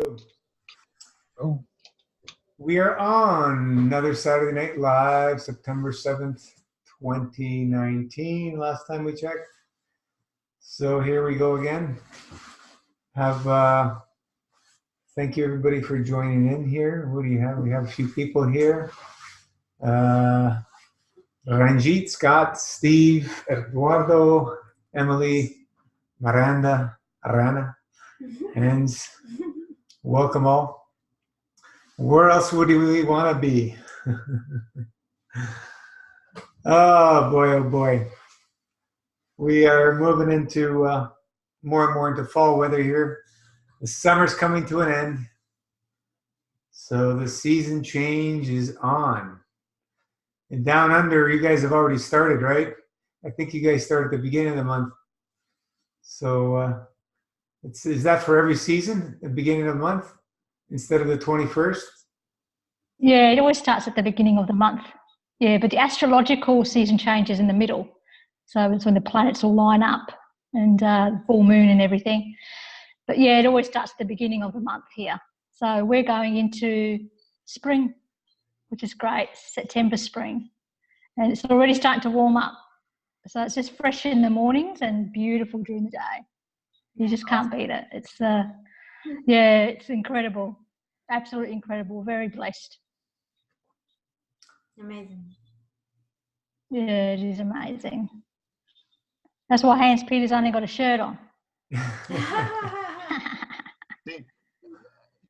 go. Oh. We are on another Saturday Night Live, September 7th, 2019, last time we checked. So here we go again. Thank you everybody for joining in here. Who do you have? We have a few people here. Ranjit, Scott, Steve, Eduardo, Emily, Miranda, Arana, and welcome all. Where else would we want to be? Oh boy. We are moving into more and more into fall weather here. The summer's coming to an end. So the season change is on. And down under, you guys have already started, right? I think you guys start at the beginning of the month. So is that for every season, the beginning of the month, instead of the 21st? Yeah, it always starts at the beginning of the month. Yeah, but the astrological season changes in the middle. So it's when the planets all line up and full moon and everything. But yeah, it always starts at the beginning of the month here. So we're going into spring, which is great, September, spring. And it's already starting to warm up. So it's just fresh in the mornings and beautiful during the day. You just can't beat it. It's, it's incredible. Absolutely incredible. Very blessed. Amazing. Yeah, it is amazing. That's why Hans Peter's only got a shirt on.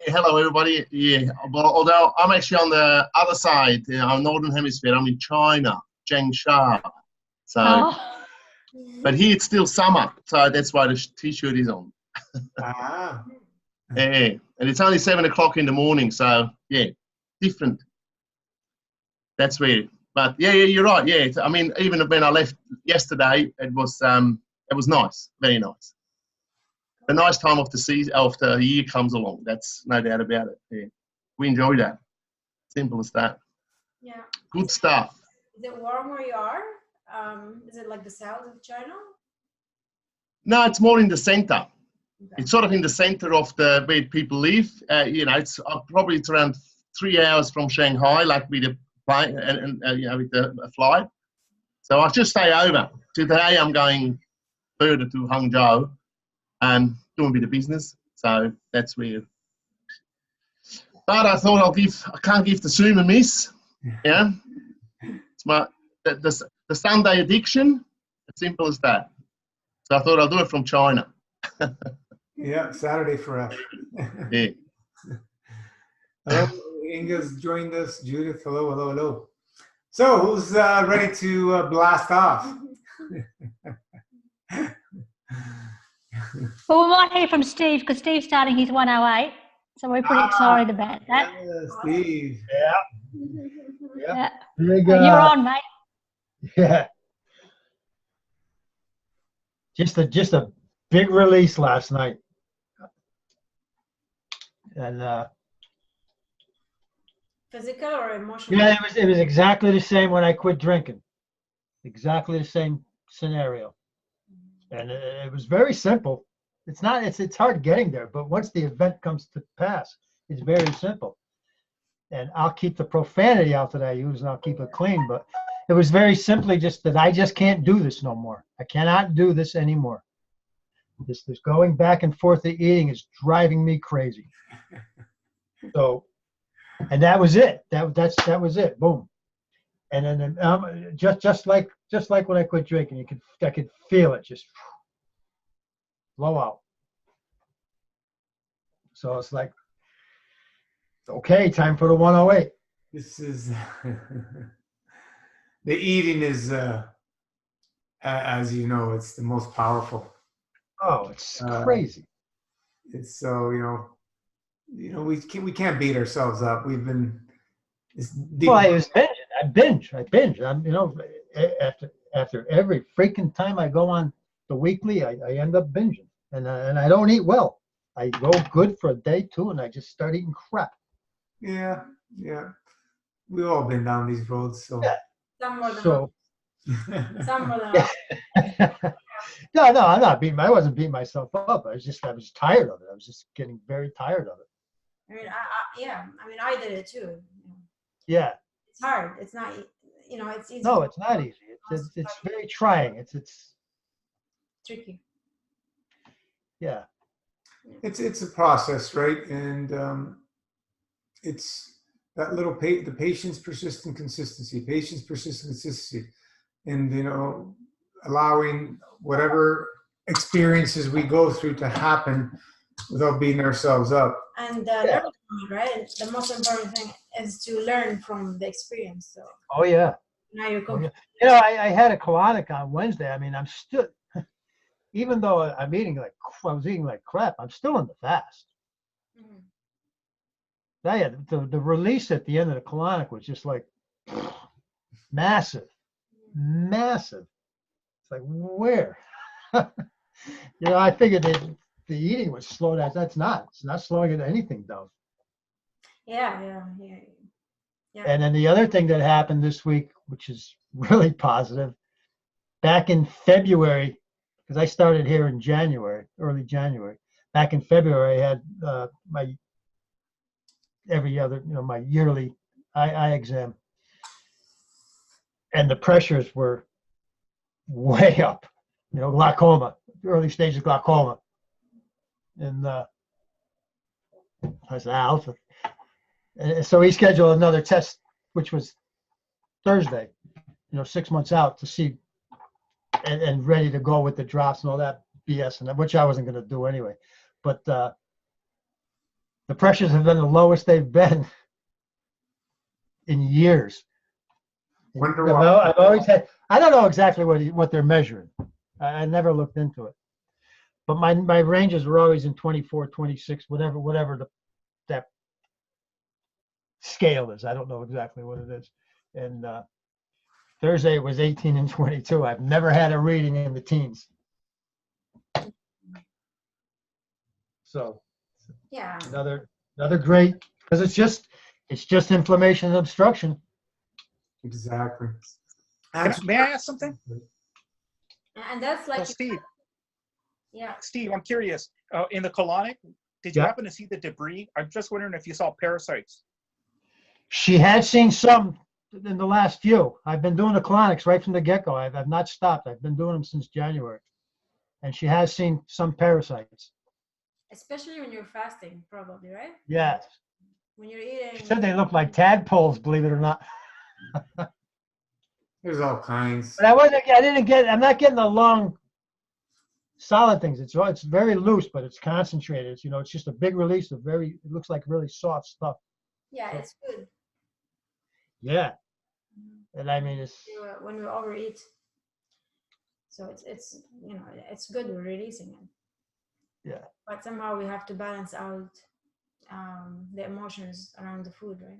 Hello, everybody. Yeah, but although I'm actually on the other side, on Northern Hemisphere, I'm in China, Changsha. So, but here it's still summer, so that's why the t-shirt is on. Ah. Yeah, and it's only 7 o'clock in the morning, so yeah, different. That's weird. But yeah, you're right. Yeah, I mean, even when I left yesterday, it was nice, very nice. The nice time of the season, of the year comes along. That's no doubt about it. Yeah, we enjoy that. Simple as that. Yeah. Good stuff. Is it warm where you are? Is it like the south of China? No, it's more in the center. Okay. It's sort of in the center of the where people live. It's probably around 3 hours from Shanghai, like with the plane and with the flight. So I just stay over. Today I'm going further to Hangzhou and doing a bit of business. So that's weird. But I thought I can't give the Zoom a miss. Yeah, it's the Sunday addiction. As simple as that. So I thought I'll do it from China. Yeah, Saturday for us. Yeah. Hello, Inga's joined us. Judith, hello. So who's ready to blast off? Well, we might hear from Steve because Steve's starting his 108. So we're pretty excited about that. Yeah, Steve. Yeah. Big, You're on, mate. Yeah. Just a big release last night. And Physical or emotional? yeah, it was exactly the same when I quit drinking. Exactly the same scenario. And it was very simple. It's hard getting there, but once the event comes to pass, it's very simple. And I'll keep the profanity out that I use and I'll keep it clean, but it was very simply just that I just can't do this no more. I cannot do this anymore. This going back and forth to eating is driving me crazy. So, and that was it. That was it. Boom. And then just like when I quit drinking, I could feel it just blow out. So it's like, okay, time for the 108. This is the eating is, as you know, it's the most powerful. Oh, it's crazy. It's so we can't beat ourselves up. We've been. Well, I was binging. I binge. I'm after every freaking time I go on the weekly, I end up binging, and I don't eat well. I go good for a day, two, and I just start eating crap. Yeah. We've all been down these roads, so. Yeah. Some more than So. Some more than No, I'm not beating. I wasn't beating myself up. I was tired of it. I was just getting very tired of it. I mean, yeah. I mean, I did it too. Yeah. It's hard. It's not. It's easy. No, it's not easy. It's very trying. It's tricky. Yeah. It's a process, right? And it's that little the patience, persistent consistency, and allowing whatever experiences we go through to happen without beating ourselves up. And learn from it, right? The most important thing is to learn from the experience. So. Oh yeah. Now you're oh, yeah. I had a colonic on Wednesday. I mean, I'm still, even though I was eating like crap, I'm still in the fast. Mm-hmm. The release at the end of the colonic was just like massive. It's like, where? I figured the eating would slow down. It's not slowing anything down. Yeah. And then the other thing that happened this week, which is really positive, back in February, because I started here in early January. Back in February, I had my my yearly eye exam, and the pressures were way up. Glaucoma, early stages of glaucoma, and I said, Alpha. And so he scheduled another test, which was Thursday, 6 months out to see, and ready to go with the drops and all that BS, and which I wasn't going to do anyway. But the pressures have been the lowest they've been in years. Wonder why. I've always had. I don't know exactly what they're measuring. I never looked into it. But my ranges were always in 24, 26, whatever that scale is. I don't know exactly what it is. And Thursday it was 18 and 22. I've never had a reading in the teens. So yeah, another great, because it's just inflammation and obstruction. Exactly. May I ask something? And that's like Steve. Yeah. Steve, I'm curious. In the colonic, did you happen to see the debris? I'm just wondering if you saw parasites. She had seen some in the last few. I've been doing the colonics right from the get-go. I've not stopped. I've been doing them since January. And she has seen some parasites. Especially when you're fasting, probably, right? Yes. When you're eating. She said they look like tadpoles, believe it or not. There's all kinds. But I'm not getting the long, solid things. It's very loose, but it's concentrated. It's just a big release of it looks like really soft stuff. Yeah, it's good. Yeah. And I mean, it's when we overeat. So it's it's good we're releasing it. Yeah. But somehow we have to balance out the emotions around the food, right?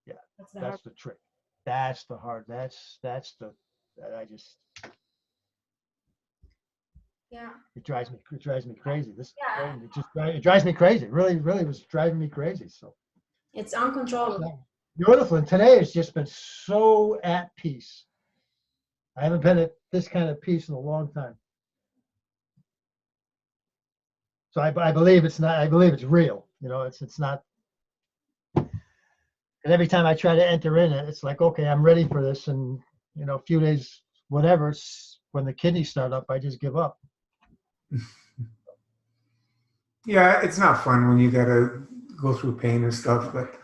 Yeah. That's the trick. That's the hard. That I just. Yeah. It drives me crazy. It drives me crazy. It really was driving me crazy. So. It's uncontrollable. Beautiful. And today has just been so at peace. I haven't been at this kind of peace in a long time. So I believe it's not. I believe it's real. It's not. And every time I try to enter in it, it's like, okay, I'm ready for this. And a few days, whatever, when the kidneys start up, I just give up. Yeah, it's not fun when you gotta go through pain and stuff, but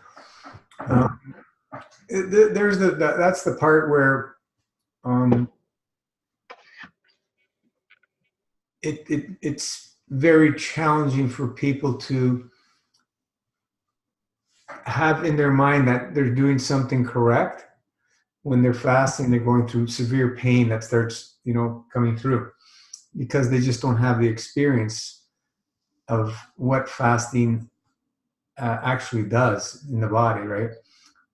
there's that's the part where it's very challenging for people to have in their mind that they're doing something correct when they're fasting. They're going through severe pain that starts coming through because they just don't have the experience of what fasting actually does in the body, right?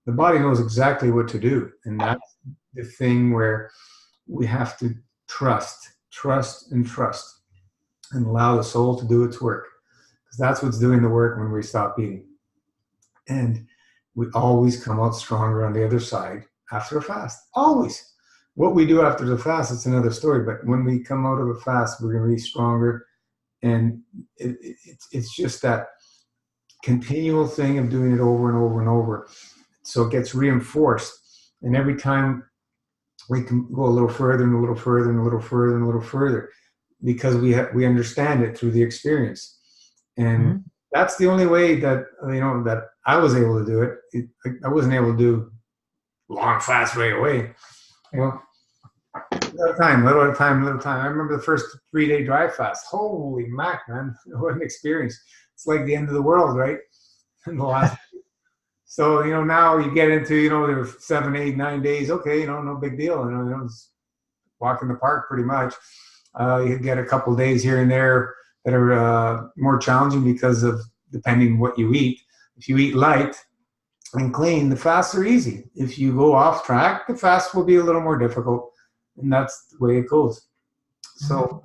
The body knows exactly what to do, and that's the thing where we have to trust, and allow the soul to do its work, because that's what's doing the work when we stop eating. And we always come out stronger on the other side after a fast. Always. What we do after the fast, it's another story, but when we come out of a fast, we're going to be stronger. And it's just that continual thing of doing it over and over and over. So it gets reinforced. And every time we can go a little further and a little further and a little further and a little further, because we understand it through the experience. And that's the only way that, that I was able to do it. I wasn't able to do long fast right away. Little at a time, little at a time, little at a time. I remember the first 3-day dry fast. Holy mac, man. What an experience. It's like the end of the world, right? In the last. So, now you get into, there 7, 8, 9 days. Okay, no big deal. Just walk in the park pretty much. You get a couple days here and there that are more challenging because of depending what you eat. If you eat light and clean, the fasts are easy. If you go off track, the fast will be a little more difficult, and that's the way it goes. So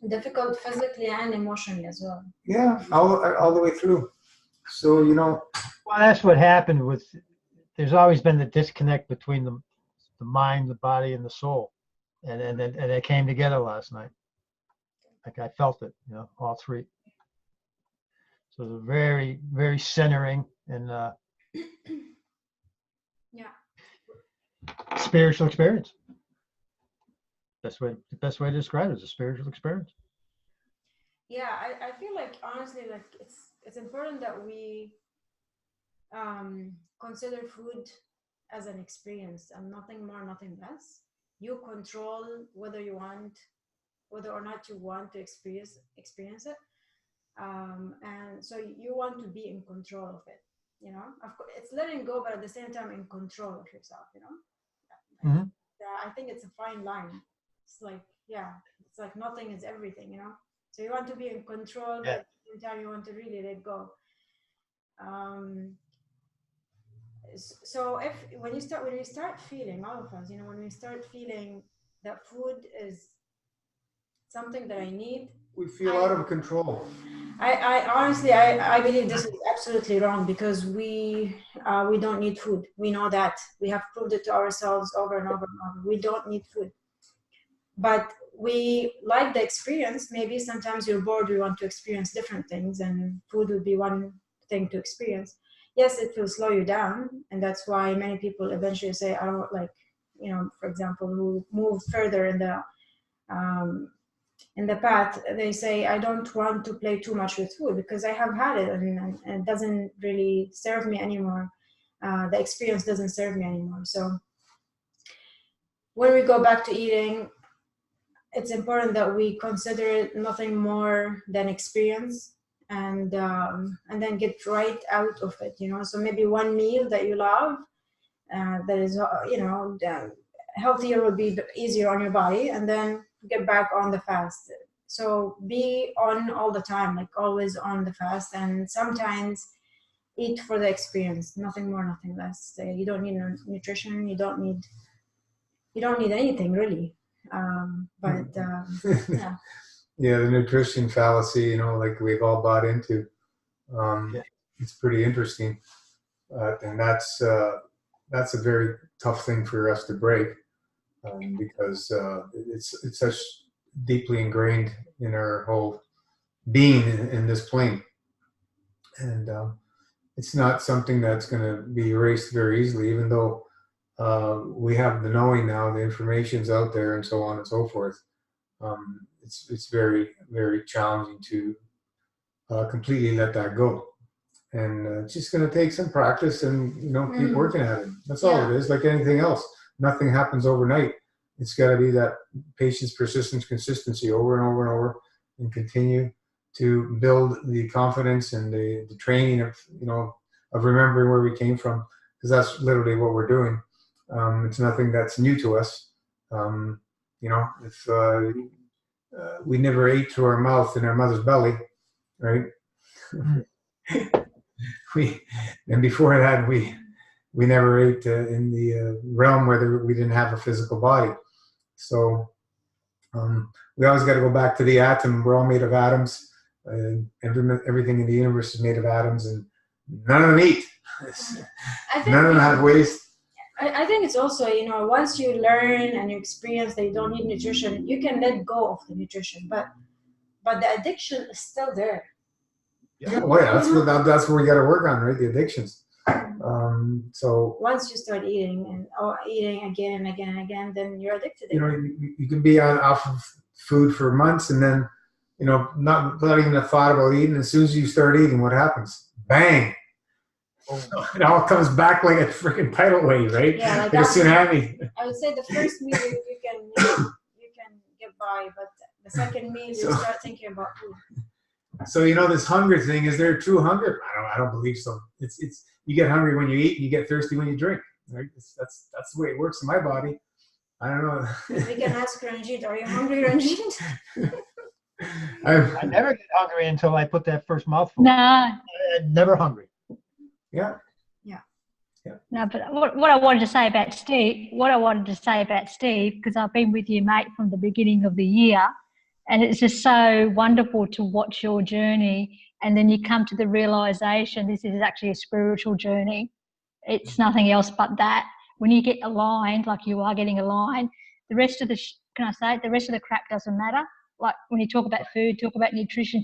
difficult physically and emotionally as well. Yeah, all the way through. So well, that's what happened with. There's always been the disconnect between the mind, the body, and the soul, and it came together last night. Like I felt it, all three. So it was very, very centering and spiritual experience. The best way to describe it is a spiritual experience. Yeah, I feel like honestly, like it's important that we consider food as an experience and nothing more, nothing less. You control whether or not you want to experience it. And so you want to be in control of it, of course it's letting go, but at the same time in control of yourself, I think it's a fine line. It's like, it's like nothing is everything, so you want to be in control, but at the same time you want to really let go. So when you start feeling, all of us, when we start feeling that food is something that I need, we feel out of control. I honestly, I believe this is absolutely wrong, because we don't need food. We know that. We have proved it to ourselves over and over and over. We don't need food. But we like the experience. Maybe sometimes you're bored, you want to experience different things, and food will be one thing to experience. Yes, it will slow you down, and that's why many people eventually say, I don't like, for example, who move further in the path, they say, I don't want to play too much with food because I have had it and it doesn't really serve me anymore. The experience doesn't serve me anymore. So when we go back to eating, it's important that we consider it nothing more than experience, and then get right out of it, So maybe one meal that you love, that is, healthier, will be easier on your body, and then get back on the fast. So be on all the time, like always on the fast, and sometimes eat for the experience, nothing more, nothing less. You don't need nutrition, you don't need anything really. Yeah, the nutrition fallacy, like we've all bought into. It's pretty interesting, and that's a very tough thing for us to break, because it's such deeply ingrained in our whole being in this plane, and it's not something that's going to be erased very easily, even though we have the knowing now, the information's out there, and so on and so forth. It's very, very challenging to completely let that go, and it's just going to take some practice and keep working at it. That's all it is. Like anything else, nothing happens overnight. It's got to be that patience, persistence, consistency over and over and over, and continue to build the confidence and the training of of remembering where we came from, because that's literally what we're doing. It's nothing that's new to us. If we never ate through our mouth in our mother's belly, right? And before that, we never ate in the realm where we didn't have a physical body. So we always got to go back to the atom. We're all made of atoms. Everything in the universe is made of atoms, and none of them eat. None of them have waste. I think it's also, once you learn and you experience that you don't need nutrition, you can let go of the nutrition, but the addiction is still there. Yeah, well, yeah, that's where we got to work on, right? The addictions. So once you start eating and eating again and again and again, then you're addicted. You know, you can be off of food for months, and then, you know, not even a thought about eating. As soon as you start eating, what happens? Bang! It all comes back like a freaking tidal wave, right? Yeah, like a tsunami. I would say the first meal you can get by, but the second meal you start thinking about food. So, you know, this hunger thing, is there a true hunger? I don't believe so. It's you get hungry when you eat, and you get thirsty when you drink. Right? That's the way it works in my body. I don't know. We can ask Ranjit, are you hungry, Ranjit? I never get hungry until I put that first mouthful. No. I'm never hungry. Yeah. No, but what I wanted to say about Steve, because I've been with you, mate, from the beginning of the year, and it's just so wonderful to watch your journey, and then you come to the realization this is actually a spiritual journey. It's nothing else but that. When you get aligned, like you are getting aligned, the rest of the the rest of the crap doesn't matter. Like when you talk about food, talk about nutrition,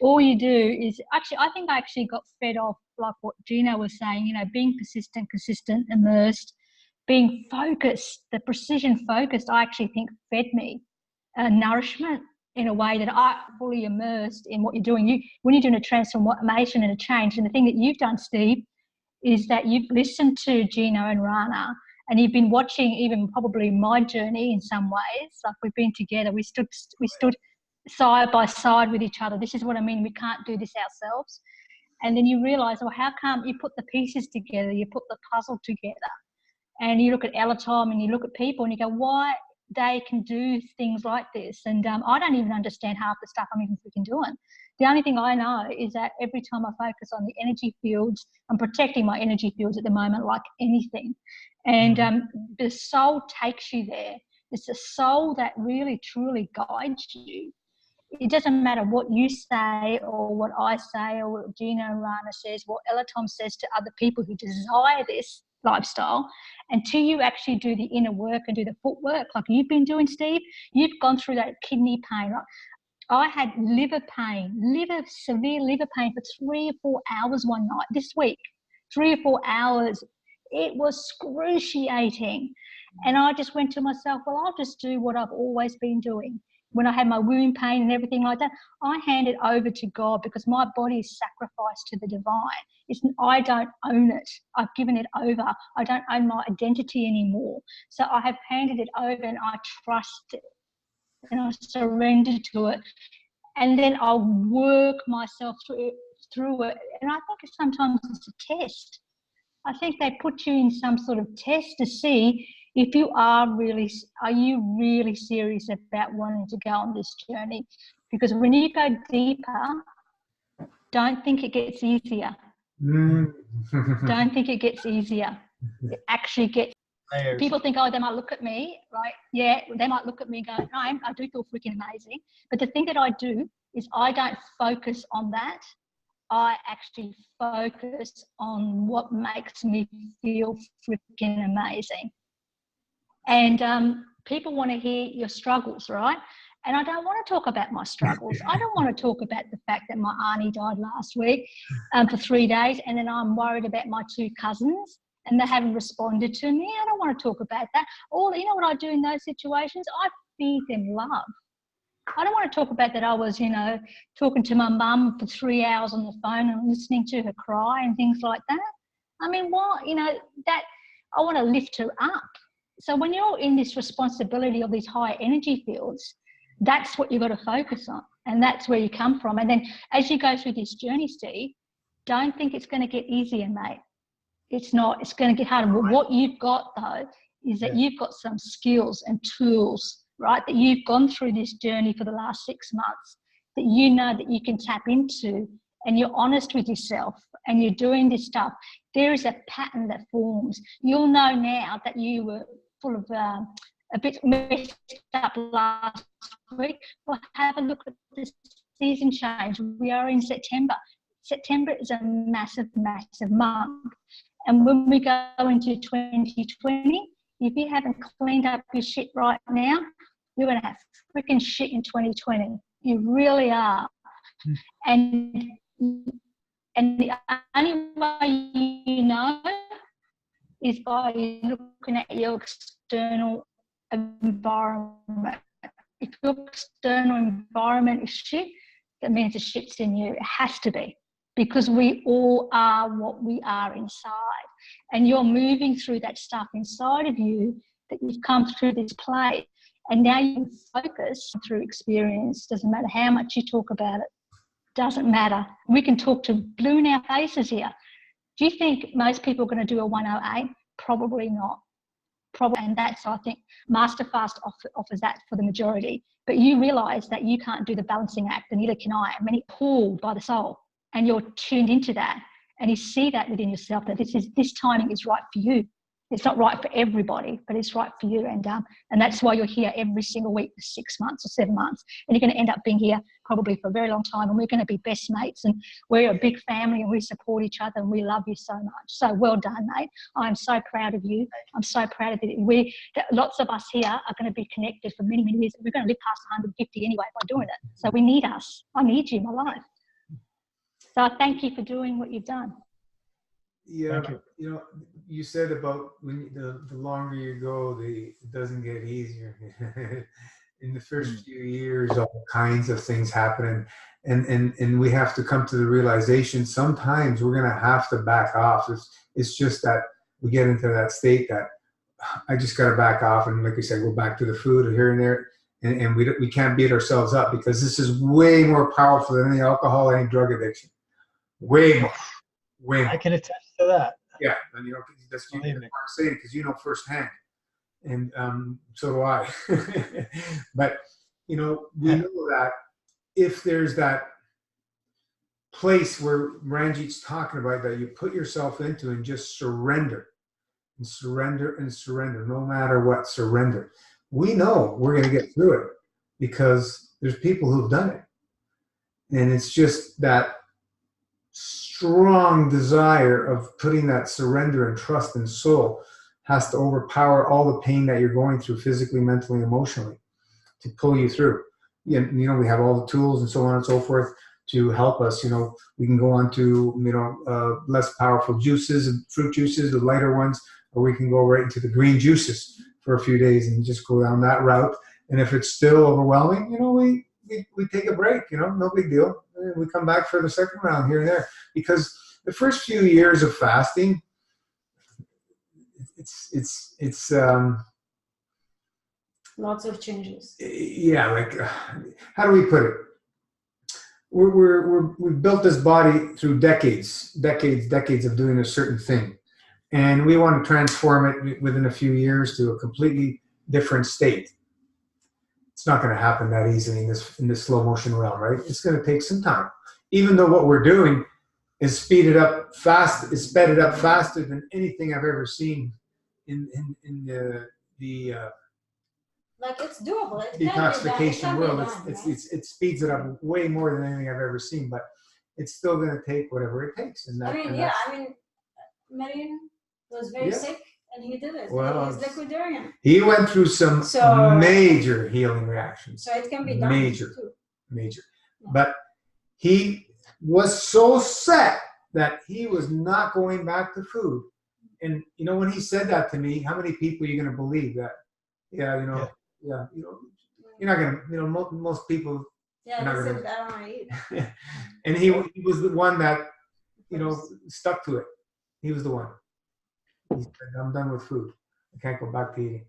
all you do is actually, I think I actually got fed off, like what Gina was saying, you know, being persistent, consistent, immersed, being focused, the precision focused, I actually think fed me nourishment in a way that I fully immersed in what you're doing. When you're doing a transformation and a change, and the thing that you've done, Steve, is that you've listened to Gino and Rana, and you've been watching even probably my journey in some ways. Like we've been together, we stood side by side with each other. This is what I mean. We can't do this ourselves. And then you realise, well, how come you put the pieces together? You put the puzzle together, and you look at Elatom and you look at people, and you go, why they can do things like this? And I don't even understand half the stuff I'm even freaking doing. The only thing I know is that every time I focus on the energy fields, I'm protecting my energy fields at the moment like anything. And the soul takes you there. It's the soul that really, truly guides you. It doesn't matter what you say or what I say or what Gina and Rana says, what Elatom says to other people who desire this lifestyle, until you actually do the inner work and do the footwork like you've been doing, Steve. You've gone through that kidney pain. Right? I had severe liver pain for 3 or 4 hours one night this week. 3 or 4 hours. It was excruciating. And I just went to myself, well, I'll just do what I've always been doing. When I had my wound pain and everything like that, I hand it over to God, because my body is sacrificed to the divine. I don't own it. I've given it over. I don't own my identity anymore. So I have handed it over, and I trust it. And I surrender to it, and then I'll work myself through it. And I think sometimes it's a test. I think they put you in some sort of test to see if you are you really serious about wanting to go on this journey. Because when you go deeper, don't think it gets easier. Don't think it gets easier. It actually gets. People think, oh, they might look at me, right? Yeah, they might look at me and go, no, I do feel freaking amazing. But the thing that I do is I don't focus on that. I actually focus on what makes me feel freaking amazing. And people want to hear your struggles, right? And I don't want to talk about my struggles. I don't want to talk about the fact that my auntie died last week for 3 days, and then I'm worried about my 2 cousins and they haven't responded to me. I don't want to talk about that. You know what I do in those situations? I feed them love. I don't want to talk about that I was, talking to my mum for 3 hours on the phone and listening to her cry and things like that. I mean, that I want to lift her up. So when you're in this responsibility of these higher energy fields, that's what you've got to focus on. And that's where you come from. And then as you go through this journey, Steve, don't think it's going to get easier, mate. It's not. It's going to get harder. But what you've got, though, is that you've got some skills and tools, right, that you've gone through this journey for the last 6 months that you know that you can tap into, and you're honest with yourself and you're doing this stuff. There is a pattern that forms. You'll know now that you were full of a bit messed up last week. Well, have a look at this season change. We are in September. September is a massive, massive month. And when we go into 2020, if you haven't cleaned up your shit right now, you're going to have freaking shit in 2020. You really are. And And the only way you know is by looking at your external environment. If your external environment is shit, that means the shit's in you. It has to be, because we all are what we are inside. And you're moving through that stuff inside of you that you've come through this place. And now you can focus through experience. Doesn't matter how much you talk about it. Doesn't matter. We can talk to blue in our faces here. Do you think most people are going to do a 108? Probably not. Probably, and that's, I think, Masterfast offers that for the majority. But you realise that you can't do the balancing act, and neither can I. I'm many pulled by the soul, and you're tuned into that, and you see that within yourself that this timing is right for you. It's not right for everybody, but it's right for you, and that's why you're here every single week for 6 months or 7 months, and you're going to end up being here probably for a very long time, and we're going to be best mates, and we're a big family, and we support each other, and we love you so much. So well done, mate. I'm so proud of you. I'm so proud of you. Lots of us here are going to be connected for many, many years. We're going to live past 150 anyway by doing it. So we need us. I need you in my life. So I thank you for doing what you've done. Yeah, you know, you said about when the longer you go, it doesn't get easier. In the first few years, all kinds of things happen, and we have to come to the realization sometimes we're going to have to back off. It's just that we get into that state that I just got to back off, and like I said, go back to the food here and there, and we can't beat ourselves up, because this is way more powerful than any alcohol, any drug addiction. Way more. I can attest to that. Yeah, and that's what I'm saying, because you know firsthand, and so do I. But we know that if there's that place where Ranjit's talking about, that you put yourself into and just surrender, and surrender and surrender, no matter what, surrender. We know we're going to get through it because there's people who've done it, and it's just that strong desire of putting that surrender and trust and soul has to overpower all the pain that you're going through physically, mentally, emotionally, to pull you through. We have all the tools and so on and so forth to help us. We can go on to less powerful juices, fruit juices, the lighter ones, or we can go right into the green juices for a few days and just go down that route. And if it's still overwhelming, we take a break, no big deal. And we come back for the second round here and there, because the first few years of fasting, it's lots of changes. Yeah, like how do we put it? We've built this body through decades of doing a certain thing, and we want to transform it within a few years to a completely different state. It's not going to happen that easily in this slow motion realm, right? It's going to take some time. Even though what we're doing is sped it up faster than anything I've ever seen in the like it's doable. It detoxification world. Right? It speeds it up way more than anything I've ever seen, but it's still going to take whatever it takes. Marion was very sick. And he did it. Well, he's liquidarian. He went through some major healing reactions. So it can be done. Major. Yeah. But he was so set that he was not going back to food. And when he said that to me, how many people are you going to believe that? You're not going to. Most people. Yeah, they said I don't want to eat. And he was the one that stuck to it. He was the one. He said, I'm done with food. I can't go back to eating.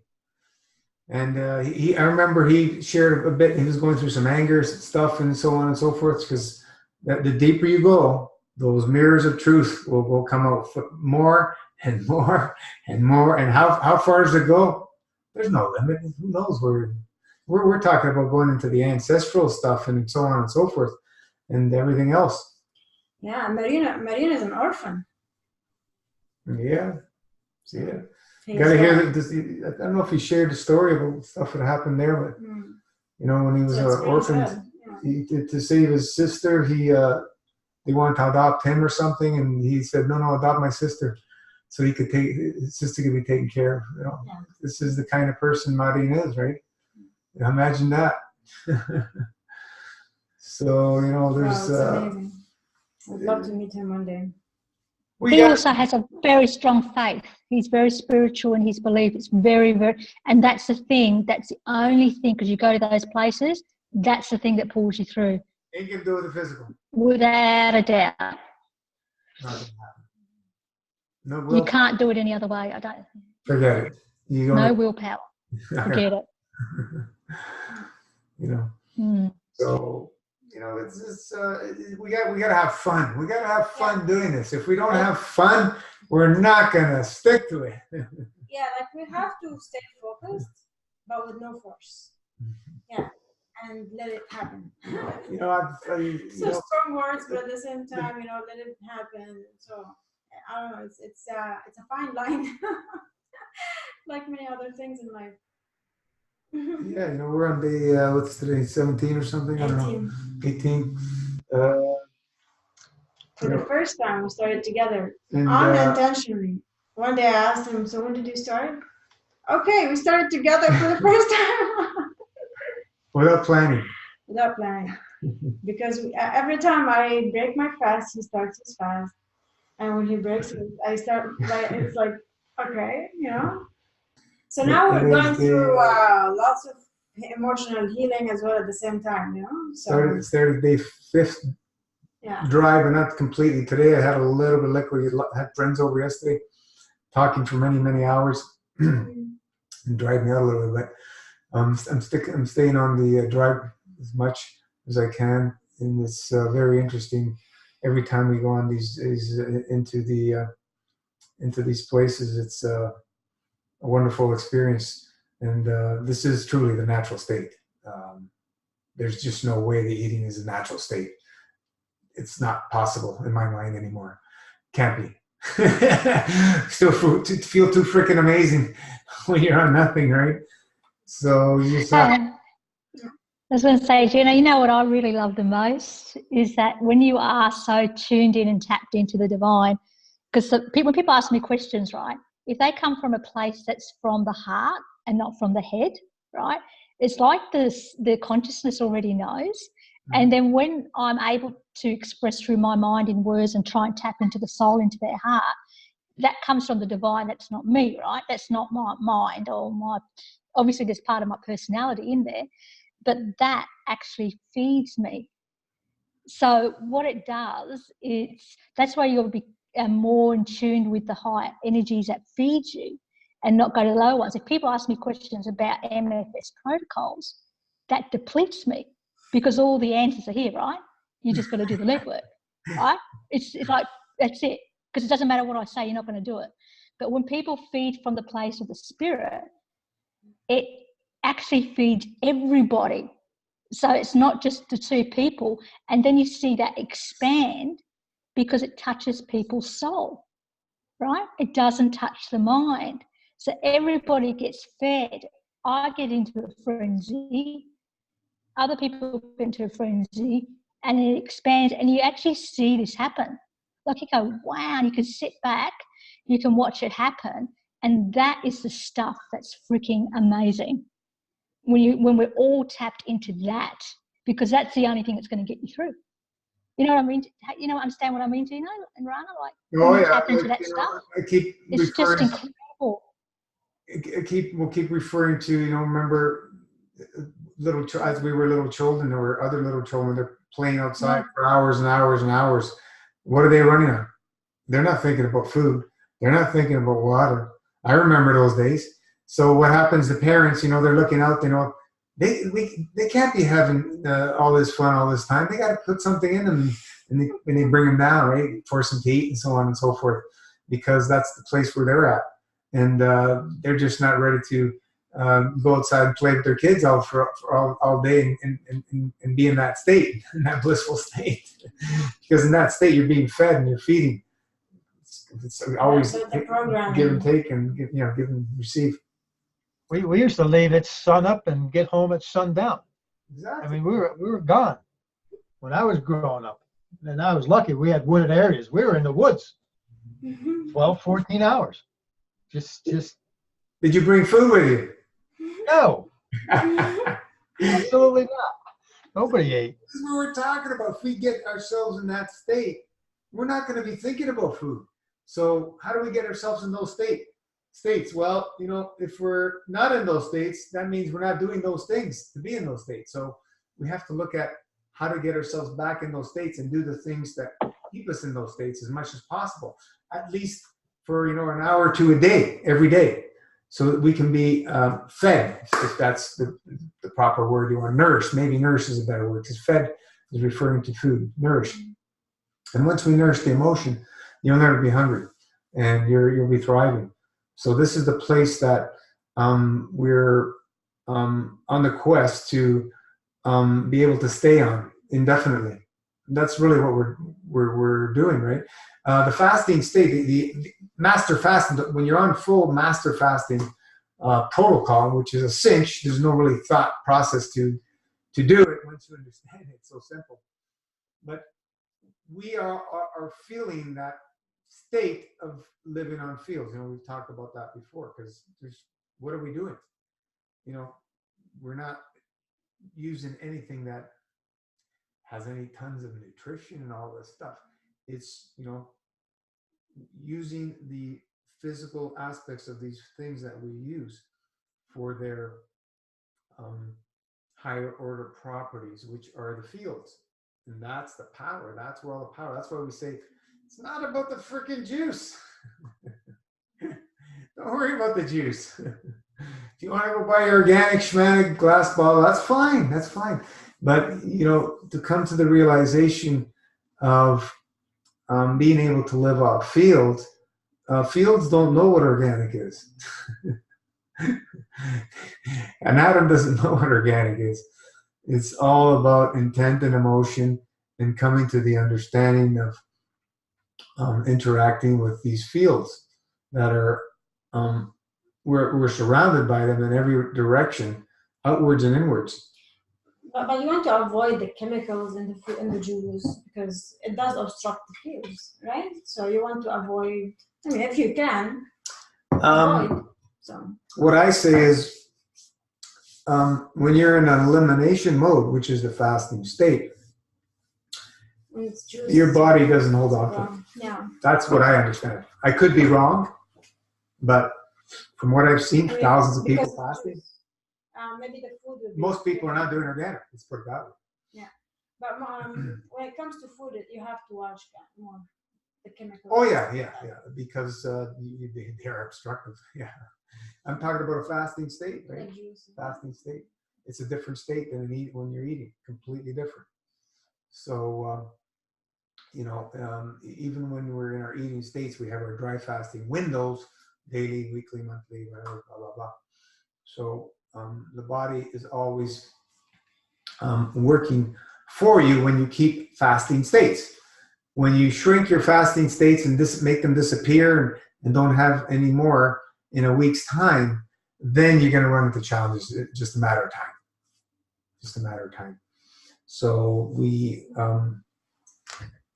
And I remember he shared a bit. He was going through some anger stuff and so on and so forth, because the deeper you go, those mirrors of truth will come out more and more and more. And how far does it go? There's no limit. Who knows where? We're talking about going into the ancestral stuff and so on and so forth and everything else. Yeah, Marina is an orphan. Yeah. Yeah, you got to hear that. I don't know if he shared the story about stuff that happened there, but when he was orphaned, to save his sister, they wanted to adopt him or something, and he said, "No, adopt my sister, so his sister could be taken care of." This is the kind of person Marine is, right? Imagine that. So there's I'd love to meet him one day. He also has a very strong faith. He's very spiritual in his belief. It's very, very, and that's the thing. That's the only thing, because you go to those places, that's the thing that pulls you through. Ain't gonna do with the physical. Without a doubt. Not gonna happen. No You will. can't do it any other way. I don't. Forget it. You No willpower. Forget it. You know. Mm. So, you know, it's just, we got to have fun. We got to have fun doing this. If we don't have fun, we're not gonna stick to it. Yeah, like we have to stay focused, but with no force. Yeah, and let it happen. You know, So strong words, but at the same time, you know, let it happen. So I don't know. It's a fine line, like many other things in life. yeah, you know, we're on day what's today, 17 or something? I don't know. 18. For the first time, we started together And, unintentionally. One day I asked him, "So when did you start?" Okay, we started together for the first time. without planning. Without planning. Because every time I break my fast, he starts his fast. And when he breaks it, I start, it's like, okay, you know. So now we're going through lots of emotional healing as well at the same time, you know. So Started day 5th drive, and not completely. Today I had a little bit of liquid. I had friends over yesterday, talking for many, many hours, and drive me out a little bit. I'm staying on the drive as much as I can, and it's very interesting. Every time we go on these into these places, it's a wonderful experience, and this is truly the natural state. There's just no way the eating is a natural state. It's not possible in my mind anymore. Can't be. Still feel too freaking amazing when you're on nothing, right? So you just have. I was going to say, Gina, you know what I really love the most is that when you are so tuned in and tapped into the divine, because when people ask me questions, right, if they come from a place that's from the heart and not from the head, right, it's like the consciousness already knows. And then when I'm able to express through my mind in words and try and tap into the soul, into their heart, that comes from the divine. That's not me, right? That's not my mind or my, obviously there's part of my personality in there, but that actually feeds me. So what it does is, that's why you'll be more in tune with the high energies that feed you and not go to the low ones. If people ask me questions about MFS protocols, that depletes me because all the answers are here, right? You just got to do the legwork, right? It's like, that's it. Because it doesn't matter what I say, you're not going to do it. But when people feed from the place of the spirit, it actually feeds everybody. So it's not just the two people. And then you see that expand because it touches people's soul, right? It doesn't touch the mind. So everybody gets fed. I get into a frenzy. Other people get into a frenzy, and it expands. And you actually see this happen. Like you go, wow, you can sit back, you can watch it happen. And that is the stuff that's freaking amazing. When we're all tapped into that, because that's the only thing that's going to get you through. You know what I mean? You know, understand what I mean, Gino and Rana? Like, when you tap into that stuff, it's just incredible. We'll keep referring to, you know, remember as we were little children, there were other little children, they're playing outside for hours and hours and hours. What are they running on? They're not thinking about food. They're not thinking about water. I remember those days. So what happens, the parents, you know, they're looking out, they know, they can't be having all this fun all this time. They got to put something in them, and they bring them down, right? Force them to eat and so on and so forth, because that's the place where they're at. And they're just not ready to go outside and play with their kids all day and be in that state, in that blissful state. Because in that state, you're being fed and you're feeding. It's always give and take and give and receive. We used to leave at sun up and get home at sundown. Exactly. I mean, we were gone when I was growing up. And I was lucky. We had wooded areas. We were in the woods 12, 14 hours. Just. Did you bring food with you? No. Absolutely not. Nobody ate. This is what we're talking about. If we get ourselves in that state, we're not going to be thinking about food. So how do we get ourselves in those states? Well, you know, if we're not in those states, that means we're not doing those things to be in those states. So we have to look at how to get ourselves back in those states and do the things that keep us in those states as much as possible, at least for, you know, an hour or two a day, every day, so that we can be fed, if that's the proper word you want. Nourished, maybe nourish is a better word, because fed is referring to food, nourished. And once we nourish the emotion, you'll never be hungry, and you'll be thriving. So this is the place that we're on the quest to be able to stay on indefinitely. That's really what we're doing, right? The fasting state, the master fasting, when you're on full master fasting protocol, which is a cinch, there's no really thought process to do it once you understand it. It's so simple. But we are feeling that state of living on fields. You know, we've talked about that before, because what are we doing? You know, we're not using anything that has any tons of nutrition and all this stuff. It's, you know, using the physical aspects of these things that we use for their higher order properties, which are the fields. And that's the power. That's where all the power. That's why we say it's not about the freaking juice. Don't worry about the juice. If you want to go buy your organic schmanic glass bottle, that's fine. That's fine. But, you know, to come to the realization of being able to live off fields, fields don't know what organic is. And Adam doesn't know what organic is. It's all about intent and emotion and coming to the understanding of interacting with these fields that are, we're surrounded by them in every direction, outwards and inwards. But you want to avoid the chemicals in the food, in the juice, because it does obstruct the fields, right? So you want to avoid, I mean, if you can, avoid. So what I say is, when you're in an elimination mode, which is the fasting state, your body doesn't hold on to it. Yeah. That's what I understand. I could be wrong, but from what I've seen, thousands of people fasting. Maybe the food would be Most people are not doing organic. Let's put it that way. Yeah, but when it comes to food, you have to watch more the chemicals. Oh yeah, because they are obstructive. Yeah, I'm talking about a fasting state, right? Fasting state. It's a different state than when you're eating. Completely different. So, you know, even when we're in our eating states, we have our dry fasting windows, daily, weekly, monthly, whatever, blah blah blah. So the body is always working for you when you keep fasting states. When you shrink your fasting states and make them disappear and don't have any more in a week's time, then you're going to run into challenges. It's just a matter of time. Just a matter of time. So we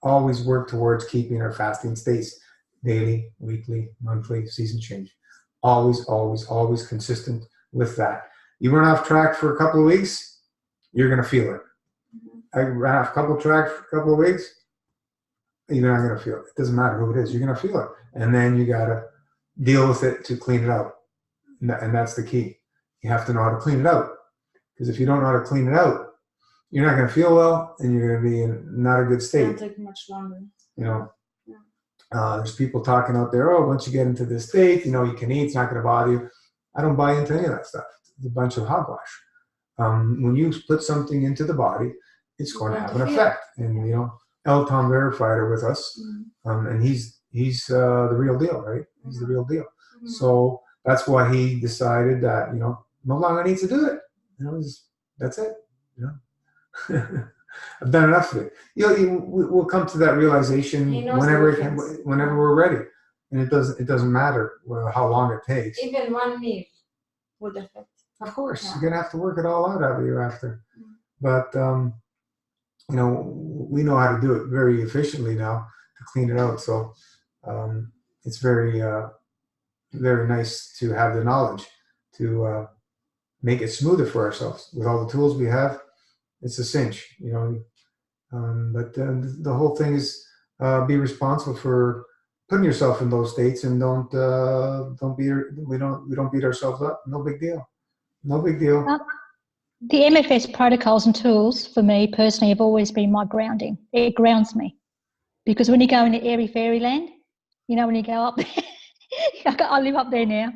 always work towards keeping our fasting states daily, weekly, monthly, season change. Always, always, always consistent with that. You run off track for a couple of weeks, you're going to feel it. I ran off a couple of tracks for a couple of weeks, you're not going to feel it. It doesn't matter who it is, you're going to feel it. And then you got to deal with it to clean it out. And that's the key. You have to know how to clean it out. Because if you don't know how to clean it out, you're not going to feel well, and you're going to be in not a good state. It'll take much longer. You know, there's people talking out there, oh, once you get into this state, you know, you can eat, it's not going to bother you. I don't buy into any of that stuff. It's a bunch of hogwash. When you put something into the body, it's going to have an effect. And, you know, El Tom Verified are with us, and he's the real deal, right? He's the real deal. So that's why he decided that, you know, no longer needs to do it. You know, that's it. You know, I've done enough of it. You know, we'll come to that realization whenever we're ready, and it doesn't matter how long it takes. Even one meal would affect. Of course, you're gonna have to work it all out of you after, but you know, we know how to do it very efficiently now to clean it out. So it's very very nice to have the knowledge to make it smoother for ourselves with all the tools we have. It's a cinch, you know. But the whole thing is be responsible for putting yourself in those states, and don't we don't beat ourselves up. No big deal. No big deal. The MFS protocols and tools for me personally have always been my grounding. It grounds me, because when you go into airy fairyland, you know, when you go up there, I live up there now.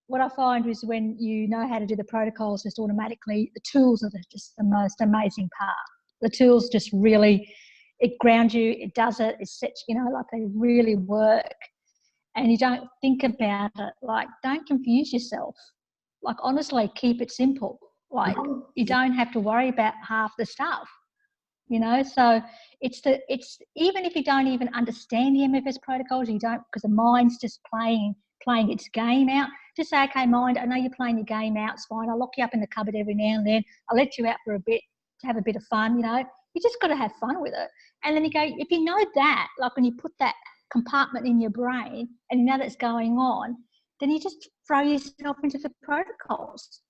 What I find is when you know how to do the protocols, just automatically, the tools are just the most amazing part. The tools just really, it grounds you, it does it, it sets, you know, like they really work. And you don't think about it, like, don't confuse yourself. Like, honestly, keep it simple. Like, you don't have to worry about half the stuff, you know. So it's even if you don't even understand the MFS protocols, you don't, because the mind's just playing its game out. Just say, okay, mind, I know you're playing your game out, it's fine. I'll lock you up in the cupboard every now and then. I'll let you out for a bit to have a bit of fun, you know. You just got to have fun with it. And then you go, if you know that, like when you put that compartment in your brain and you know that's going on, then you just throw yourself into the protocols.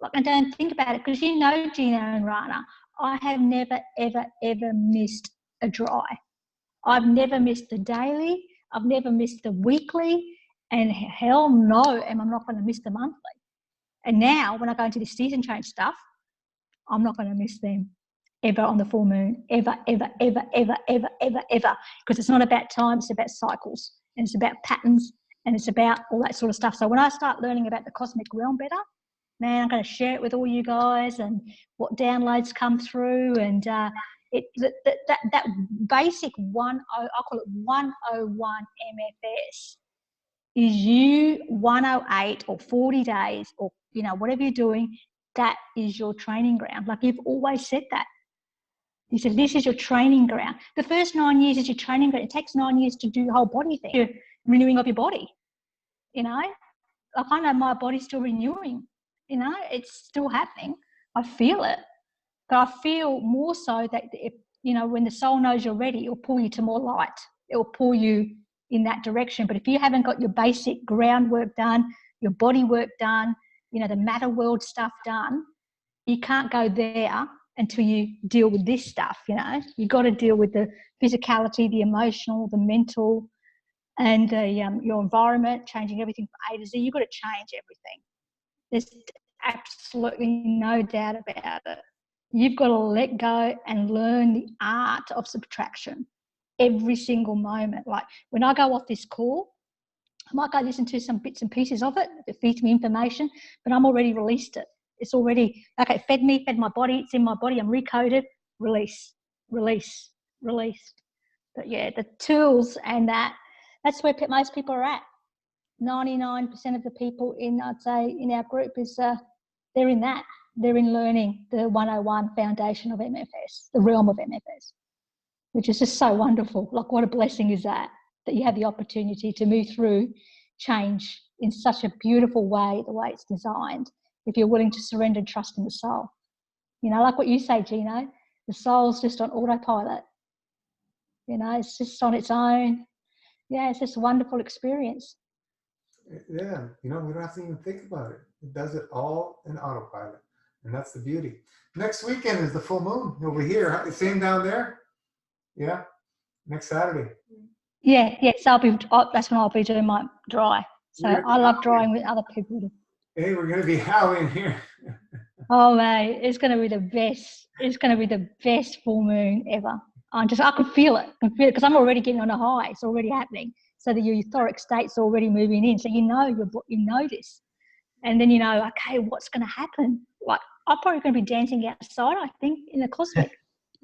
Like, and don't think about it, because you know, Gina and Rana, I have never, ever, ever missed a dry. I've never missed the daily. I've never missed the weekly. And hell no, am I not going to miss the monthly. And now when I go into the season change stuff, I'm not going to miss them ever on the full moon, ever, ever, ever, ever, ever, ever, ever. Because it's not about time, it's about cycles, and it's about patterns, and it's about all that sort of stuff. So when I start learning about the cosmic realm better, man, I'm going to share it with all you guys and what downloads come through. And that basic I call it 101 MFS, is you 108 or 40 days or, you know, whatever you're doing, that is your training ground. Like, you've always said that. You said, this is your training ground. The first 9 years is your training ground. It takes 9 years to do the whole body thing. You're renewing of your body, you know. Like, I know my body's still renewing, you know, it's still happening. I feel it. But I feel more so that, if, you know, when the soul knows you're ready, it'll pull you to more light. It will pull you in that direction. But if you haven't got your basic groundwork done, your body work done, you know, the matter world stuff done, you can't go there until you deal with this stuff, you know. You've got to deal with the physicality, the emotional, the mental, and your environment, changing everything from A to Z. You've got to change everything. There's absolutely no doubt about it. You've got to let go and learn the art of subtraction every single moment. Like, when I go off this call, I might go listen to some bits and pieces of it. It feeds me information, but I'm already released it. It's already, okay, fed my body, it's in my body, I'm recoded, release. But yeah, the tools and that's where most people are at. 99% of the people I'd say in our group is, they're in that. They're in learning the 101 foundation of MFS, the realm of MFS, which is just so wonderful. Like, what a blessing is that you have the opportunity to move through change in such a beautiful way, the way it's designed, if you're willing to surrender and trust in the soul. You know, like what you say, Gino, the soul's just on autopilot. You know, it's just on its own. Yeah, it's just a wonderful experience. Yeah, you know, we don't have to even think about it. It does it all in autopilot, and that's the beauty. Next weekend is the full moon over here. Same down there? Yeah, next Saturday. Yeah. So that's when I'll be doing my dry. So I love drying with other people. Hey, we're going to be howling here. Oh, mate, it's going to be the best. It's going to be the best full moon ever. I can feel it. Because I'm already getting on a high. It's already happening. So the euphoric state's already moving in. So you know this. And then you know, okay, what's going to happen? Like, I'm probably going to be dancing outside, I think, in the cosmic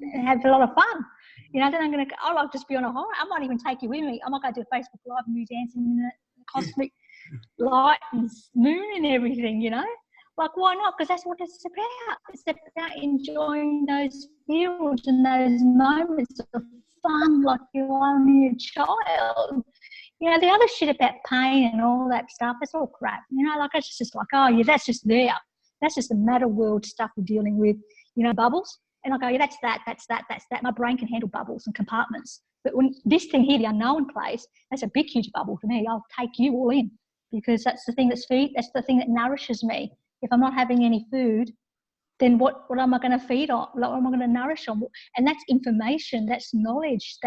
and have a lot of fun. You know, then I'll just be on a high. I might even take you with me. I might go do a Facebook Live and you dancing in the cosmic light and moon and everything, you know. Like, why not? Because that's what it's about. It's about enjoying those feels and those moments of fun, like you're only a child. You know, the other shit about pain and all that stuff, it's all crap. You know, like, it's just like, oh, yeah, that's just there. That's just the matter world stuff we're dealing with, you know, bubbles. And I go, yeah, that's that. My brain can handle bubbles and compartments. But when this thing here, the unknown place, that's a big, huge bubble for me. I'll take you all in, because that's the thing that's the thing that nourishes me. If I'm not having any food, then what am I going to feed on? What am I going to nourish on? And that's information, that's knowledge,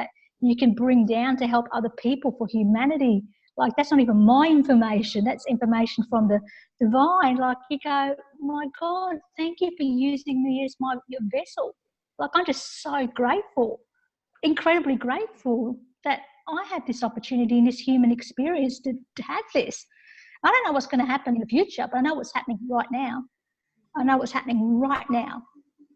you can bring down to help other people for humanity. Like, that's not even my information. That's information from the divine. Like, you go, my God, thank you for using me as your vessel. Like, I'm just so grateful, incredibly grateful that I had this opportunity in this human experience to have this. I don't know what's going to happen in the future, but I know what's happening right now. I know what's happening right now.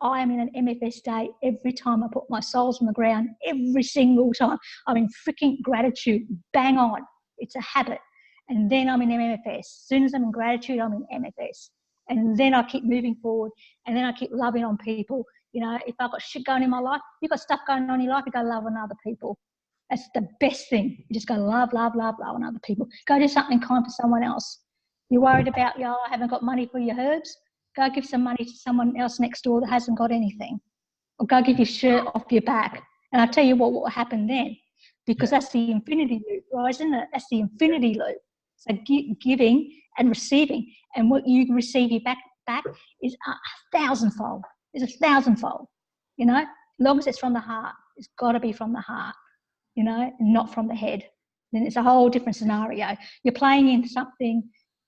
I am in an MFS day every time I put my soles on the ground, every single time. I'm in freaking gratitude, bang on. It's a habit. And then I'm in MFS. As soon as I'm in gratitude, I'm in MFS. And then I keep moving forward. And then I keep loving on people. You know, if I've got shit going in my life, you've got stuff going on in your life, you go love on other people. That's the best thing. You just go love, love, love, love on other people. Go do something kind for someone else. You're worried about, I haven't got money for your herbs. Go give some money to someone else next door that hasn't got anything. Or go give your shirt off your back. And I'll tell you what will happen then. Because that's the infinity loop, right, isn't it? That's the infinity loop. So giving and receiving. And what you receive you back is a thousandfold. It's a thousandfold. You know, as long as it's from the heart. It's got to be from the heart, you know, and not from the head. Then it's a whole different scenario. You're playing in something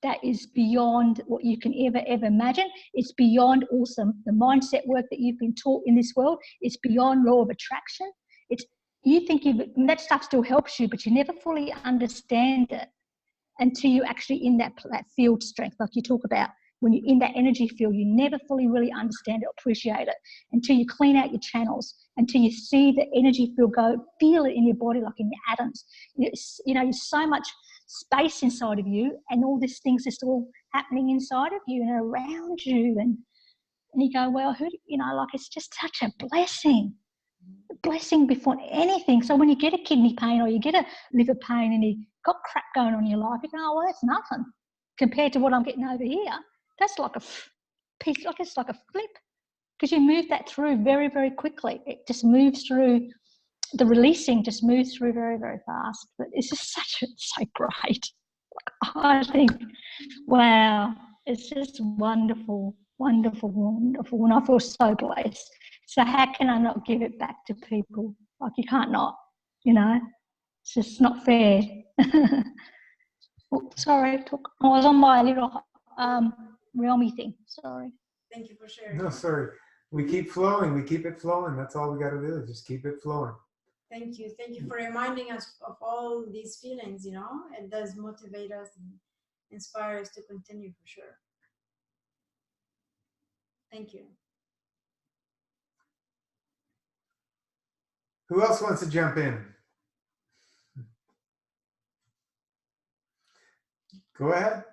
that is beyond what you can ever imagine. It's beyond awesome. The mindset work that you've been taught in this world is beyond law of attraction. You think that stuff still helps you, but you never fully understand it until you're actually in that field strength, like you talk about. When you're in that energy field, you never fully really understand it, appreciate it, until you clean out your channels, until you see the energy field go, feel it in your body, like in your atoms. You know, there's so much space inside of you, and all these things are still happening inside of you and around you, and you go, well, like, it's just such a blessing before anything. So when you get a kidney pain or you get a liver pain and you've got crap going on in your life, you go, oh, well, that's nothing compared to what I'm getting over here. That's like a piece, like it's like a flip, because you move that through very, very quickly. It just moves through. The releasing just moves through very, very fast. But it's just so great. I think, wow, it's just wonderful, wonderful, wonderful. And I feel so blessed. So how can I not give it back to people? Like, you can't not, you know. It's just not fair. Oh, sorry, I was on my little realmy thing. Sorry. Thank you for sharing. No, sorry. We keep flowing. We keep it flowing. That's all we got to do is just keep it flowing. Thank you. Thank you for reminding us of all these feelings, you know. It does motivate us and inspire us to continue for sure. Thank you. Who else wants to jump in? Go ahead.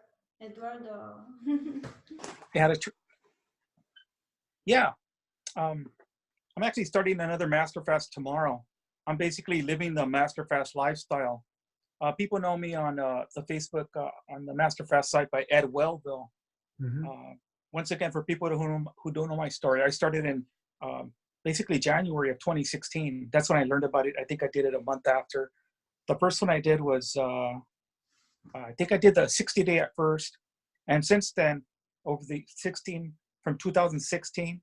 Eduardo. Yeah. I'm actually starting another Master Fast tomorrow. I'm basically living the Master Fast lifestyle. People know me on the Facebook, on the Master Fast site by Ed Wellville. Mm-hmm. Once again, for people who don't know my story, I started in basically January of 2016. That's when I learned about it. I think I did it a month after. The first one I did was, I think I did the 60-day at first. And since then, over the from 2016,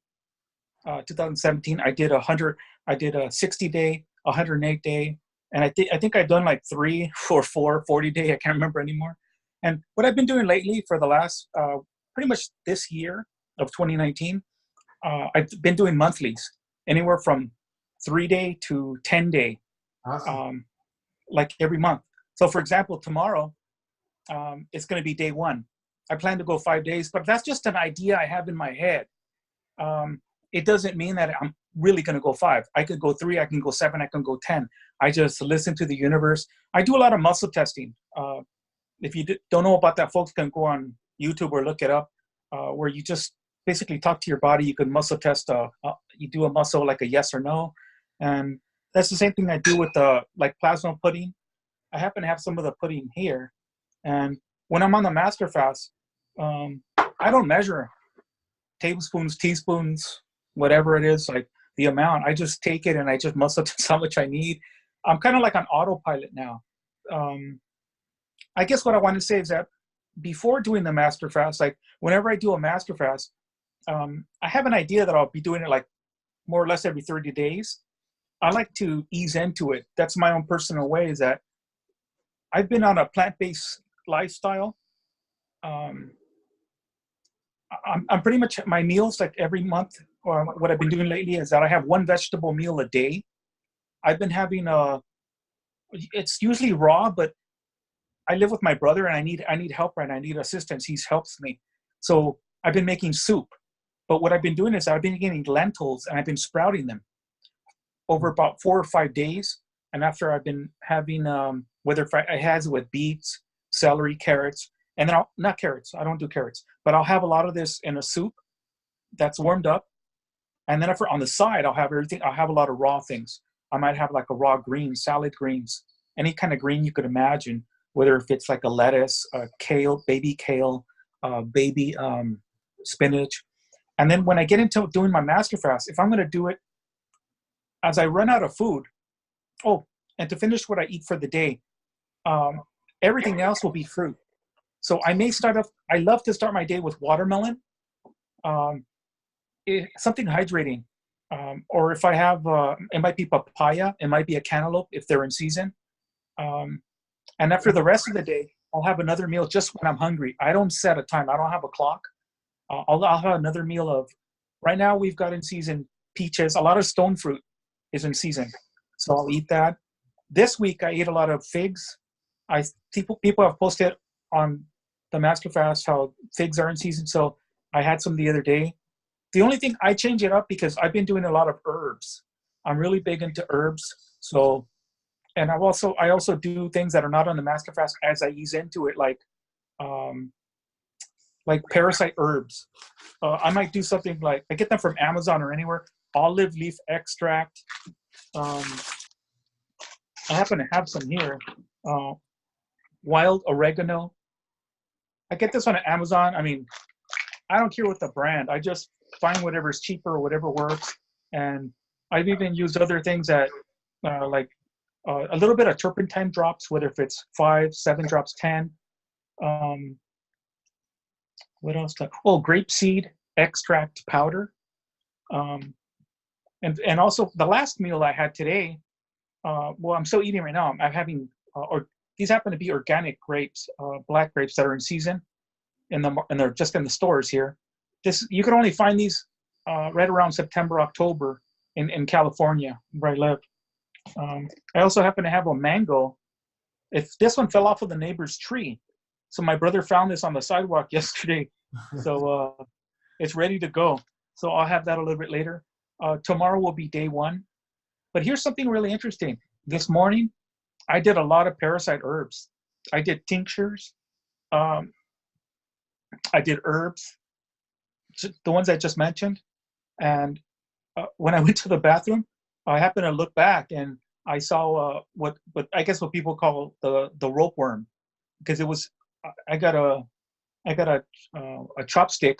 2017, I did a 60-day, 108-day, and I think I've done like 3 or 4 40-day. I can't remember anymore. And what I've been doing lately for the last pretty much this year of 2019, I've been doing monthlies, anywhere from 3-day to 10-day, Awesome. like every month. So for example, tomorrow, it's going to be day 1. I plan to go 5 days, but that's just an idea I have in my head. It doesn't mean that I'm really going to go 5. I could go 3, I can go 7, I can go 10. I just listen to the universe. I do a lot of muscle testing. If you don't know about that, folks can go on YouTube or look it up, where you just basically talk to your body. You can muscle test. You do a muscle like a yes or no. And that's the same thing I do with like plasma pudding. I happen to have some of the pudding here. And when I'm on the Master Fast, I don't measure tablespoons, teaspoons, whatever it is, like the amount. I just take it and I just muscle test how much I need. I'm kind of like on autopilot now. I guess what I want to say is that before doing the Master Fast, like whenever I do a Master Fast, I have an idea that I'll be doing it like more or less every 30 days. I like to ease into it. That's my own personal way, is that I've been on a plant-based lifestyle. I'm pretty much, my meals, like every month, or what I've been doing lately is that I have one vegetable meal a day. I've been having it's usually raw, but I live with my brother and I need help and I need assistance. He helps me. So I've been making soup. But what I've been doing is I've been getting lentils and I've been sprouting them over about 4 or 5 days. And after I've been having, whether it has with beets, celery, carrots, and then not carrots, I don't do carrots, but I'll have a lot of this in a soup that's warmed up. And then on the side, I'll have everything. I'll have a lot of raw things. I might have like a raw green, salad greens, any kind of green you could imagine, whether if it's like a lettuce, a kale, baby baby spinach. And then when I get into doing my master fast, if I'm going to do it as I run out of food, and to finish what I eat for the day, everything else will be fruit. So I may start off, I love to start my day with watermelon, something hydrating. Or if I have, it might be papaya, it might be a cantaloupe if they're in season. And after the rest of the day, I'll have another meal just when I'm hungry. I don't set a time. I don't have a clock. I'll have another meal of, right now we've got in season peaches. A lot of stone fruit is in season. So I'll eat that. This week I ate a lot of figs. People have posted on the Master Fast how figs are in season. So I had some the other day. The only thing I change it up because I've been doing a lot of herbs. I'm really big into herbs. So, and I also do things that are not on the Master Fast as I ease into it, like parasite herbs. I might do something like, I get them from Amazon or anywhere, olive leaf extract. I happen to have some here. Wild oregano. I get this on Amazon. I mean, I don't care what the brand. I just find whatever's cheaper or whatever works. And I've even used other things that like a little bit of turpentine drops, whether if it's 5, 7 drops, 10. What else? Grapeseed extract powder. And also the last meal I had today, I'm still eating right now. I'm having, these happen to be organic grapes, black grapes that are in season, and they're just in the stores here. You can only find these right around September, October in California, where I live. I also happen to have a mango. If this one fell off of the neighbor's tree, so my brother found this on the sidewalk yesterday. So it's ready to go. So I'll have that a little bit later. Tomorrow will be day 1. But here's something really interesting. This morning, I did a lot of parasite herbs. I did tinctures. I did herbs, the ones I just mentioned. And when I went to the bathroom, I happened to look back and I saw what I guess what people call the ropeworm, because it was, I got a chopstick,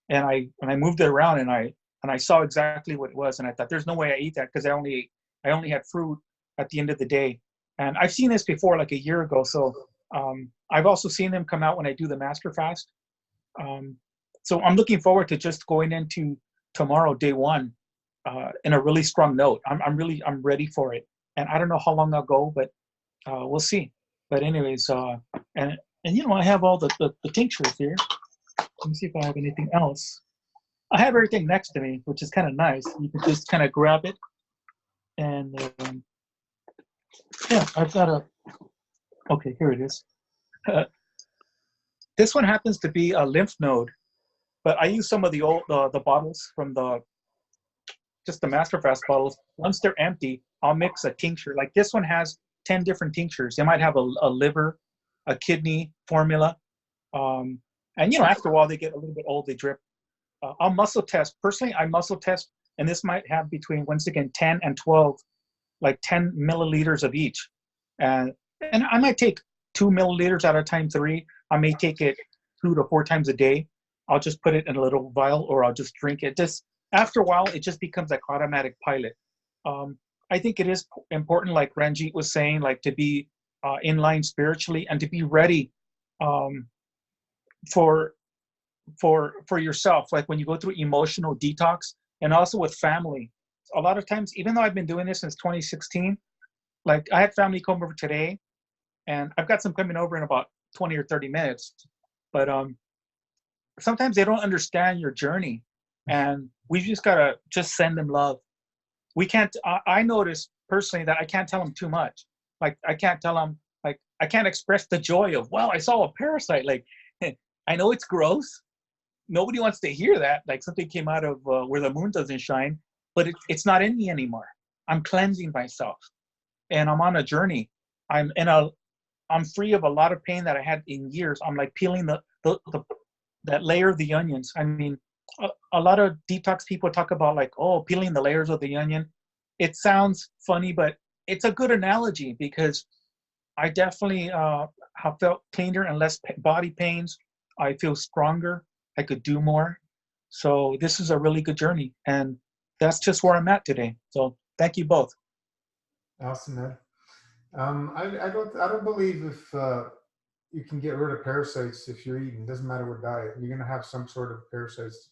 and I moved it around and I saw exactly what it was, and I thought, there's no way I ate that, because I only had fruit at the end of the day. And I've seen this before, like a year ago. So I've also seen them come out when I do the Master Fast. So I'm looking forward to just going into tomorrow, day 1, in a really strong note. I'm ready for it, and I don't know how long I'll go, but we'll see. But anyways, and I have all the tinctures here. Let me see if I have anything else. I have everything next to me, which is kind of nice. You can just kind of grab it, and yeah, I've got okay, here it is. This one happens to be a lymph node, but I use some of the old the bottles from just the Master Fast bottles. Once they're empty, I'll mix a tincture. Like this one has 10 different tinctures. They might have a liver, a kidney formula, and after a while they get a little bit old. They drip. I'll muscle test. Personally, I muscle test, and this might have between, once again, 10 and 12, like 10 milliliters of each. And I might take 2 milliliters at a time, 3. I may take it 2 to 4 times a day. I'll just put it in a little vial, or I'll just drink it. Just after a while, it just becomes like automatic pilot. I think it is important, like Ranjit was saying, like to be in line spiritually and to be ready for yourself, like when you go through emotional detox, and also with family. a lot of times, even though I've been doing this since 2016, like I had family come over today, and I've got some coming over in about 20 or 30 minutes. But sometimes they don't understand your journey, and we just gotta just send them love. We can't. I notice personally that I can't tell them too much. Like I can't tell them. Like I can't express the joy of, wow, I saw a parasite. Like I know it's gross. Nobody wants to hear that. Like something came out of where the moon doesn't shine, but it's not in me anymore. I'm cleansing myself, and I'm on a journey. I'm free of a lot of pain that I had in years. I'm like peeling that layer of the onions. I mean, a lot of detox people talk about like, oh, peeling the layers of the onion. It sounds funny, but it's a good analogy because I definitely have felt cleaner and less body pains. I feel stronger. I could do more. So this is a really good journey, and that's just where I'm at today. So thank you both. Awesome, man. I don't believe if you can get rid of parasites if you're eating. Doesn't matter what diet. You're gonna have some sort of parasites.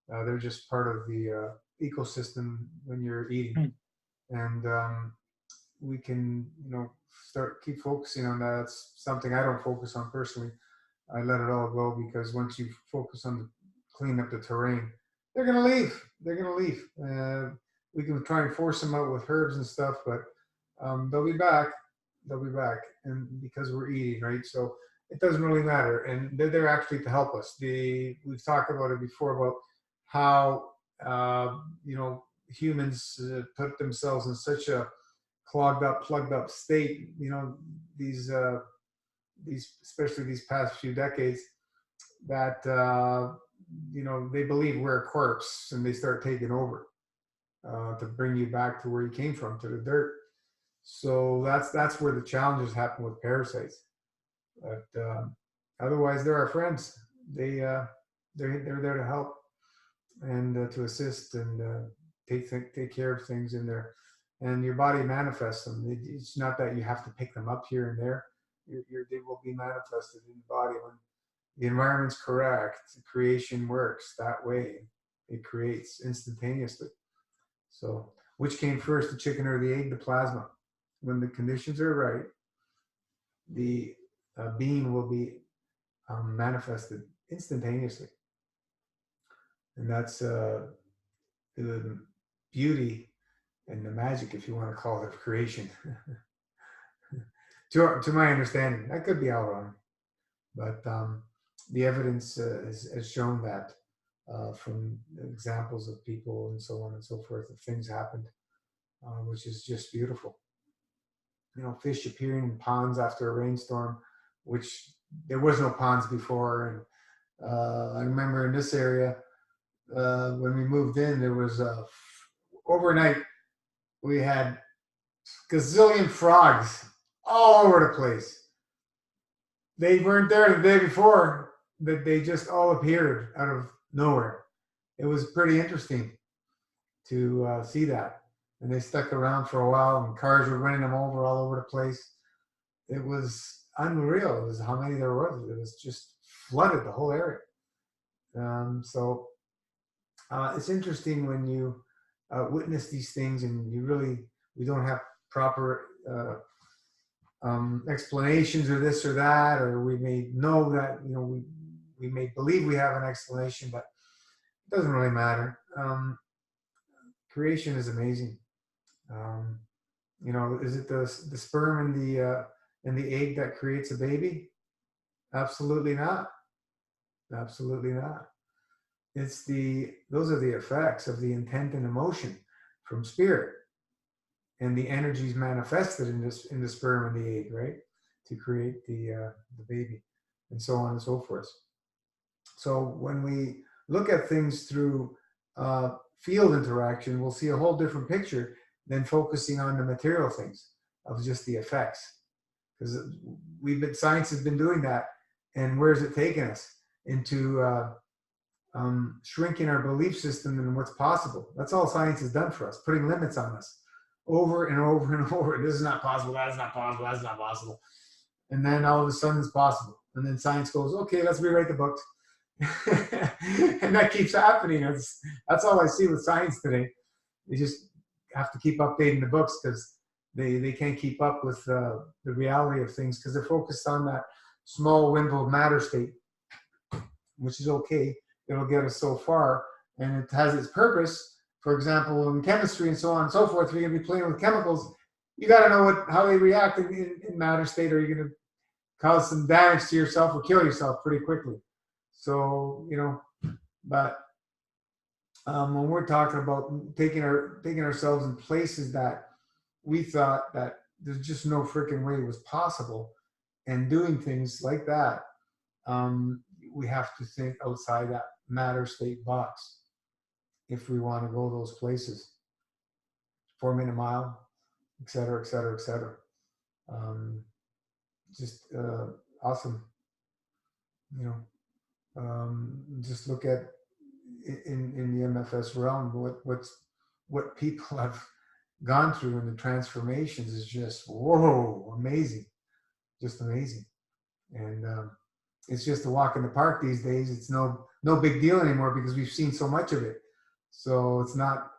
They're just part of the ecosystem when you're eating, and we can, keep focusing on that. It's something I don't focus on personally. I let it all go because once you focus on cleaning up the terrain, they're gonna leave. They're gonna leave. We can try and force them out with herbs and stuff, but they'll be back. They'll be back, and because we're eating, right? So it doesn't really matter, and they're there actually to help us. We've talked about it before about how humans put themselves in such a plugged up state. These especially these past few decades, that they believe we're a corpse, and they start taking over to bring you back to where you came from, to the dirt. So that's where the challenges happen with parasites. But otherwise, they're our friends. They're there to help and to assist and take care of things in there. And your body manifests them. It's not that you have to pick them up here and there. They will be manifested in the body when the environment's correct. Creation works that way. It creates instantaneously. So, which came first, the chicken or the egg? The plasma. When the conditions are right, the being will be manifested instantaneously. And that's the beauty and the magic, if you want to call it, of creation. to my understanding. I could be all wrong. But the evidence has shown that from examples of people and so on and so forth, that things happened, which is just beautiful. Fish appearing in ponds after a rainstorm, which there was no ponds before. And I remember in this area, when we moved in, there was overnight, we had gazillion frogs all over the place. They weren't there the day before, that they just all appeared out of nowhere. It was pretty interesting to see that. And they stuck around for a while, and cars were running them over all over the place. It was unreal. It was how many there was. It was just flooded the whole area. So it's interesting when you witness these things, and we don't have proper explanations or this or that, or we may know that, we may believe we have an explanation, but it doesn't really matter. Creation is amazing. Is it the sperm and the egg that creates a baby? Absolutely not. Absolutely not. Those are the effects of the intent and emotion from spirit, and the energies manifested in the sperm and the egg, right, to create the baby, and so on and so forth. So when we look at things through field interaction, we'll see a whole different picture than focusing on the material things of just the effects, because science has been doing that, and where's it taken us? Into shrinking our belief system and what's possible. That's all science has done for us, putting limits on us over and over and over. This is not possible, that's not possible, that's not possible. And then all of a sudden it's possible. And then science goes, okay, let's rewrite the books. And that keeps happening. That's all I see with science today. They just have to keep updating the books because they can't keep up with the reality of things because they're focused on that small window of matter state, which is okay. It'll get us so far, and it has its purpose. For example, in chemistry and so on and so forth, if you're going to be playing with chemicals, you got to know how they react in matter state, or you're going to cause some damage to yourself or kill yourself pretty quickly. So, but when we're talking about taking ourselves in places that we thought that there's just no freaking way it was possible, and doing things like that, we have to think outside that matter state box if we want to go those places. 4 minute mile, et cetera, et cetera, et cetera. Just awesome. Just look at in the MFS realm what people have gone through, and the transformations is just whoa, amazing, just amazing. And it's just a walk in the park these days. It's no big deal anymore because we've seen so much of it. So it's not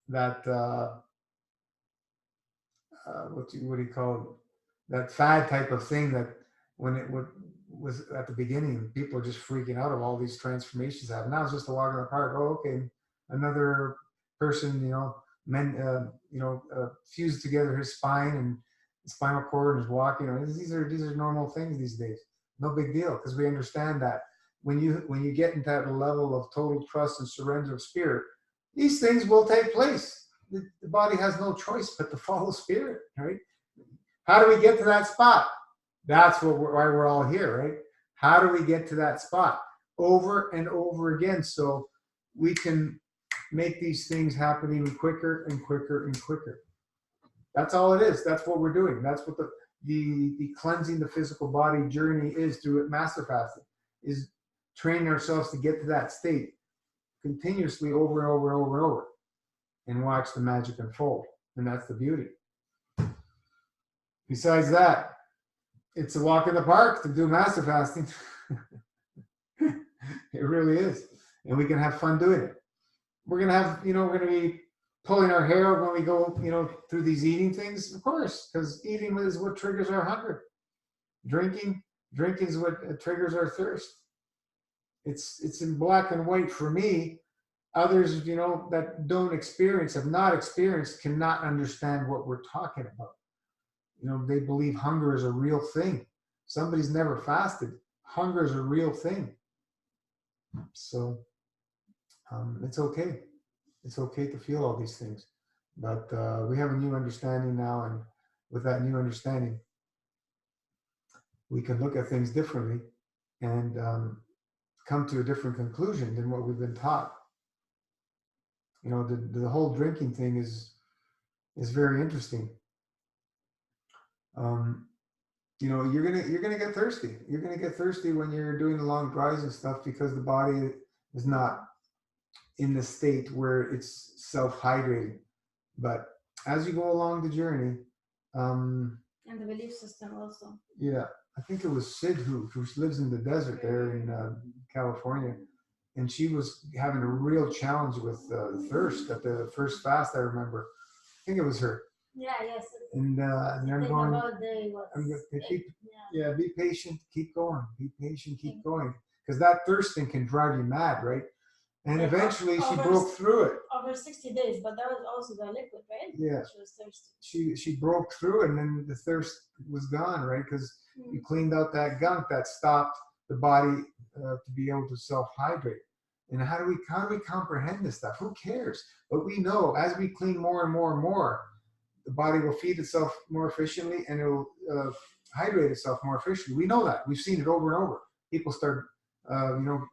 that what do you call it? That fad type of thing that when it was at the beginning, people are just freaking out of all these transformations happen. Now it's just a walk in the park. Oh, okay, another person, fused together his spine and spinal cord and is walking. These are normal things these days. No big deal, because we understand that when you get into that level of total trust and surrender of spirit, these things will take place. The body has no choice but to follow spirit, right? How do we get to that spot? That's why we're all here, right? How do we get to that spot? Over and over again, so we can make these things happen even quicker and quicker and quicker. That's all it is. That's what we're doing. That's what the cleansing the physical body journey is through master fasting, is training ourselves to get to that state continuously over and over and over and over, and watch the magic unfold. And that's the beauty. Besides that, it's a walk in the park to do master fasting. It really is. And we can have fun doing it. We're going to have, we're going to be pulling our hair out when we go, through these eating things, of course, because eating is what triggers our hunger. Drinking is what triggers our thirst. It's in black and white for me. Others, that don't experience, have not experienced, cannot understand what we're talking about. They believe hunger is a real thing. Somebody's never fasted. Hunger is a real thing. So it's okay. It's okay to feel all these things. But we have a new understanding now, and with that new understanding, we can look at things differently and come to a different conclusion than what we've been taught. The whole drinking thing is very interesting. You're gonna get thirsty. You're gonna get thirsty when you're doing the long drives and stuff, because the body is not in the state where it's self-hydrating. But as you go along the journey, and the belief system also. Yeah, I think it was Sid who lives in the desert there in California, and she was having a real challenge with thirst at the first fast. I remember. I think it was her. Yeah. Yes. And I'm going. Yeah. Be patient. Keep going. Be patient. Keep going. Because that thirsting can drive you mad, right? And eventually she broke through it. Over 60 days, but that was also the liquid, right? Yeah. She was thirsty. She broke through, and then the thirst was gone, right? Because you cleaned out that gunk that stopped the body to be able to self-hydrate. And how do we comprehend this stuff? Who cares? But we know as we clean more and more and more, the body will feed itself more efficiently, and it will hydrate itself more efficiently. We know that. We've seen it over and over. People start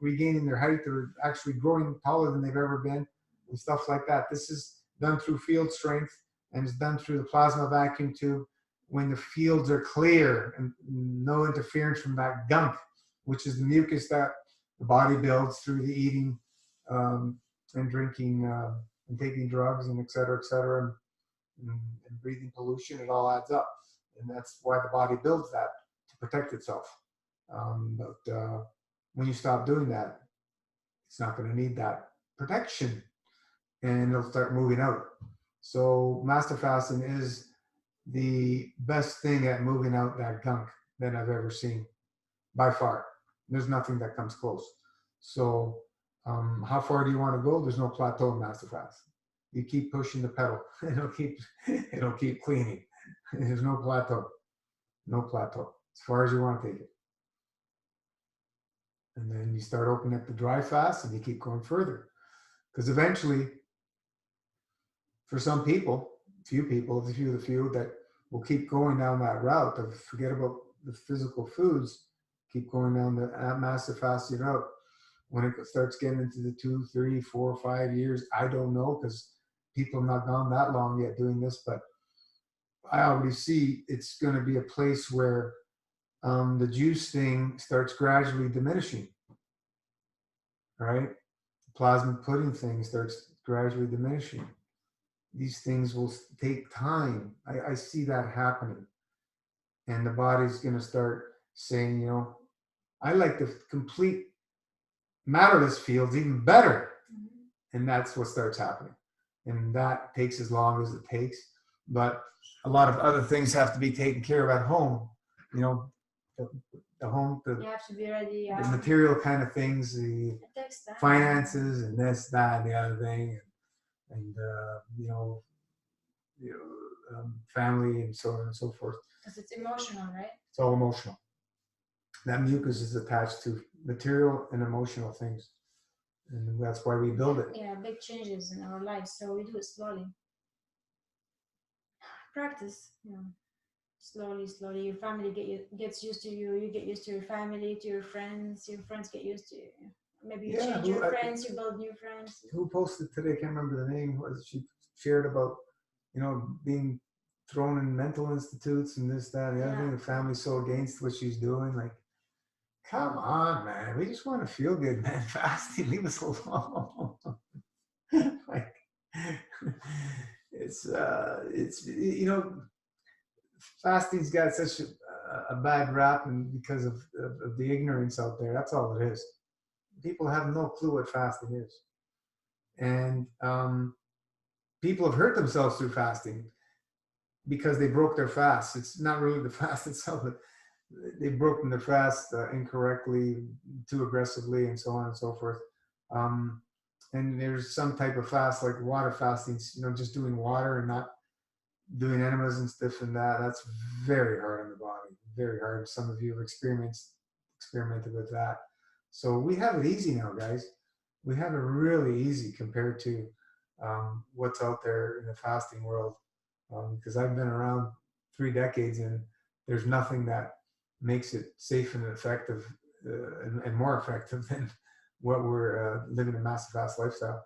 regaining their height, or actually growing taller than they've ever been, and stuff like that. This is done through field strength, and it's done through the plasma vacuum tube when the fields are clear and no interference from that gunk, which is the mucus that the body builds through the eating and drinking and taking drugs and et cetera, and breathing pollution. It all adds up, and that's why the body builds that, to protect itself. But when you stop doing that, it's not going to need that protection. and it'll start moving out. So master fasting is the best thing at moving out that gunk that I've ever seen, by far. There's nothing that comes close. So how far do you want to go? There's no plateau in master fast. You keep pushing the pedal. It'll keep cleaning. There's no plateau. No plateau. As far as you want to take it. And then you start opening up the dry fast and you keep going further. Because eventually, for some people, the few that will keep going down that route of forget about the physical foods, keep going down the master fasting route. When it starts getting into the 2, 3, 4, 5 years, I don't know, because people have not gone that long yet doing this, but I already see it's going to be a place where the juice thing starts gradually diminishing, right? The plasma pudding thing starts gradually diminishing. These things will take time. I see that happening. And the body's going to start saying, you know, I like the complete matterless fields even better. And that's what starts happening. And that takes as long as it takes. But a lot of other things have to be taken care of at home. You know, the home, You have to be ready. the material kind of things, the finances and this, that, the other thing. And family and so on and so forth. Because it's emotional, right? It's all emotional. That mucus is attached to material and emotional things. And that's why we build it. Yeah, big changes in our lives. So we do it slowly. Practice, slowly. Your family gets used to you. You get used to your family, to your friends. Your friends get used to you. Maybe you change your friends. You build new friends. Who posted today? I can't remember the name. She shared about, being thrown in mental institutes and this, that, and the other thing. The family's so against what she's doing. Like, come on, man. We just want to feel good, man. Fasting, leave us alone. Like, it's fasting's got such a bad rap, and because of the ignorance out there. That's all it is. People have no clue what fasting is. And people have hurt themselves through fasting because they broke their fast. It's not really the fast itself, but they've broken their fast incorrectly, too aggressively, and so on and so forth. And there's some type of fast, like water fasting, just doing water and not doing enemas and stuff and that. That's very hard on the body, very hard. Some of you have experimented with that. So we have it easy now, guys. We have it really easy compared to what's out there in the fasting world. Because I've been around 3 decades, and there's nothing that makes it safe and effective and more effective than what we're living a massive fast lifestyle.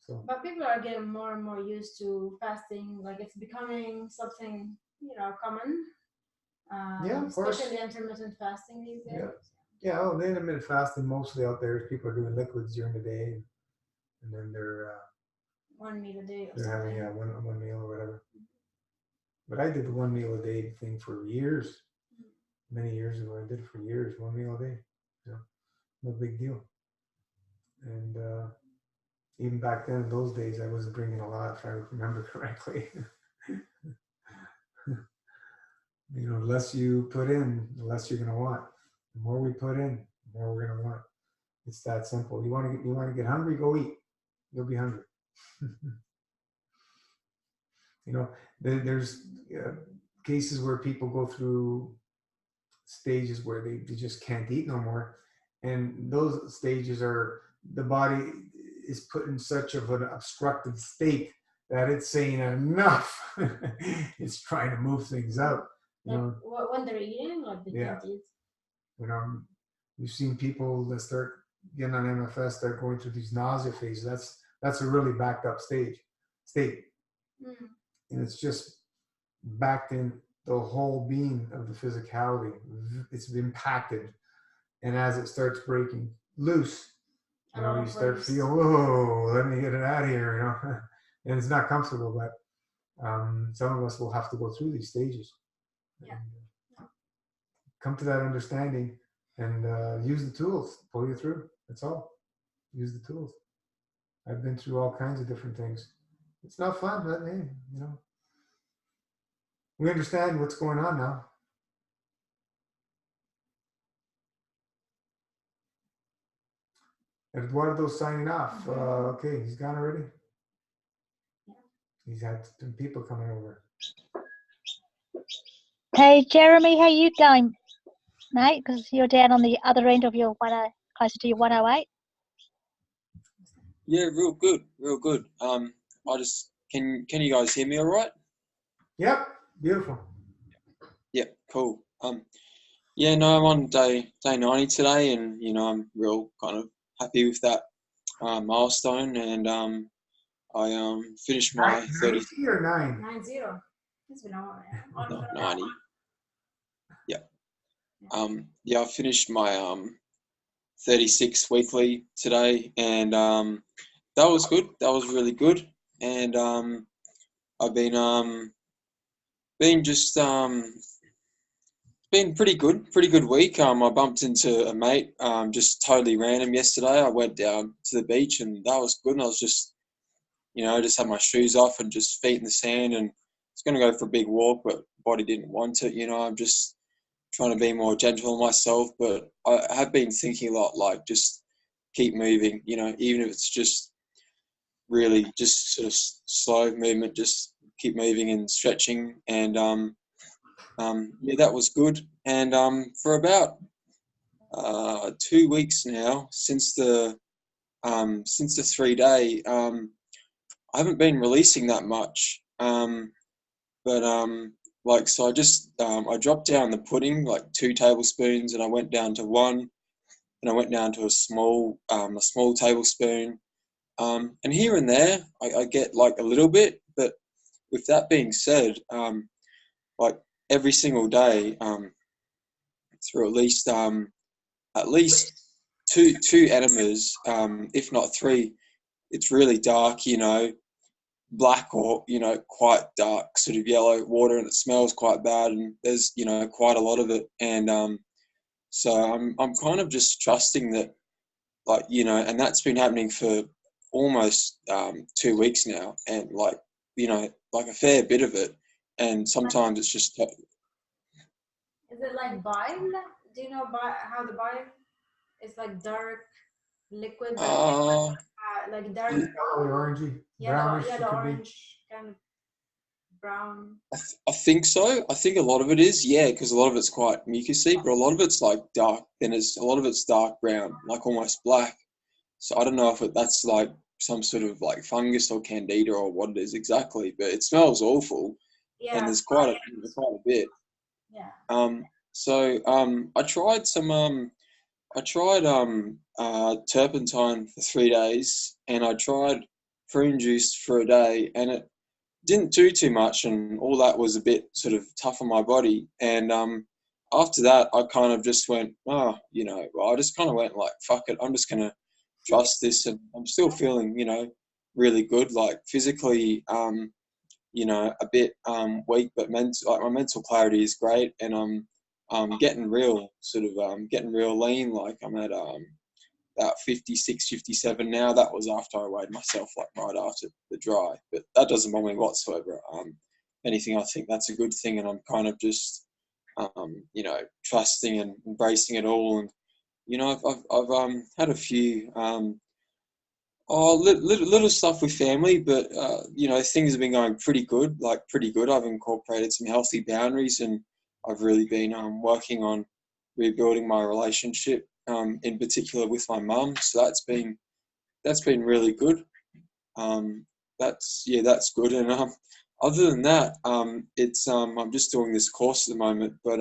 So. But people are getting more and more used to fasting. Like, it's becoming something, common. Yeah, of course. Especially intermittent fasting these days. Yeah. The intermittent fasting mostly out there is people are doing liquids during the day, and then they're 1 meal a day. Or they're having one meal or whatever. But I did the 1 meal a day thing for years. Many years ago, I did it for years. 1 meal a day. No big deal. And even back then, in those days, I wasn't drinking a lot, if I remember correctly. The less you put in, the less you're going to want. The more we put in, the more we're going to want. It's that simple. You want to get hungry? Go eat. You'll be hungry. There's cases where people go through stages where they just can't eat no more. And those stages are, the body is put in such of an obstructive state that it's saying enough. It's trying to move things out. When they're eating, like they can't eat. We've seen people that start getting on MFS, start going through these nausea phases. That's a really backed up state. And it's just backed in the whole being of the physicality. It's impacted. And as it starts breaking loose, you start to feel, whoa, let me get it out of here, And it's not comfortable, but some of us will have to go through these stages. Yeah. And, come to that understanding and use the tools, pull you through. That's all. Use the tools. I've been through all kinds of different things. It's not fun, but hey, we understand what's going on now. Eduardo's signing off. Okay, he's gone already. He's had some people coming over. Hey, Jeremy, how you going, mate? Because you're down on the other end of your closer to your 108. Yeah, real good, real good. I just can you guys hear me all right? Yep, beautiful. Yep, cool. Yeah, no, I'm on day 90 today, and I'm real kind of happy with that milestone, and I finished my 30 or 9? 90. It's been on 90. Yeah. Yeah, I finished my 36 weekly today, and that was good. That was really good, and I've been just been pretty good week. I bumped into a mate just totally random yesterday. I went down to the beach, and that was good. And I was just just had my shoes off and just feet in the sand, and I was going to go for a big walk, but body didn't want it. I'm just trying to be more gentle on myself, but I have been thinking a lot, like just keep moving, even if it's just really just sort of slow movement, just keep moving and stretching. And yeah, that was good. And for about 2 weeks now, since the 3-day, I haven't been releasing that much. But so I just I dropped down the pudding like 2 tablespoons, and I went down to 1, and I went down to a small tablespoon. And here and there, I get like a little bit. But with that being said, like every single day, through at least two enemas, if not 3, it's really dark, black or quite dark sort of yellow water, and it smells quite bad, and there's quite a lot of it. And so I'm kind of just trusting that, like, and that's been happening for almost 2 weeks now, and like a fair bit of it. And sometimes it's just Is it like bile? Do you know how the bile is like dark liquid, like dark orangey, brownish, yellow orange, kind of brown? I think so. I think a lot of it is, yeah, because a lot of it's quite mucousy, but a lot of it's like dark. Then a lot of it's dark brown, like almost black. So I don't know if that's like some sort of like fungus or candida or what it is exactly, but it smells awful. Yeah, and there's quite a bit. Yeah. So I tried turpentine for 3 days, and I tried prune juice for a day, and it didn't do too much, and all that was a bit sort of tough on my body. And after that, I kind of just went, I just kind of went like, fuck it, I'm just gonna trust this, and I'm still feeling, really good, like physically, a bit weak, but my mental clarity is great, and I'm getting real lean. Like I'm at about 56, 57 now. That was after I weighed myself, like right after the dry, but that doesn't bother me whatsoever. Anything, I think that's a good thing, and I'm kind of just trusting and embracing it all. And I've had a few little stuff with family, but things have been going pretty good. I've incorporated some healthy boundaries, and I've really been working on rebuilding my relationship, in particular with my mum. So that's been really good. That's good. And other than that, it's I'm just doing this course at the moment, but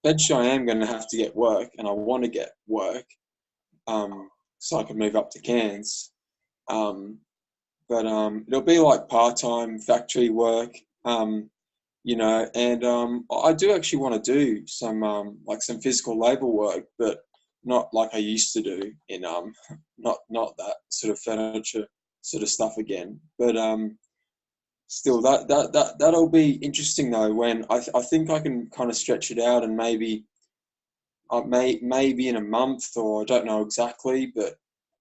eventually I am going to have to get work, and I want to get work, so I can move up to Cairns. But it'll be like part-time factory work, and I do actually want to do some some physical labor work, but not like I used to do in not that sort of furniture sort of stuff again. But still, that'll be interesting though, when I think I can kind of stretch it out, and maybe in a month, or I don't know exactly, but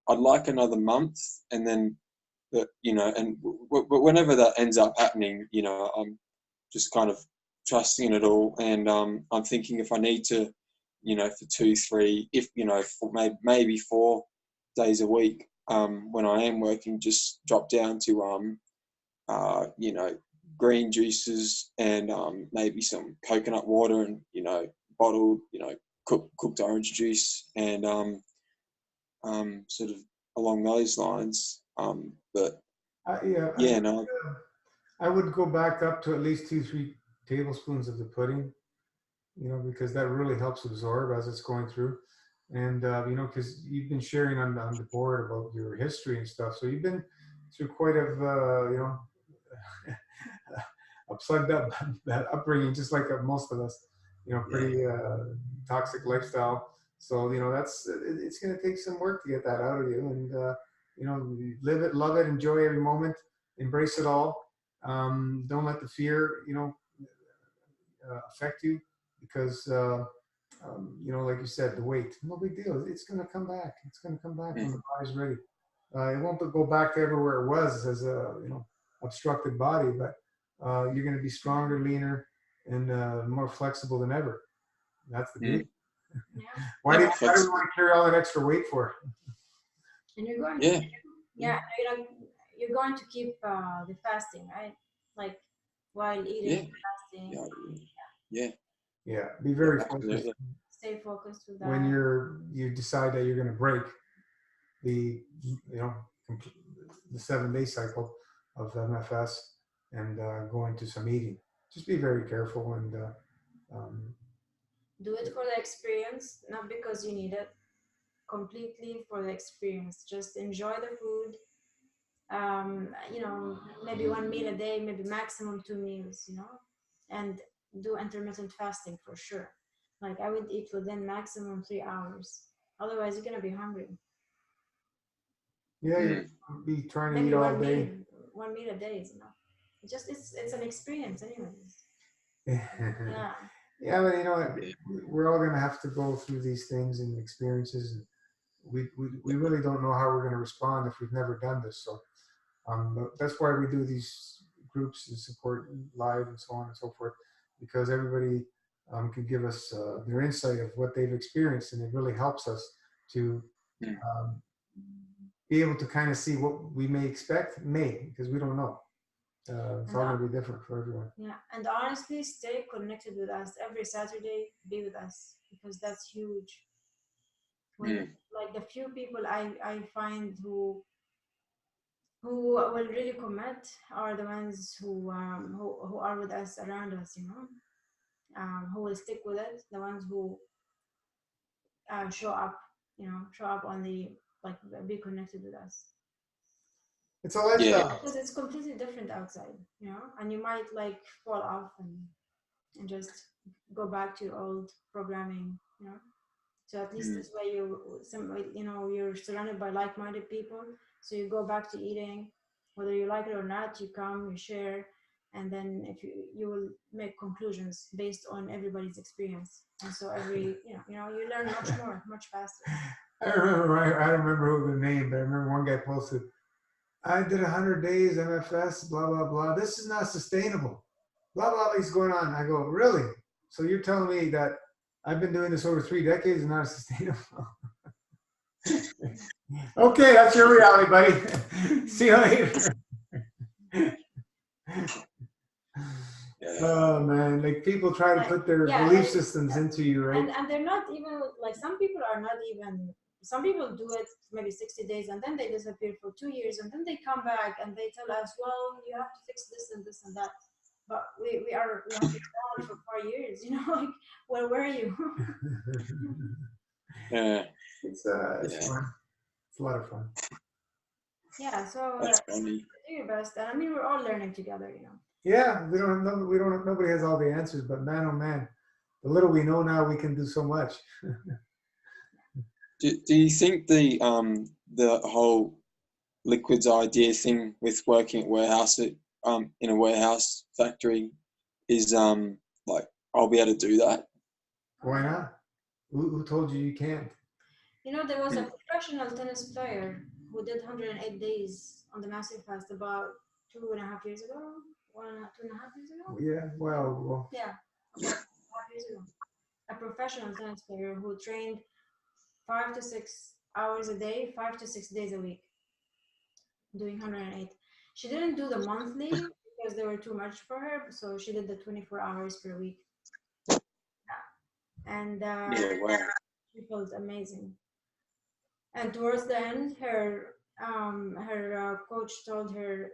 I'd like another month, and then, but whenever that ends up happening, I'm just kind of trusting it all, and I'm thinking if I need to, for 2, 3, if for maybe 4 days a week, when I am working, just drop down to green juices and maybe some coconut water and bottled cooked orange juice and sort of along those lines. But no. I would go back up to at least 2, 3 tablespoons of the pudding, because that really helps absorb as it's going through. And, because you've been sharing on the board about your history and stuff. So you've been through quite a, a plugged up that upbringing, just like most of us, pretty toxic lifestyle. So, it's going to take some work to get that out of you. And, live it, love it, enjoy every moment, embrace it all. Don't let the fear, affect you, because, like you said, the weight, no big deal. It's going to come back. It's going to come back when the body's ready. It won't go back to everywhere it was as a, obstructed body, but you're going to be stronger, leaner, and more flexible than ever. That's the beauty. Yeah. Why do we want to carry all that extra weight for? And you're going you're going to keep the fasting, right? Like while eating, fasting. Yeah. Be very focused. Stay focused with that. When you decide that you're going to break the 7-day cycle of MFS and go into some eating, just be very careful and do it for the experience, not because you need it. Completely for the experience. Just enjoy the food. Maybe 1 meal a day, maybe maximum 2 meals, and do intermittent fasting for sure. Like I would eat within maximum 3 hours. Otherwise, you're gonna be hungry. Yeah, you'll be trying to maybe eat all day. 1 meal a day is enough. It's an experience, anyways. Yeah. Yeah, but we're all gonna have to go through these things and experiences, and we really don't know how we're going to respond if we've never done this. So that's why we do these groups and support live and so on and so forth, because everybody can give us their insight of what they've experienced, and it really helps us to be able to kind of see what we may expect, because we don't know. It's all going to be different for everyone. Yeah, and honestly, stay connected with us every Saturday. Be with us, because that's huge. Like the few people I find who will really commit are the ones who are with us, around us, who will stick with it. The ones who show up on the, like, be connected with us. It's a lifestyle. Because it's completely different outside, and you might like fall off and just go back to your old programming, So at least this way you're surrounded by like-minded people. So you go back to eating, whether you like it or not. You come, you share, and then if you will make conclusions based on everybody's experience. And so you learn much more, much faster. I don't remember the name, but I remember one guy posted, "I did 100 days MFS, blah blah blah. This is not sustainable. Blah blah." He's going on. I go, "Really? So you're telling me that I've been doing this over 3 decades and not sustainable?" Okay, that's your reality, buddy. See you later. Oh man, like people try to put their belief systems into you, right? And they're not even like, some people are not even. Some people do it maybe 60 days and then they disappear for 2 years and then they come back and they tell us, well, you have to fix this and this and that. But we have been down for 4 years, like, where were you? Yeah. It's fun. It's a lot of fun. Yeah, so do your best. And I mean, we're all learning together, Yeah, nobody has all the answers, but man, oh man, the little we know now, we can do so much. Do you think the whole liquids idea thing with working at warehouse in a warehouse factory is like, I'll be able to do that? Why not? Who told you you can't? You know, there was a professional tennis player who did 108 days on the massive fast about 2.5 years ago. 2.5 years ago? Yeah, well. Yeah, about 2.5 years ago. A professional tennis player who trained 5 to 6 hours a day, 5 to 6 days a week, doing 108. She didn't do the monthly because they were too much for her, so she did the 24 hours per week. And Yeah, wow. she felt amazing. And towards the end, her coach told her,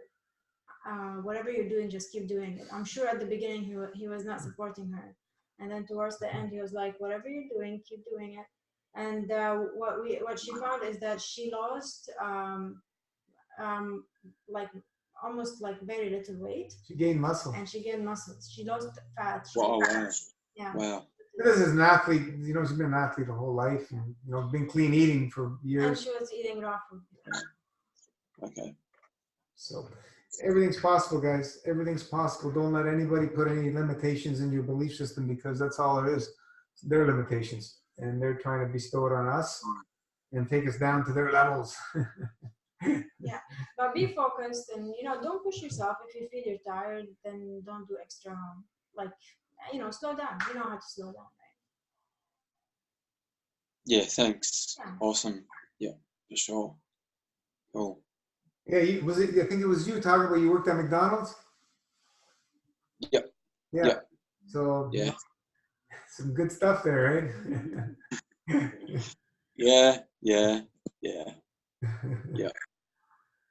whatever you're doing, just keep doing it. I'm sure at the beginning he was not supporting her, and then towards the end he was like, whatever you're doing, keep doing it. And what she found is that she lost like almost like very little weight. She gained muscle. And she gained muscles. She lost fat. Wow, wow. Yeah. Wow. This is an athlete, you know, she's been an athlete her whole life, and you know, been clean eating for And years. she was eating raw food. Okay. So everything's possible, guys. Everything's possible. Don't let anybody put any limitations in your belief system, because that's all it is. Their limitations, and they're trying to bestow it on us and take us down to their levels. Yeah, but be focused, and you know, don't push yourself. If you feel you're tired, then don't do extra. Like, you know, slow down. You know how to slow down, right? Yeah, thanks. Yeah. Awesome. Yeah, for sure. Cool. Yeah, was it? I think it was you talking about you worked at McDonald's. Yep. Yeah. Yep. So Yeah. some good stuff there, right? Yeah.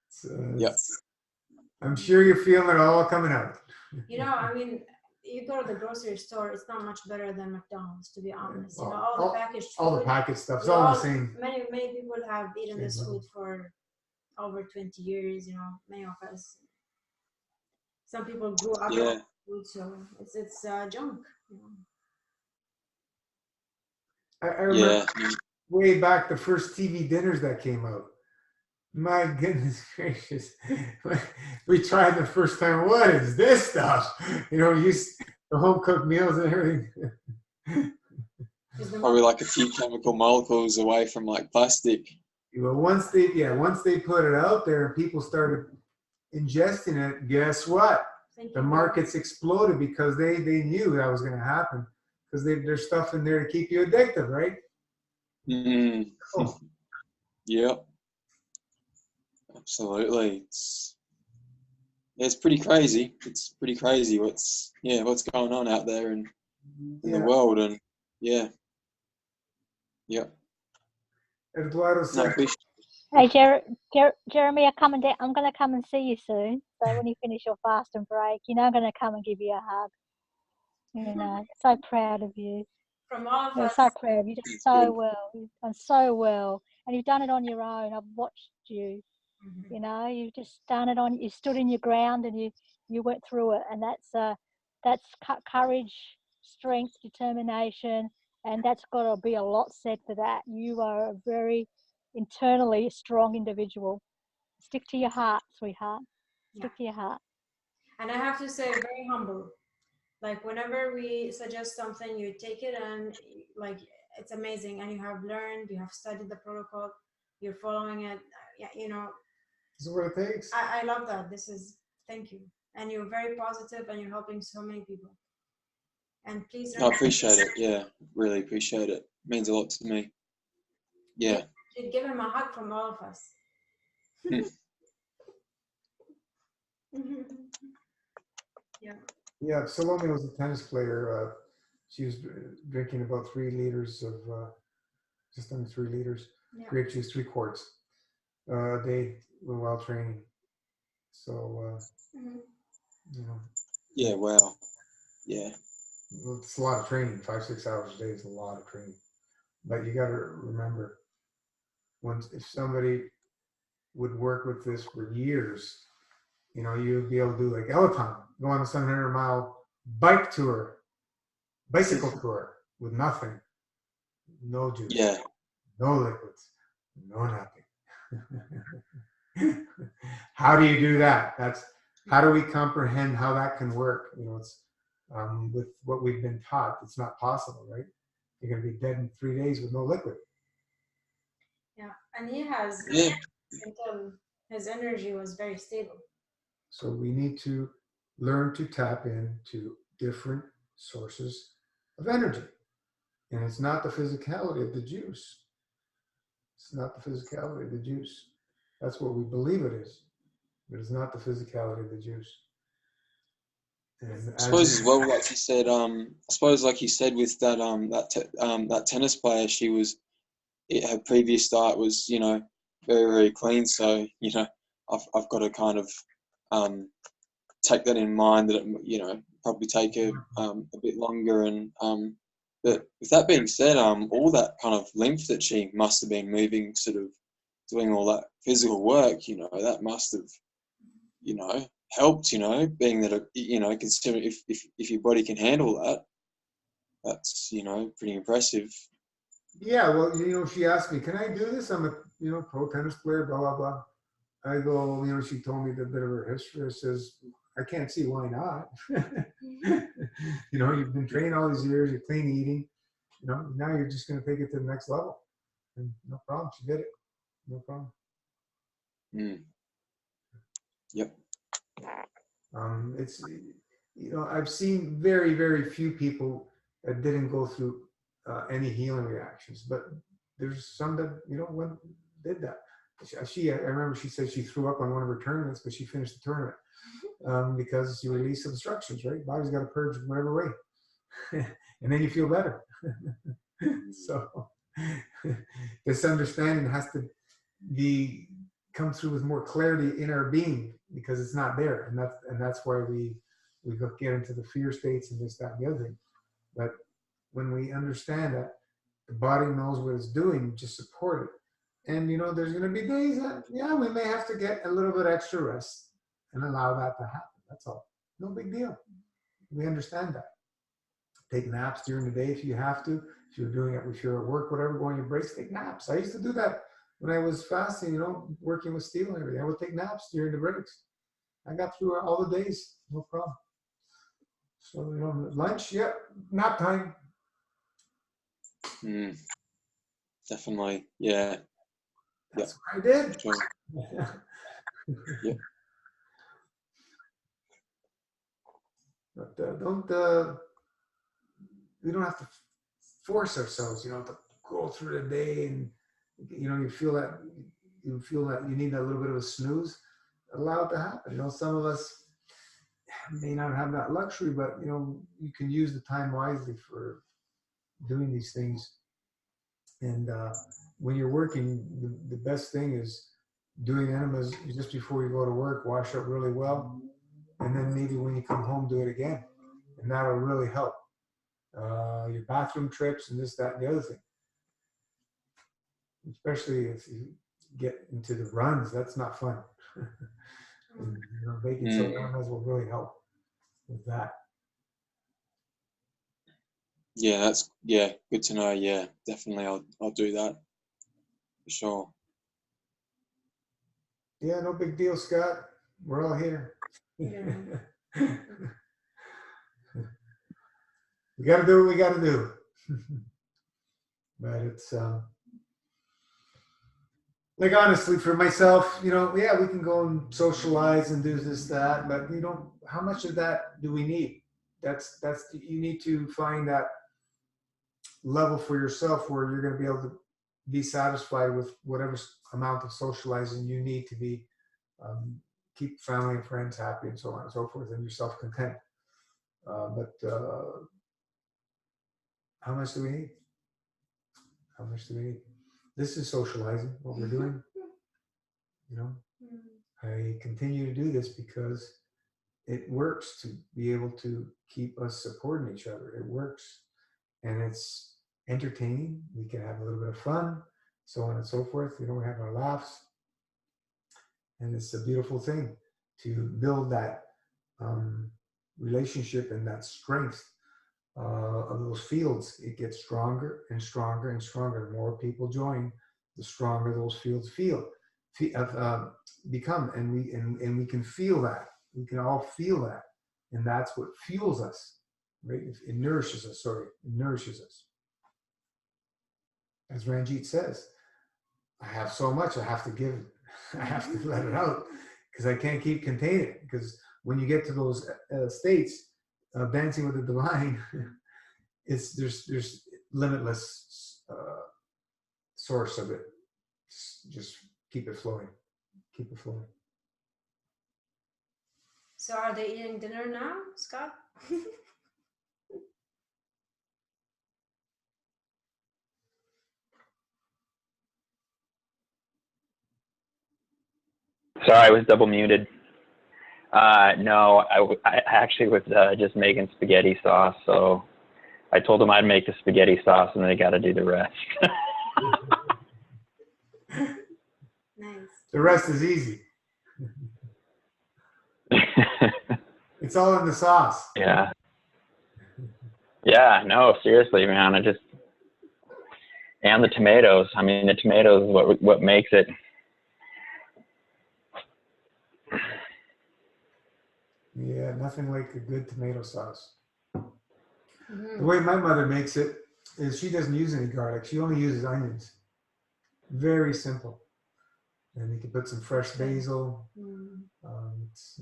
So, Yep. I'm sure you're feeling it all coming out. You know, I mean, you go to the grocery store, it's not much better than McDonald's, to be honest. You know, all the packaged food. All the packaged stuff. It's all the same. Many people have eaten this food for over 20 years. You know, many of us. Some people grew up with food, so it's junk. You know. I remember way back the first TV dinners that came out. My goodness gracious. We tried the first time. What is this stuff? You know, use the home cooked meals and everything. Probably like a few chemical molecules away from like plastic. Well, once they put it out there and people started ingesting it, guess what? The markets exploded because they knew that was going to happen, because there's stuff in there to keep you addicted, right? Mm. Oh. Yep. Absolutely. It's pretty crazy. It's pretty crazy what's going on out there in the world, and yeah. Eduardo said, hey, Jeremy, I'm going to come and see you soon. So when you finish your fast and break, you know, I'm going to come and give you a hug. You know, so proud of you. From all of I'm us. so proud of you. You've done so well. You've done so well, and you've done it on your own. I've watched you. You know, you've just done it on. You stood in your ground, and you went through it, and that's courage, strength, determination, and that's got to be a lot said for that. You are a very internally strong individual. Stick to your heart, sweetheart. Stick to your heart. And I have to say, very humble. Like, whenever we suggest something, you take it, and like, it's amazing. And you have learned, you have studied the protocol, you're following it. Yeah, you know. This is what it takes. I love that. Thank you. And you're very positive, and you're helping so many people. And please. I appreciate it. Yeah, really appreciate it. It means a lot to me. Yeah. You'd give him a hug from all of us. Yeah, Salome was a tennis player. She was drinking about 3 liters of, just under 3 liters, grape juice, 3 quarts a day while training. So, you know. Yeah, wow. Yeah. Well, it's a lot of training. 5-6 hours a day is a lot of training. But you got to remember, if somebody would work with this for years, you know, you'd be able to do like Peloton, go on a 700-mile bicycle tour with nothing, no juice, no liquids, no nothing. How do you do that? How do we comprehend how that can work? You know, it's with what we've been taught, it's not possible, right? You're going to be dead in 3 days with no liquid. Yeah, and he has Yeah. until his energy was very stable. So we need to learn to tap into different sources of energy. And it's not the physicality of the juice. It's not the physicality of the juice. That's what we believe it is. But it's not the physicality of the juice. And I suppose as well, like you said, I suppose like you said with that that tennis player, her previous diet was, you know, very, very clean. So, you know, I've got to kind of take that in mind, that it, you know, probably take a bit longer. And but with that being said, all that kind of lymph that she must have been moving, sort of doing all that physical work, you know, that must have, you know, helped, you know, being that, you know, considering if your body can handle that, that's, you know, pretty impressive. yeah, well, you know, she asked me, can I do this? I'm a, you know, pro tennis player, blah, blah, blah. I go, you know, she told me the bit of her history. I says, I can't see why not. You know, you've been training all these years, you're clean eating, you know, now you're just going to take it to the next level. And no problem, she did it. No problem. Yep. It's, you know, I've seen very, very few people that didn't go through any healing reactions, but there's some that, you know, what did that. I remember she said she threw up on one of her tournaments, but she finished the tournament because you release obstructions, right? Body's got to purge whatever way, and then you feel better. So this understanding has to come through with more clarity in our being, because it's not there, and that's why we get into the fear states and this, that, and the other thing. But when we understand that the body knows what it's doing, just support it. And you know, there's going to be days that, yeah, we may have to get a little bit extra rest and allow that to happen. That's all. No big deal. We understand that. Take naps during the day if you have to. If you're doing it, if you're at work, whatever, going your breaks, take naps. I used to do that when I was fasting, you know, working with steel and everything. I would take naps during the breaks. I got through all the days, no problem. So, you know, lunch, yeah, nap time. Definitely, yeah. That's what I did. Sure. Yep. But we don't have to force ourselves, you know, to go through the day, and you know, you feel that you need that little bit of a snooze. Allow it to happen. You know, some of us may not have that luxury, but you know, you can use the time wisely for doing these things. And when you're working, the best thing is doing enemas just before you go to work. Wash up really well, and then maybe when you come home, do it again, and that'll really help. Your bathroom trips and this, that, and the other thing. Especially if you get into the runs, that's not fun. And, you know, making some enemas will really help with that. Yeah, that's good to know. Yeah, definitely, I'll do that for sure. Yeah, no big deal, Scott. We're all here. Yeah. We got to do what we got to do. But it's like, honestly, for myself, you know, yeah, we can go and socialize and do this, that, but you know, how much of that do we need? That's you need to find that level for yourself where you're going to be able to be satisfied with whatever amount of socializing you need to be keep family and friends happy and so on and so forth, and yourself content. But how much do we need? How much do we need? This is socializing, what we're doing. You know, I continue to do this because it works to be able to keep us supporting each other. It works, and it's entertaining. We can have a little bit of fun, so on and so forth. You know, we have our laughs, and it's a beautiful thing to build that relationship and that strength of those fields. It gets stronger and stronger and stronger. The more people join, the stronger those fields become, and we can feel that. We can all feel that, and that's what fuels us, right? It nourishes us. Sorry, it nourishes us. As Ranjit says, I have so much, I have to give it. I have to let it out because I can't keep containing it. Because when you get to those states, dancing with the divine, there's limitless source of it. Just keep it flowing. Keep it flowing. So are they eating dinner now, Scott? Sorry, I was double muted. No, I actually was just making spaghetti sauce, so I told them I'd make the spaghetti sauce and they got to do the rest. Nice. The rest is easy. It's all in the sauce. Yeah. Yeah, no, seriously, man. And the tomatoes. I mean, the tomatoes is what makes it. Yeah, nothing like a good tomato sauce. Mm-hmm. The way my mother makes it is she doesn't use any garlic. She only uses onions. Very simple. And you can put some fresh basil. It's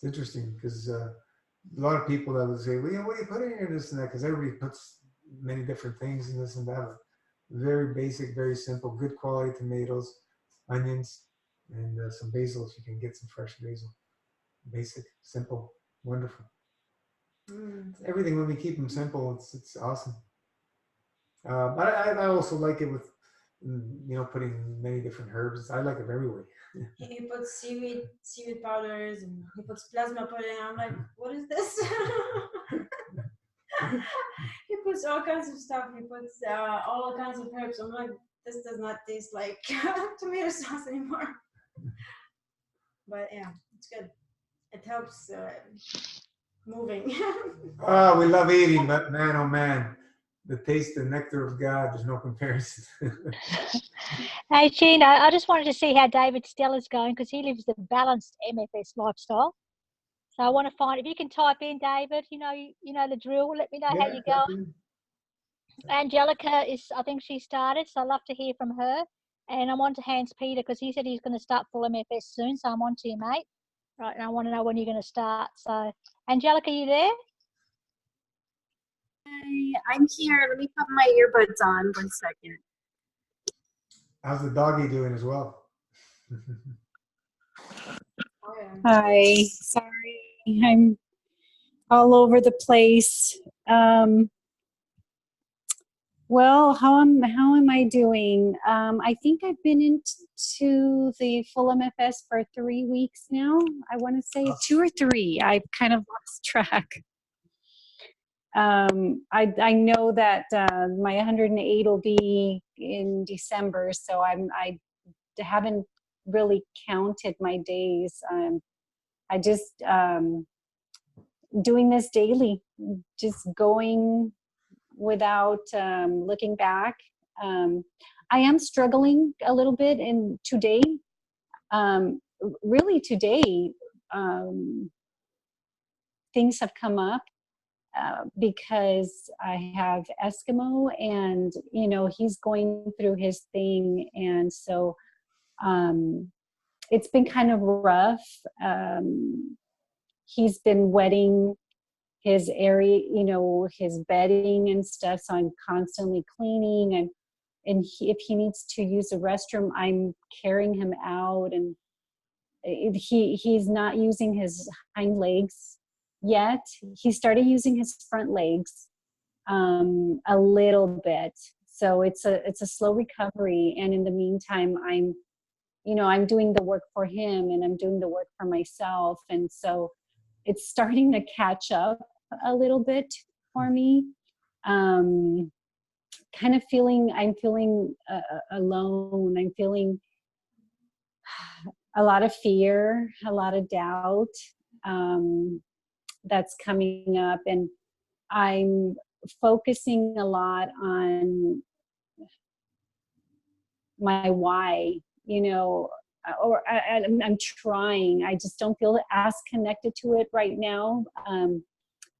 interesting because a lot of people that would say, well, what do you put in here, this and that? Because everybody puts many different things in this and that. Very basic, very simple, good quality tomatoes, onions, and some basil if you can get some fresh basil. Basic, simple, wonderful. Everything, when we keep them simple, it's awesome. But I also like it with, putting many different herbs. I like it every way. He puts seaweed powders, and he puts plasma pudding. I'm like, what is this? He puts all kinds of stuff. He puts all kinds of herbs. I'm like, this does not taste like tomato sauce anymore. But yeah, it's good. It helps moving. Oh, we love eating, but man, oh man, the taste and nectar of God, there's no comparison. Hey, Gina, I just wanted to see how David Stella's going because he lives a balanced MFS lifestyle. So I want to find, if you can type in David, you know the drill. Let me know how you're going. Angelica I think she started, so I'd love to hear from her. And I'm on to Hans Peter because he said he's going to start full MFS soon. So I'm on to you, mate. Right, and I want to know when you're going to start. So, Angelica, you there? Hi, I'm here. Let me put my earbuds on 1 second. How's the doggy doing as well? Hi, sorry, I'm all over the place. Well, how am I doing? I think I've been into the full MFS for 3 weeks now. I want to say 2 or 3. I've kind of lost track. I know that my 108 will be in December, so I haven't really counted my days. I just doing this daily, just going without looking back. I am struggling a little bit, and today, really today, things have come up because I have Eskimo, and he's going through his thing, and so it's been kind of rough. He's been wetting his area, his bedding and stuff, so I'm constantly cleaning, and if he needs to use the restroom, I'm carrying him out, and he's not using his hind legs yet. He started using his front legs a little bit, so it's a slow recovery, and in the meantime I'm doing the work for him, and I'm doing the work for myself, and so it's starting to catch up a little bit for me. I'm feeling alone. I'm feeling a lot of fear, a lot of doubt that's coming up, and I'm focusing a lot on my why, or I'm trying. I just don't feel as connected to it right now.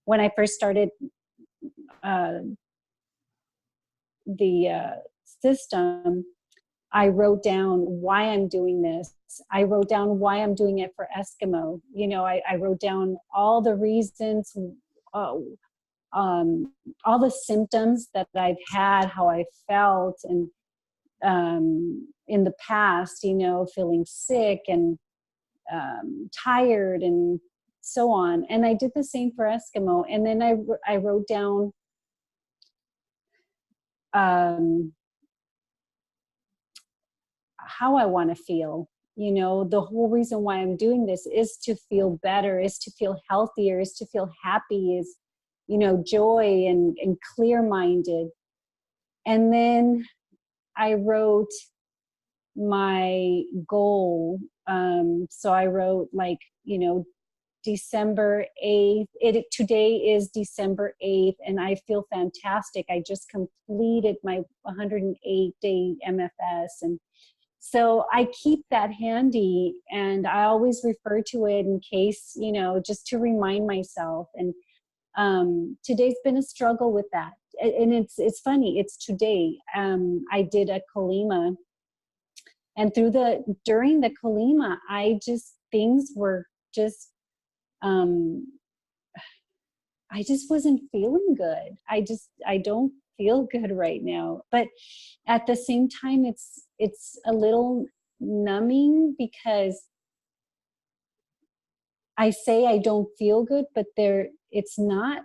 When I first started the system, I wrote down why I'm doing this. I wrote down why I'm doing it for Eskimo. You know, I wrote down all the reasons, all the symptoms that I've had, how I felt, and in the past, you know, feeling sick and tired and so on. And I did the same for Eskimo. And then I wrote down how I want to feel. You know, the whole reason why I'm doing this is to feel better, is to feel healthier, is to feel happy, is, you know, joy and clear-minded. And then I wrote my goal. So I wrote, like, you know, December 8th. Today is December 8th, and I feel fantastic. I just completed my 108-day MFS. And so I keep that handy, and I always refer to it in case, you know, just to remind myself. And today's been a struggle with that. And it's funny, it's today. I did a Kalima, and during the Kalima, things were just, I just wasn't feeling good. I don't feel good right now. But at the same time, it's a little numbing, because I say I don't feel good, but it's not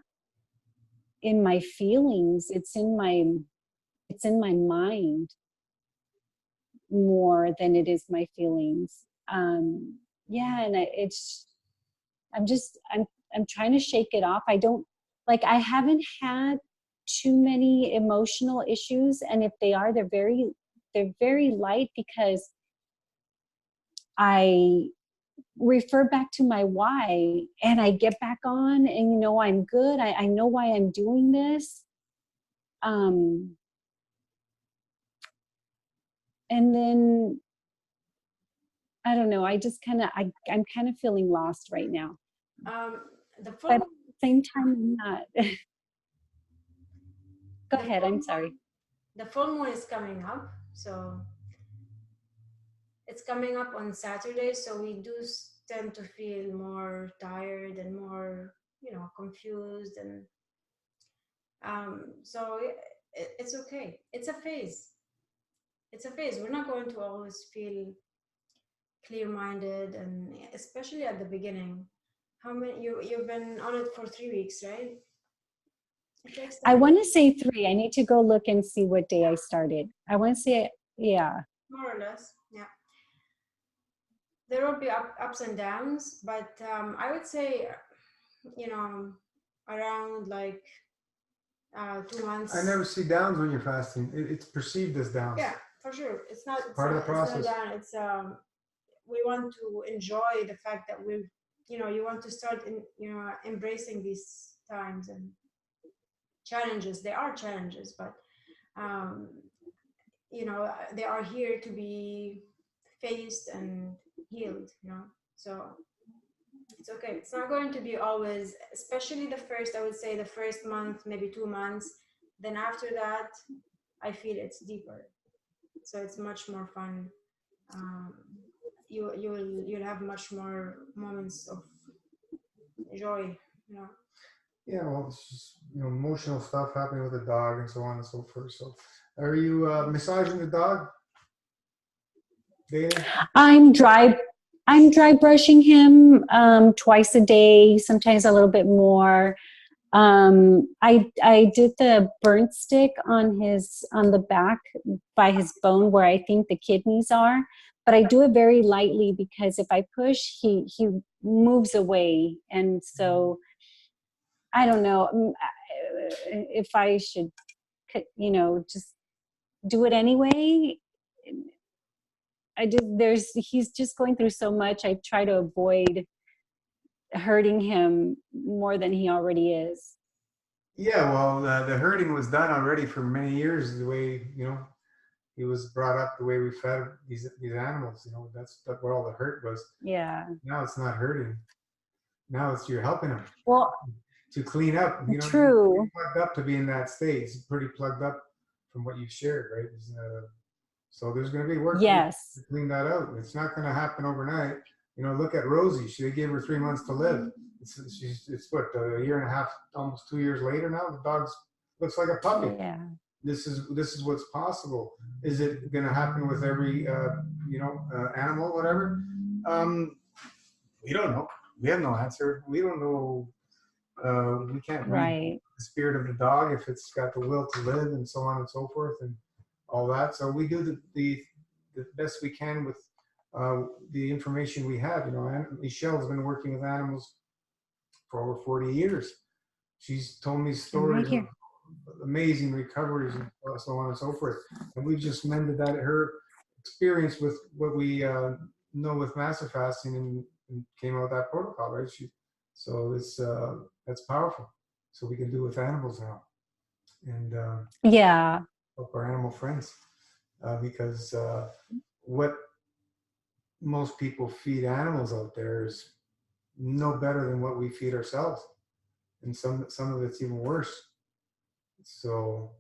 in my feelings. It's in my mind more than it is my feelings. Yeah, and I'm trying to shake it off. I haven't had too many emotional issues, and if they are, they're very light, because I refer back to my why, and I get back on, and, you know, I'm good. I know why I'm doing this. And then I don't know. I just I'm kind of feeling lost right now. The But full at the same time, I'm not. Go ahead. I'm sorry. The full moon is coming up, so it's coming up on Saturday. So we do tend to feel more tired and more, you know, confused, and so it's okay. It's a phase. It's a phase. We're not going to always feel clear-minded, and especially at the beginning. How many you've been on it for 3 weeks, right? It takes I time. want to say 3. I need to go look and see what day I started. I want to say, yeah. More or less, yeah. There will be ups and downs, but I would say, you know, around like 2 months. I never see downs when you're fasting. It's perceived as downs. Yeah, for sure. It's not part of the process. It's not down. It's we want to enjoy the fact that we've, you know, you want to start embracing these times and challenges. They are challenges, but you know, they are here to be faced and healed, you know. So it's okay. It's not going to be always, especially I would say the first month, maybe 2 months. Then after that, I feel it's deeper. So it's much more fun. You'll have much more moments of joy, you know. Yeah, well, it's just, you know, emotional stuff happening with the dog and so on and so forth. So, are you massaging the dog daily? I'm dry brushing him twice a day, sometimes a little bit more. I did the burnt stick on the back by his bone where I think the kidneys are, but I do it very lightly, because if I push, he moves away. And so I don't know if I should, you know, just do it anyway. He's just going through so much. I try to avoid hurting him more than he already is. Yeah, well, the herding was done already for many years. The way, you know, he was brought up, the way we fed these animals. You know, that's where all the hurt was. Yeah. Now it's not hurting. Now it's you're helping him. Well, to clean up. You know, true. You're plugged up to be in that state. It's pretty plugged up from what you shared, right? So there's going to be work Yes. to clean that out. It's not going to happen overnight. You know, look at Rosie. They gave her 3 months to live. It's what, a year and a half, almost 2 years later now. The dog looks like a puppy. Yeah. This is what's possible. Is it going to happen with every animal, whatever? We don't know. We have no answer. We don't know. We can't read Right. the spirit of the dog if it's got the will to live and so on and so forth and all that. So we do the best we can with the information we have. You know, and Michelle's been working with animals for over 40 years. She's told me stories of amazing recoveries and so on and so forth. And we've just mended that, her experience with what we know with massive fasting and came out with that protocol, right? So it's that's powerful. So we can do it with animals now, and Yeah. help our animal friends, because what most people feed animals out there is no better than what we feed ourselves, and some of it's even worse. So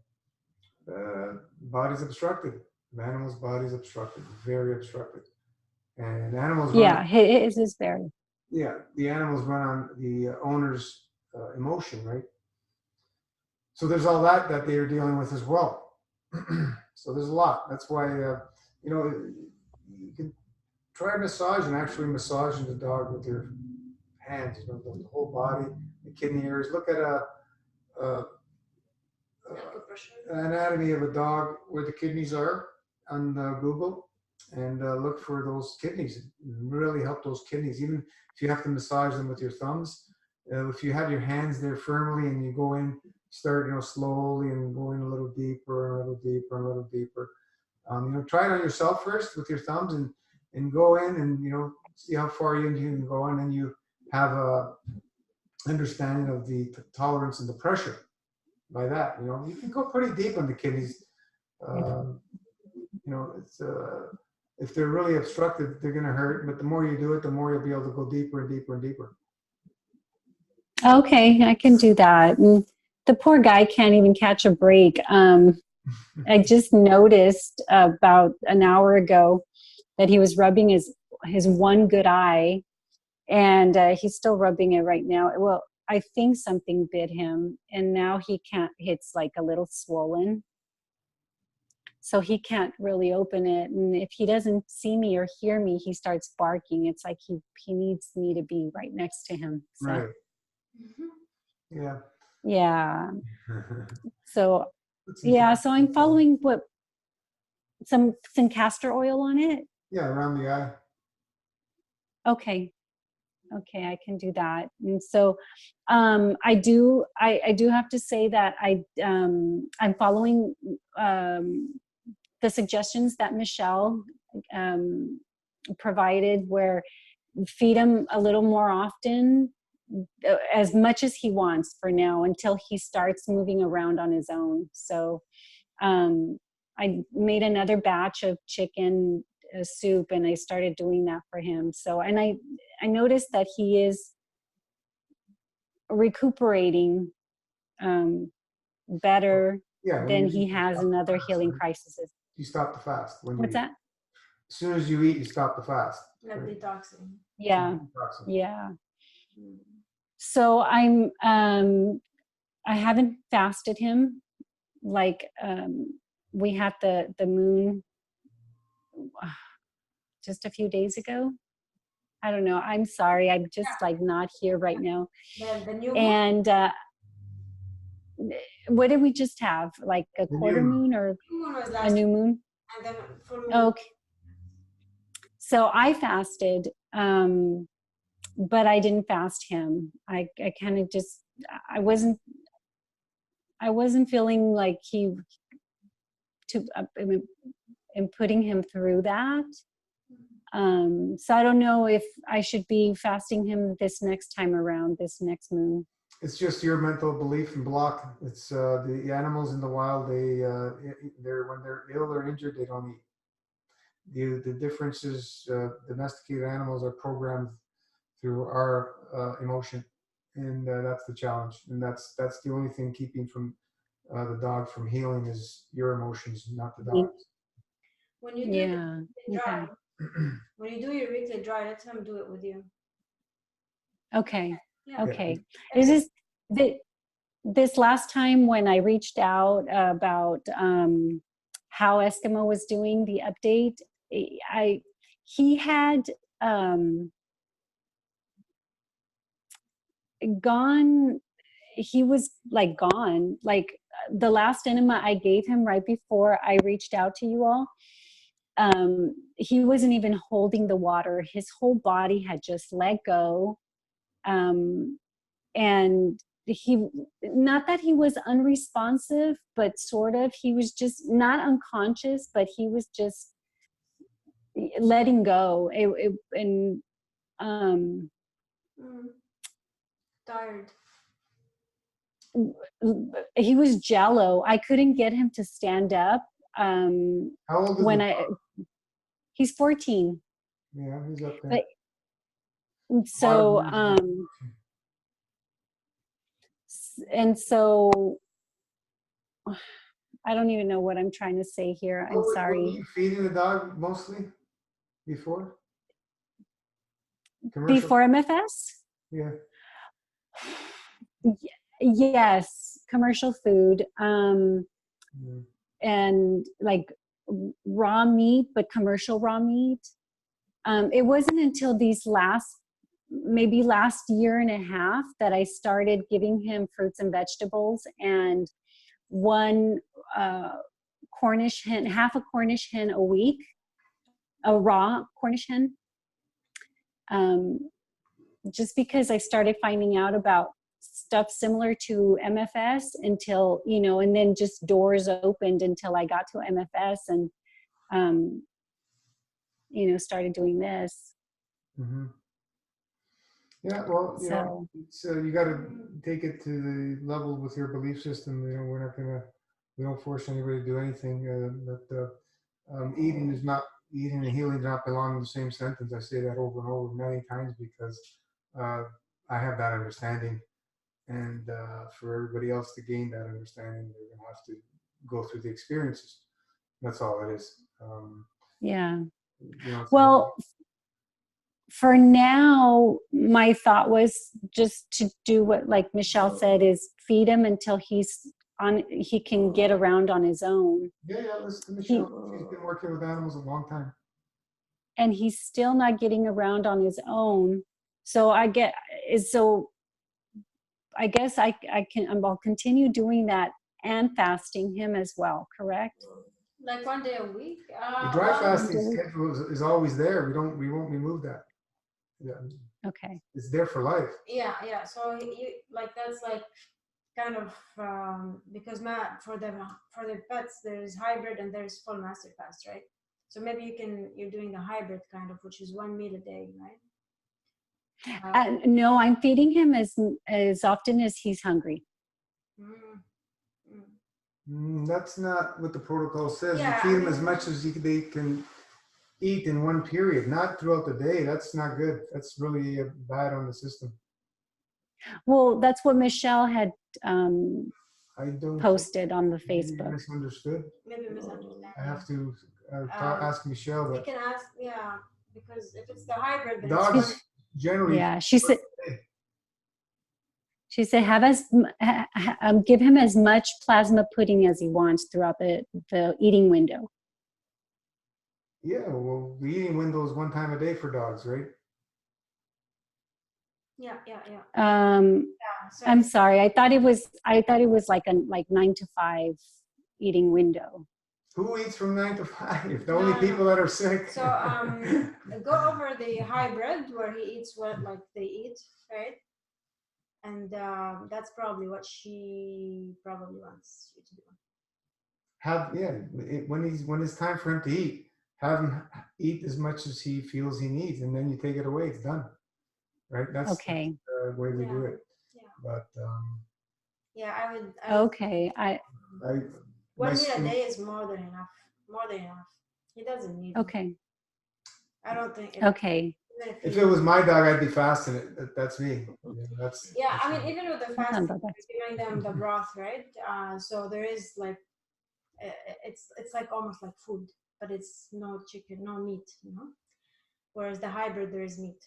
body's obstructed. The animal's body's obstructed, very obstructed, and animals. Yeah, his is very. Yeah, the animals run on the owner's emotion, right? So there's all that they are dealing with as well. So there's a lot. That's why, you can try massaging, actually massaging the dog with your hands, you know, the whole body, the kidney areas. Look at an anatomy of a dog where the kidneys are on Google, and look for those kidneys. Really help those kidneys, even if you have to massage them with your thumbs. If you have your hands there firmly and you go in, start, slowly and go in a little deeper, a little deeper, a little deeper. Try it on yourself first with your thumbs and go in and, see how far you can go, and then you have a understanding of the tolerance and the pressure by that. You can go pretty deep on the kidneys. It's if they're really obstructed, they're going to hurt, but the more you do it, the more you'll be able to go deeper and deeper and deeper. Okay, I can do that. And the poor guy can't even catch a break. I just noticed about an hour ago that he was rubbing his one good eye, and he's still rubbing it right now. Well, I think something bit him, and now he can't. It's like a little swollen, so he can't really open it. And if he doesn't see me or hear me, he starts barking. It's like he needs me to be right next to him. So. Right. Yeah. Yeah. So so I'm following some castor oil on it. Yeah, around the eye. Okay, I can do that. And so I do have to say that I'm following the suggestions that Michelle provided, where feed him a little more often, as much as he wants for now, until he starts moving around on his own. So I made another batch of chicken soup, and I started doing that for him. So, and I noticed that he is recuperating better than he has in other healing crises. You stop the fast. What's that? As soon as you eat, you stop the fast. Like detoxing. Yeah. Yeah. So I haven't fasted him. Like we had the moon just a few days ago. I don't know. I'm sorry. I'm just like not here right now. The new moon? And what did we just have? Like a quarter moon or a new moon? And then full moon. Okay. So I fasted, but I didn't fast him. I kind of just, I wasn't feeling like and putting him through that. So I don't know if I should be fasting him this next time around, this next moon. It's just your mental belief and block. It's the animals in the wild. They're when they're ill or injured, they don't eat. The difference is domesticated animals are programmed through our emotion, and that's the challenge. And that's the only thing keeping from the dog from healing is your emotions, not the dog's. When you do Yeah. your dry, Okay. when you do your weekly dry, let him do it with you. Okay. Yeah. Okay. Is this last time when I reached out about how Eskimo was doing the update, he had gone. He was like gone. Like the last enema I gave him right before I reached out to you all. He wasn't even holding the water. His whole body had just let go. And he, not that he was unresponsive, but sort of, he was just not unconscious, but he was just letting go. Tired. He was jello. I couldn't get him to stand up. How old is When he? he's 14. Yeah, he's up there. But, so, and so, I don't even know what I'm trying to say here. I'm sorry. Were you feeding the dog mostly before? Before MFS? Yeah. Yes, commercial food. And like raw meat, but commercial raw meat. It wasn't until maybe last year and a half that I started giving him fruits and vegetables and one Cornish hen, half a Cornish hen a week, a raw Cornish hen. Just because I started finding out about stuff similar to MFS until, and then just doors opened until I got to MFS and, started doing this. Mm-hmm. Yeah, well, so you got to take it to the level with your belief system. We don't force anybody to do anything. Eating and healing do not belong in the same sentence. I say that over and over many times because I have that understanding. And for everybody else to gain that understanding, they're going to have to go through the experiences. That's all it is. Yeah. Well, for now, my thought was just to do what, like Michelle said, is feed him until he can get around on his own. Yeah, listen to Michelle. She's been working with animals a long time. And he's still not getting around on his own. So I guess I'll continue doing that and fasting him as well, correct? Like 1 day a week. The dry fasting schedule is always there. We won't remove that. Yeah. Okay. It's there for life. Yeah. So that's like kind of because for the pets there's hybrid and there's full master fast, right? So maybe you're doing the hybrid kind of, which is 1 meal a day, right? No, I'm feeding him as often as he's hungry. That's not what the protocol says. Yeah, you feed them as much as they can eat in one period, not throughout the day. That's not good. That's really bad on the system. Well, that's what Michelle had I don't posted on the Facebook. Misunderstood. Maybe misunderstood. I have to ask Michelle. You can ask, because if it's the hybrid, then dogs generally. Yeah, she said. She said, give him as much plasma pudding as he wants throughout the eating window. Yeah, well, the eating window is 1 time a day for dogs, right? Yeah. I'm sorry. I thought it was like 9 to 5 eating window. Who eats from 9 to 5? The only people that are sick. So go over the hybrid where he eats what like they eat, right? And that's probably what she probably wants you to do. When it's time for him to eat, have him eat as much as he feels he needs, and then you take it away. It's done, right? That's okay. That's the way we do it. Yeah. But I would. Okay. 1 meal a day is more than enough. More than enough. He doesn't need. Okay. I don't think. Okay. If it was my dog, I'd be fasting it. That's me. I mean, even with the fasting, giving them the broth, right? So there is like, it's like almost like food. but it's no chicken, no meat, Whereas the hybrid, there is meat.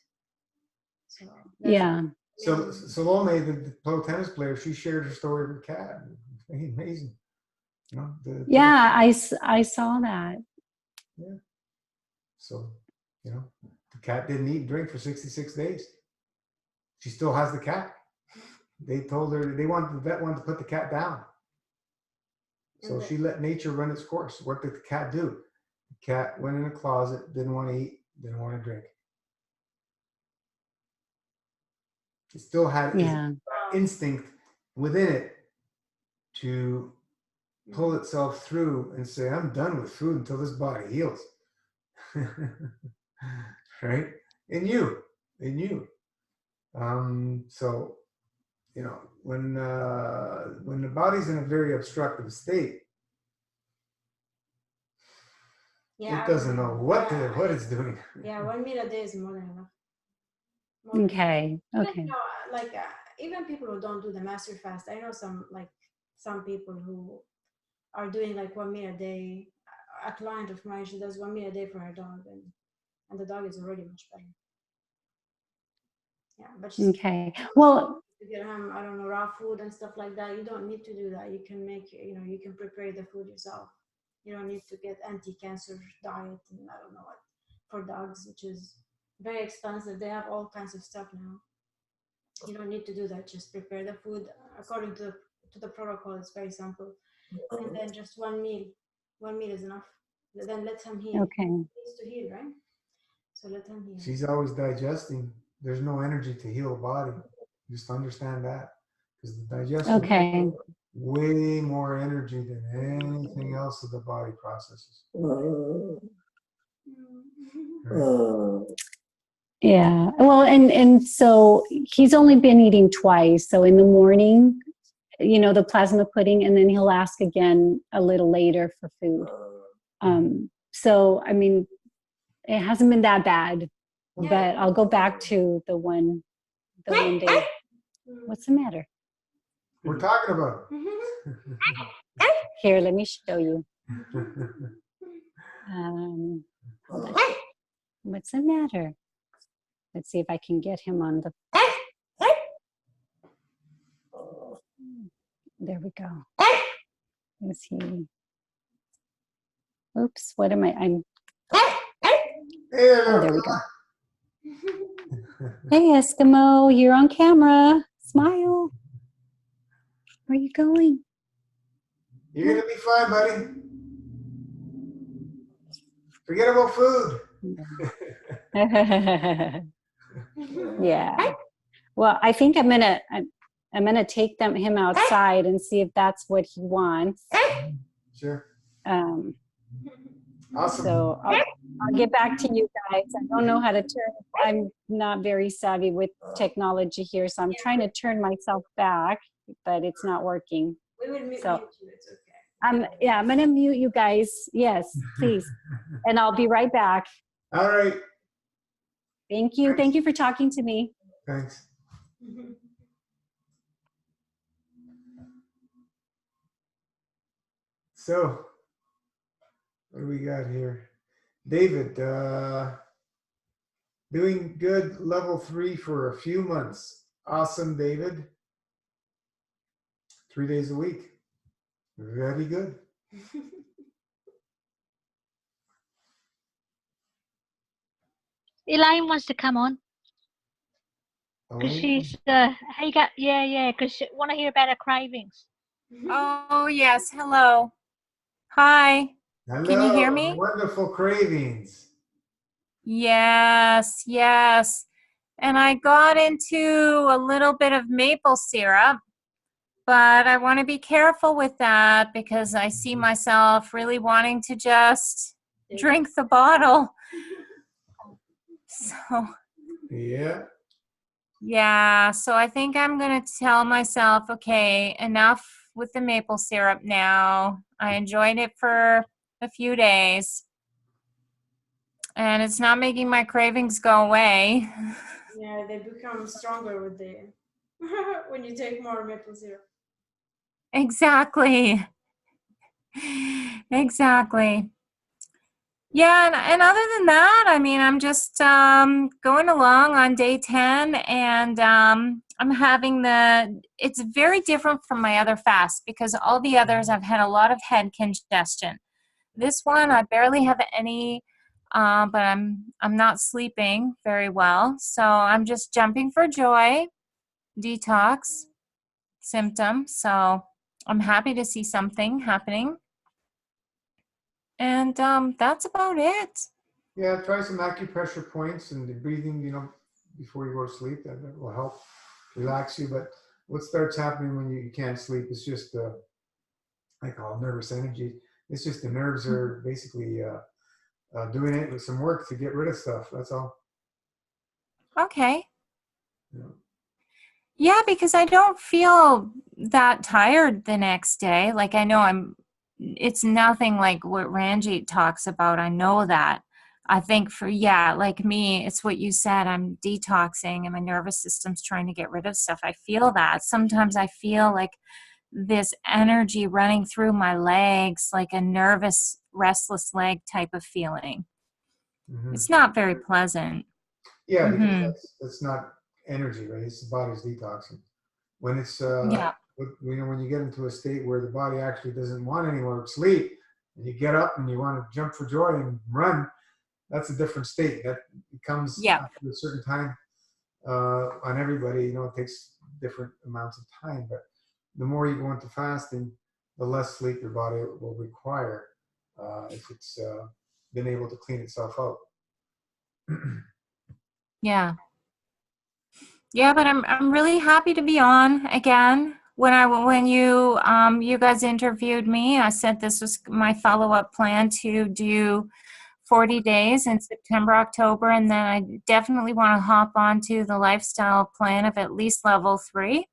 So Yeah. So Salome, the pro tennis player, she shared her story of her cat. Amazing. Yeah, I saw that. Yeah. So, the cat didn't eat and drink for 66 days. She still has the cat. They told her the vet wanted to put the cat down. So she let nature run its course. What did the cat do? The cat went in a closet, didn't want to eat, didn't want to drink. It still had its instinct within it to pull itself through and say, I'm done with food until this body heals. Right? In you. So, when the body's in a very obstructive state, it doesn't know what it's doing. Yeah, 1 meal a day is more than enough. Okay. Even people who don't do the master fast, I know some people who are doing 1 meal a day. A client of mine, she does 1 meal a day for her dog, and the dog is already much better. Yeah, but okay. Well, to get him, I don't know, raw food and stuff like that. You don't need to do that. You can make, you can prepare the food yourself. You don't need to get anti-cancer diet and I don't know what for dogs, which is very expensive. They have all kinds of stuff now. You don't need to do that. Just prepare the food according to the protocol. It's very simple, and then just 1 meal. 1 meal is enough. Then let him heal. Okay. He needs to heal, right? So let him heal. She's always digesting. There's no energy to heal a body. Just understand that, because the digestion way more energy than anything else that the body processes. Right. Yeah. Well, and so he's only been eating twice. So in the morning, the plasma pudding, and then he'll ask again a little later for food. So, I mean, it hasn't been that bad, but I'll go back to the one day. What's the matter? We're talking about. Here, let me show you. Hold on. What's the matter? Let's see if I can get him on the. There we go. Is he? Oops, what am I? Oh, there we go. Hey, Eskimo, you're on camera. Smile. Where are you going? You're going to be fine, buddy. Forget about food. Yeah. Well, I think I'm gonna take him outside and see if that's what he wants. Sure. Awesome. So I'll get back to you guys. I don't know how to turn. I'm not very savvy with technology here, so I'm trying to turn myself back, but it's not working. We will mute you. It's okay. I'm gonna mute you guys. Yes, please, and I'll be right back. All right. Thank you. Thank you for talking to me. Thanks. So, what do we got here? David, doing good, level 3 for a few months. Awesome, David. 3 days a week. Very good. Elaine wants to come on. Because she's, hey, because she want to hear about her cravings. Oh, yes. Hello. Hi. Hello. Can you hear me? Wonderful cravings. Yes, yes. And I got into a little bit of maple syrup, but I want to be careful with that because I see myself really wanting to just drink the bottle. So. Yeah. Yeah, so I think I'm going to tell myself, okay, enough with the maple syrup now. I enjoyed it for a few days. And it's not making my cravings go away. Yeah, they become stronger with the when you take more maple syrup. Exactly. Exactly. Yeah, and other than that, I mean, I'm just going along on day 10, and I'm having it's very different from my other fast because all the others I've had a lot of head congestion. This one I barely have any, but I'm not sleeping very well, so I'm just jumping for joy, detox symptom. So I'm happy to see something happening, and that's about it. Yeah, try some acupressure points and the breathing, before you go to sleep. That will help relax you. But what starts happening when you can't sleep is just, I call it nervous energy. It's just the nerves are basically doing it with some work to get rid of stuff. That's all. Okay. You know. Yeah, because I don't feel that tired the next day. Like I know it's nothing like what Ranjit talks about. I know that. I think like me, it's what you said. I'm detoxing and my nervous system's trying to get rid of stuff. I feel that. Sometimes I feel like this energy running through my legs, like a nervous, restless leg type of feeling. Mm-hmm. It's not very pleasant. Yeah, because that's not energy, right? It's the body's detoxing. When it's when you get into a state where the body actually doesn't want any more sleep, and you get up and you want to jump for joy and run, that's a different state. That comes after a certain time on everybody. It takes different amounts of time, but the more you go into fasting, the less sleep your body will require if it's been able to clean itself out. Yeah. Yeah, but I'm really happy to be on again. When you guys interviewed me, I said this was my follow-up plan to do 40 days in September, October, and then I definitely want to hop onto the lifestyle plan of at least level 3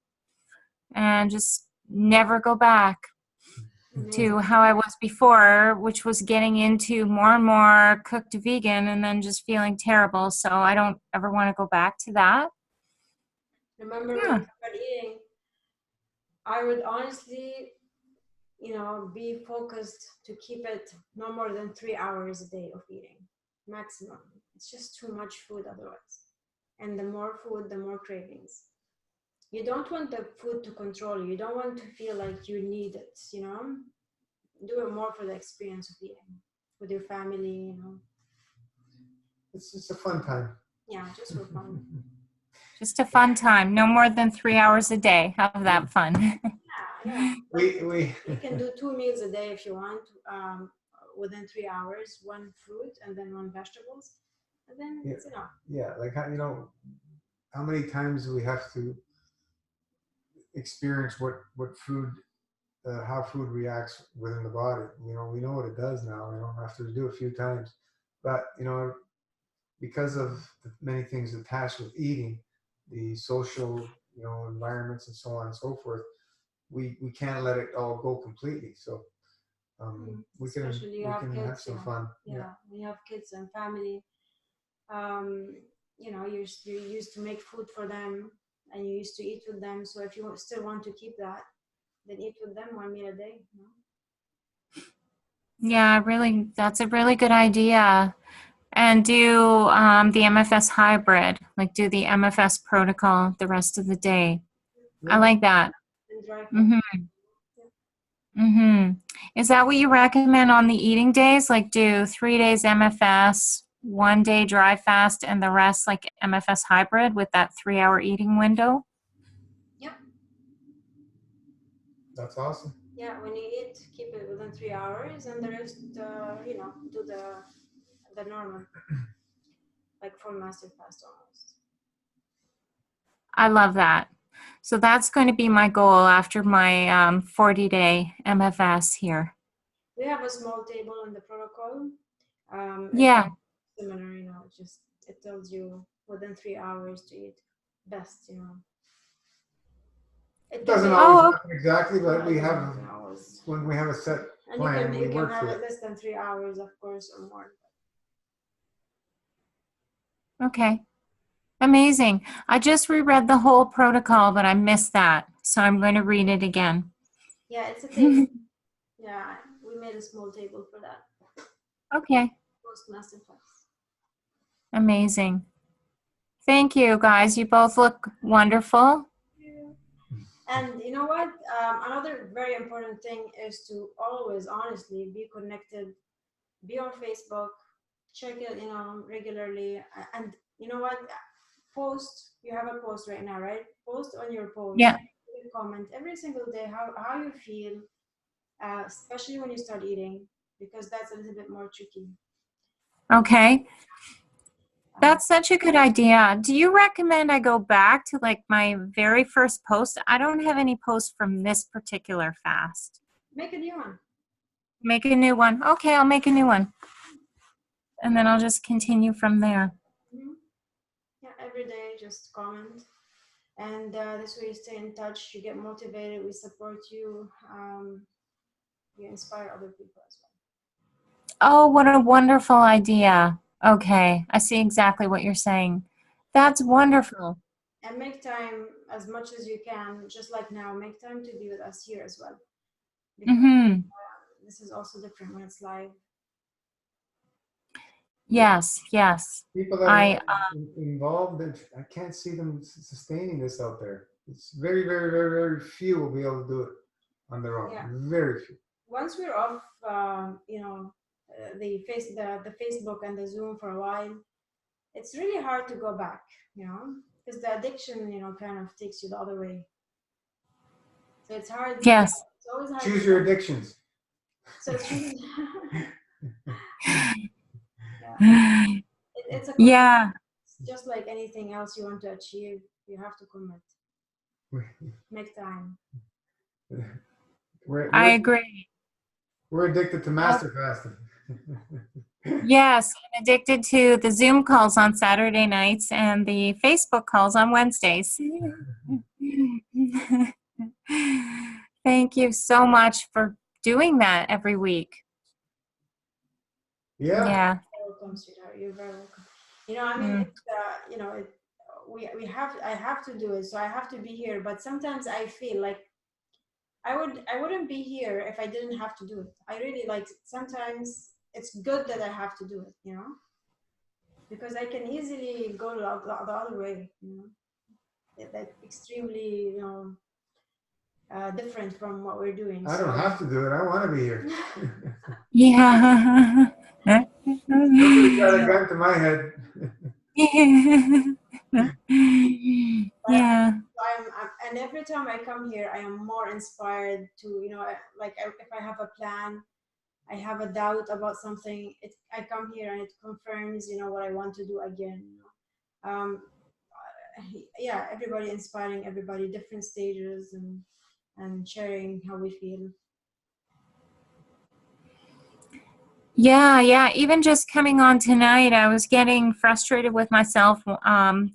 and just never go back to how I was before, which was getting into more and more cooked vegan and then just feeling terrible. So I don't ever want to go back to that. Remember when you start eating, I would honestly, be focused to keep it no more than 3 hours a day of eating, maximum. It's just too much food otherwise. And the more food, the more cravings. You don't want the food to control you. You don't want to feel like you need it, Do it more for the experience of eating with your family, It's just a fun time. Yeah, just for fun. Just a fun time. No more than 3 hours a day. Have that fun. Yeah. You can do 2 meals a day if you want, within 3 hours, 1 fruit and then 1 vegetables, and then it's enough. Yeah, like how many times do we have to experience what food, how food reacts within the body? We know what it does now. After we do it a few times, but because of the many things attached with eating, the social environments and so on and so forth, we can't let it all go completely. So we can have some fun. Yeah, we have kids and family. You used to make food for them and you used to eat with them. So if you still want to keep that, then eat with them 1 meal a day. Yeah, really, that's a really good idea. And do the MFS hybrid, like do the MFS protocol the rest of the day. I like that. Is that what you recommend on the eating days? Like do 3 days MFS, 1 day dry fast, and the rest like MFS hybrid with that 3-hour eating window? Yep. That's awesome. Yeah, when you eat, keep it within 3 hours, and the rest, do the normal, like full master fast almost. I love that. So that's going to be my goal after my 40-day MFS here. We have a small table in the protocol. Yeah. Similar, just it tells you within 3 hours to eat best, It doesn't always happen exactly, but we have when we have a set plan, and we work have for it it. less than 3 hours, of course, or more. Okay. Amazing. I just reread the whole protocol, but I missed that. So I'm going to read it again. Yeah, it's a table. Yeah, we made a small table for that. Okay. Go masterclass. Amazing. Thank you, guys. You both look wonderful. And you know what? Another very important thing is to always, honestly, be connected. Be on Facebook. Check it, regularly. And you know what? Post. You have a post right now, right? Post on your post. Yeah. Comment every single day how you feel, especially when you start eating, because that's a little bit more tricky. Okay. That's such a good idea. Do you recommend I go back to like my very first post? I don't have any posts from this particular fast. Make a new one. Make a new one. Okay, I'll make a new one. And then I'll just continue from there. Mm-hmm. Yeah, every day just comment. And this way you stay in touch, you get motivated, we support you, you inspire other people as well. Oh, what a wonderful idea. Okay, I see exactly what you're saying. That's wonderful. And make time as much as you can, just like now, make time to be with us here as well. Because this is also different when it's live. Yes, yes. People that are involved, I can't see them sustaining this out there. It's very, very, very, very few will be able to do it on their own. Yeah. Very few. Once we're off, the Facebook and the Zoom for a while, it's really hard to go back, because the addiction, kind of takes you the other way. So it's hard. Yes. It's always hard. Choose your addictions. So choose. It's a commitment. Yeah. It's just like anything else you want to achieve, you have to commit. Make time. I agree. We're addicted to master fasting. Yes, I'm addicted to the Zoom calls on Saturday nights and the Facebook calls on Wednesdays. Thank you so much for doing that every week. Yeah. Yeah. You're welcome, sweetheart. You're very welcome. I have to do it, so I have to be here. But sometimes I feel like I wouldn't be here if I didn't have to do it. I really sometimes it's good that I have to do it, because I can easily go the other way, That's extremely, different from what we're doing. I don't have to do it. I want to be here. Yeah. Somebody got a gun to my head. Yeah. And every time I come here, I am more inspired to, if I have a plan, I have a doubt about something, I come here and it confirms, what I want to do again. Yeah, everybody inspiring everybody, different stages, and sharing how we feel. Yeah. Even just coming on tonight, I was getting frustrated with myself,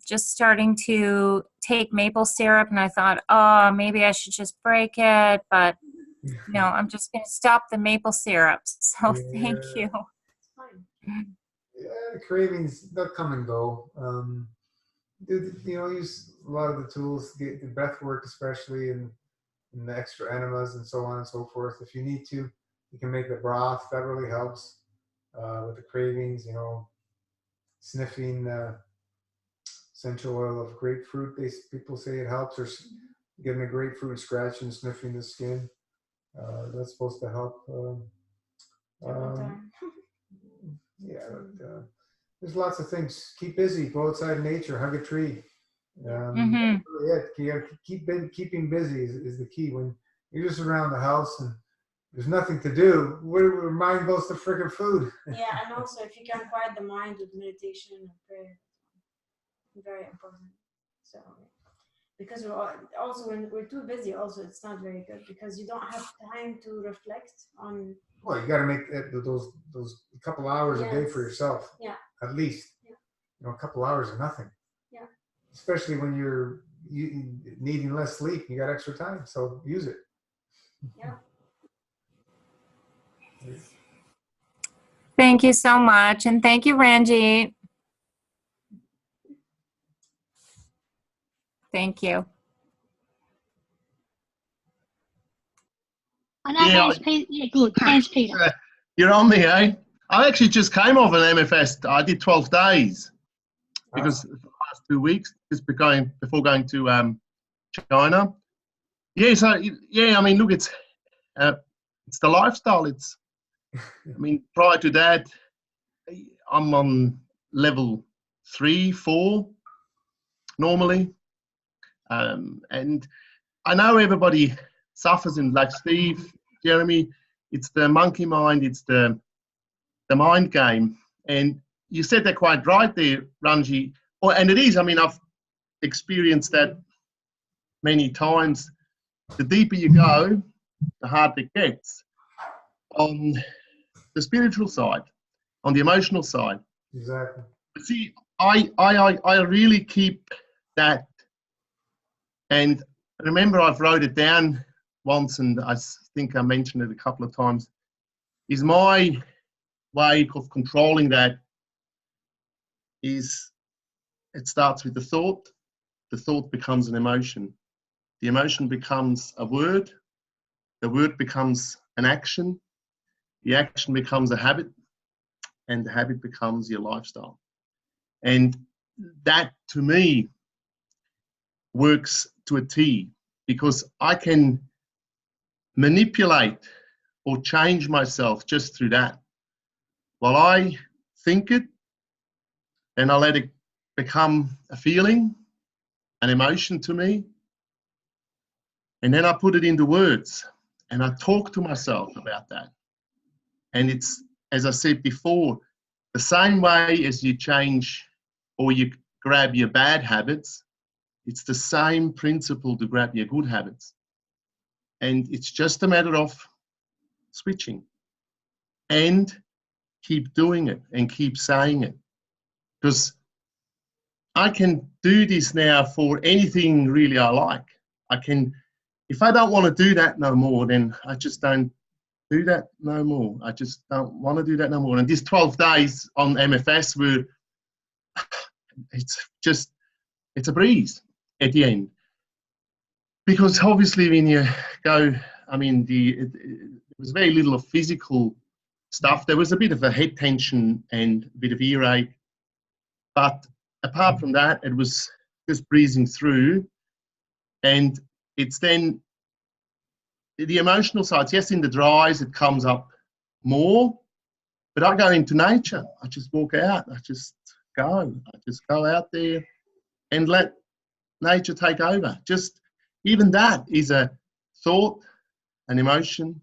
just starting to take maple syrup, and I thought, oh, maybe I should just break it, but no, I'm just going to stop the maple syrups. So thank you. It's fine. Yeah, cravings, they'll come and go. Use a lot of the tools, the breath work especially, and the extra enemas and so on and so forth. If you need to, you can make the broth. That really helps with the cravings. Sniffing essential oil of grapefruit. People say it helps. Or getting a grapefruit, scratching, and sniffing the skin. That's supposed to help. There's lots of things. Keep busy. Go outside in nature. Hug a tree. Keeping busy is the key. When you're just around the house and there's nothing to do, where mind goes to freaking food. Yeah, and also if you can quiet the mind with meditation and prayer, very important. So, because when we're too busy, also it's not very good because you don't have time to reflect on. Well, you got to make those couple hours a day for yourself. Yeah. At least. Yeah. A couple hours is nothing. Yeah. Especially when you're needing less sleep, you got extra time, so use it. Yeah. Thank you so much, and thank you, Ranjit. Thank you. I know Hans Peter. Yeah, good. Hans Peter. You're on me, eh? I actually just came off an MFS. I did 12 days because for the last 2 weeks, just before going to China. Yeah, so yeah, I mean, look, it's the lifestyle. I mean, prior to that, I'm on level 3, 4 normally, and I know everybody suffers in, like Steve, Jeremy. It's the monkey mind. It's the mind game. And you said that quite right there, Ranji. Oh, and it is. I mean, I've experienced that many times. The deeper you go, the harder it gets. On the spiritual side, on the emotional side. Exactly. See, I really keep that. And remember, I've wrote it down once, and I think I mentioned it a couple of times. Is my way of controlling that is it starts with the thought. The thought becomes an emotion. The emotion becomes a word. The word becomes an action. The action becomes a habit. And the habit becomes your lifestyle. And that, to me, works to a T, because I can manipulate or change myself just through that. While I think it, then I let it become a feeling, an emotion to me, and then I put it into words, and I talk to myself about that. And it's, as I said before, the same way as you change or you grab your bad habits, it's the same principle to grab your good habits. And it's just a matter of switching and keep doing it and keep saying it. Because I can do this now for anything really I like. I can, if I don't want to do that no more, then I just don't do that no more. I just don't want to do that no more. And these 12 days on MFS were, it's a breeze at the end. Because obviously when you go, I mean, it was very little of physical stuff. There was a bit of a head tension and a bit of earache. But apart from that, it was just breezing through. And it's then the emotional side. Yes, in the dries, it comes up more. But I go into nature. I just walk out. I just go. I just go out there and let nature take over. Just even that is a thought, an emotion,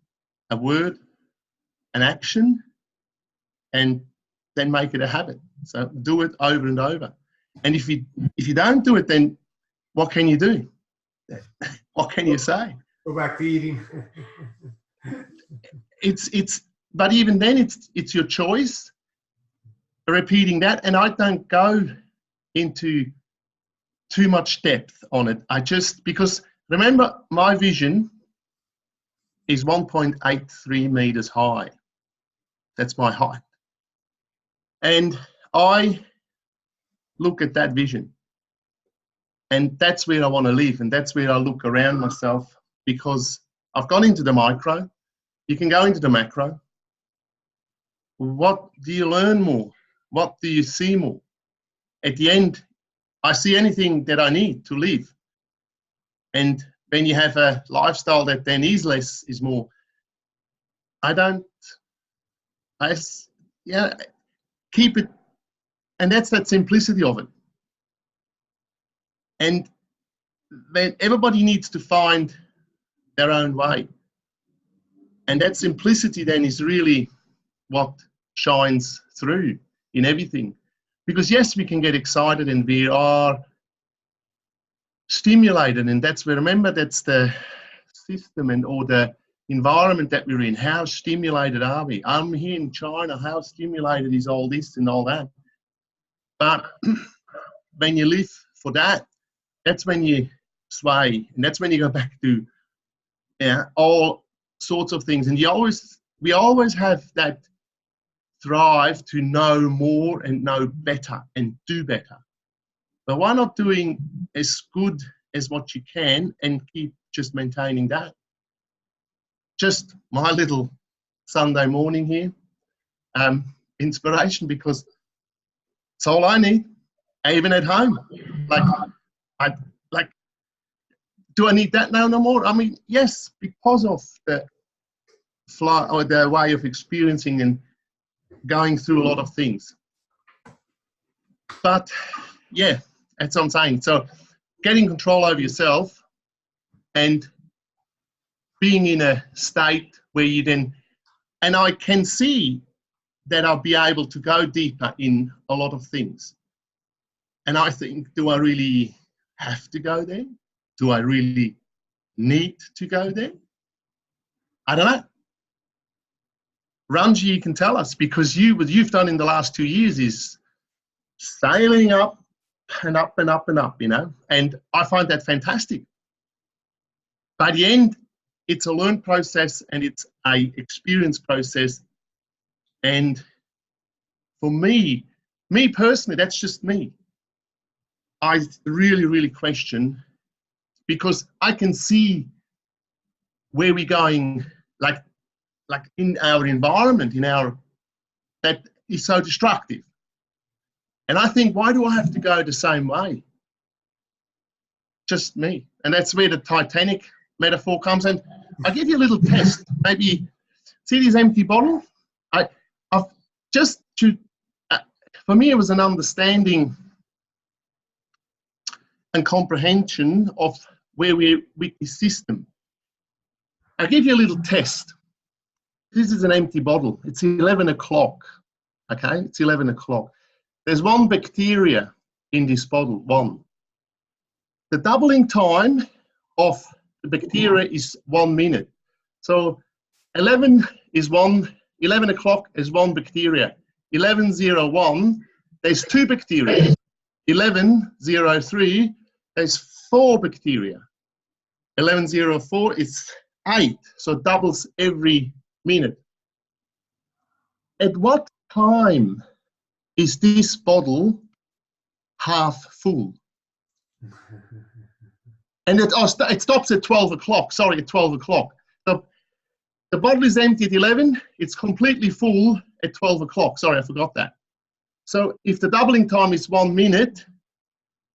a word, an action, and then make it a habit. So do it over and over. And if you don't do it, then what can you do? What can you say? Go back to eating. But even then, it's your choice. Repeating that, and I don't go into too much depth on it. Because remember, my vision is 1.83 meters high. That's my height. And I look at that vision. And that's where I want to live. And that's where I look around myself, because I've gone into the micro. You can go into the macro. What do you learn more? What do you see more? At the end, I see anything that I need to live. And when you have a lifestyle that then is less is more, keep it. And that's that simplicity of it. And then everybody needs to find their own way. And that simplicity then is really what shines through in everything. Because yes, we can get excited and we are stimulated, and that's where, remember, that's the system or the environment that we're in. How stimulated are we? I'm here in China, how stimulated is all this and all that? But when you live for that, that's when you sway, and that's when you go back to all sorts of things. And we always have that drive to know more and know better and do better. But why not doing as good as what you can and keep just maintaining that? Just my little Sunday morning here. inspiration, because it's all I need, even at home. Like, do I need that now no more? I mean, yes, because of the or the way of experiencing and going through a lot of things. But yeah, that's what I'm saying. So getting control over yourself and being in a state where you then, and I can see that I'll be able to go deeper in a lot of things. And I think, do I really have to go there? Do I really need to go there? I don't know. Ranji, you can tell us, because what you've done in the last 2 years is sailing up and up and up and up, you know, and I find that fantastic. By the end, it's a learned process and it's a experience process. And for me personally, that's just me. I really, really question, because I can see where we're going, like in our environment, that is so destructive. And I think, why do I have to go the same way? Just me. And that's where the Titanic metaphor comes in. I'll give you a little test. Maybe see this empty bottle? For me, it was an understanding and comprehension of where we're with this system. I'll give you a little test. This is an empty bottle. It's 11 o'clock, okay? It's 11 o'clock. There's one bacteria in this bottle, one. The doubling time of the bacteria is 1 minute. So 11 o'clock is one bacteria. 11:01, there's 2 bacteria. 11:03, there's 4 bacteria. 11:04 is 8, so it doubles every minute. At what time is this bottle half full? And it stops at 12 o'clock, sorry, at 12 o'clock. The bottle is empty at 11, it's completely full at 12 o'clock. Sorry, I forgot that. So if the doubling time is 1 minute,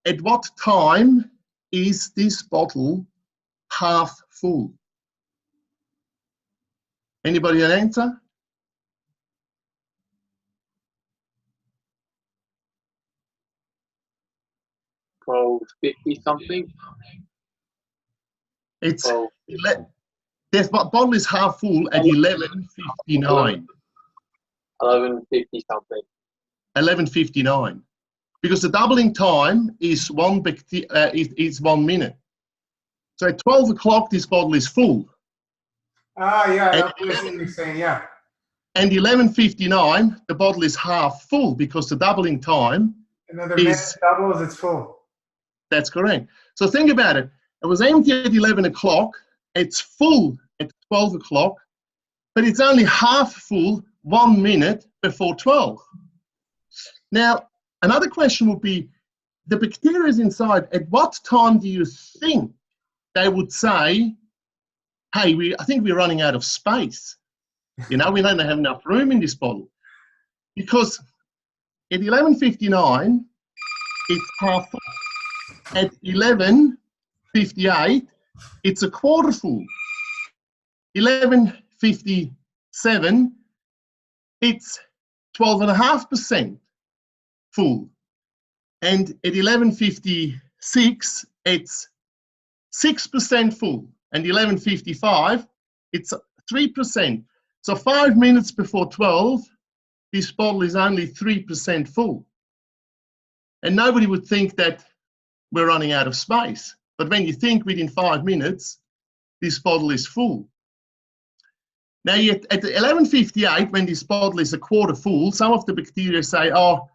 at what time is this bottle half full? Anybody an answer? Well, 50 something. It's this bottle is half full at 11:59. 11:50 something. 11:59, because the doubling time is 1 minute. So at 12 o'clock, this bottle is full. Ah, yeah, I know what you're saying, yeah. And 11:59, the bottle is half full, because the doubling time Another minute doubles, it's full. That's correct. So think about it. It was empty at 11 o'clock. It's full at 12 o'clock, but it's only half full 1 minute before 12. Now, another question would be, the bacteria is inside, at what time do you think they would say, hey, I think we're running out of space. You know, we don't have enough room in this bottle. Because at 11:59, it's half full. At 11:58, it's a quarter full. 11:57, it's 12.5% full. And at 11:56, it's 6% full. And 11:55, it's 3%. So 5 minutes before 12, this bottle is only 3% full. And nobody would think that we're running out of space. But when you think within 5 minutes, this bottle is full. Now, at 11:58, when this bottle is a quarter full, some of the bacteria say, oh,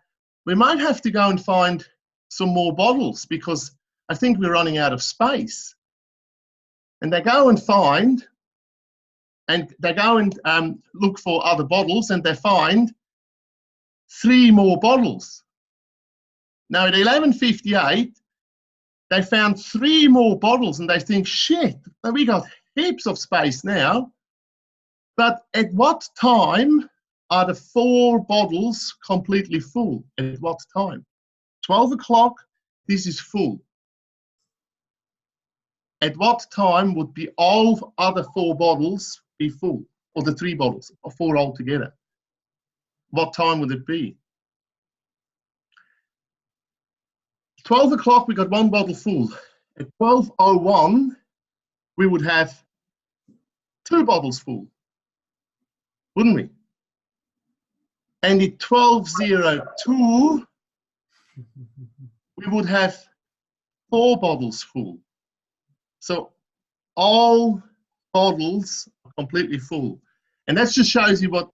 we might have to go and find some more bottles because I think we're running out of space. And they go and find, and they go and look for other bottles, and they find 3 more bottles. Now, at 11:58, they found 3 more bottles, and they think, shit, we got heaps of space now. But at what time are the 4 bottles completely full? At what time? 12 o'clock, this is full. At what time would the all other 4 bottles be full? Or the 3 bottles, or 4 altogether? What time would it be? 12 o'clock, we got 1 bottle full. At 12:01, we would have 2 bottles full, wouldn't we? And at 12:02, we would have 4 bottles full. So all bottles are completely full. And that just shows you what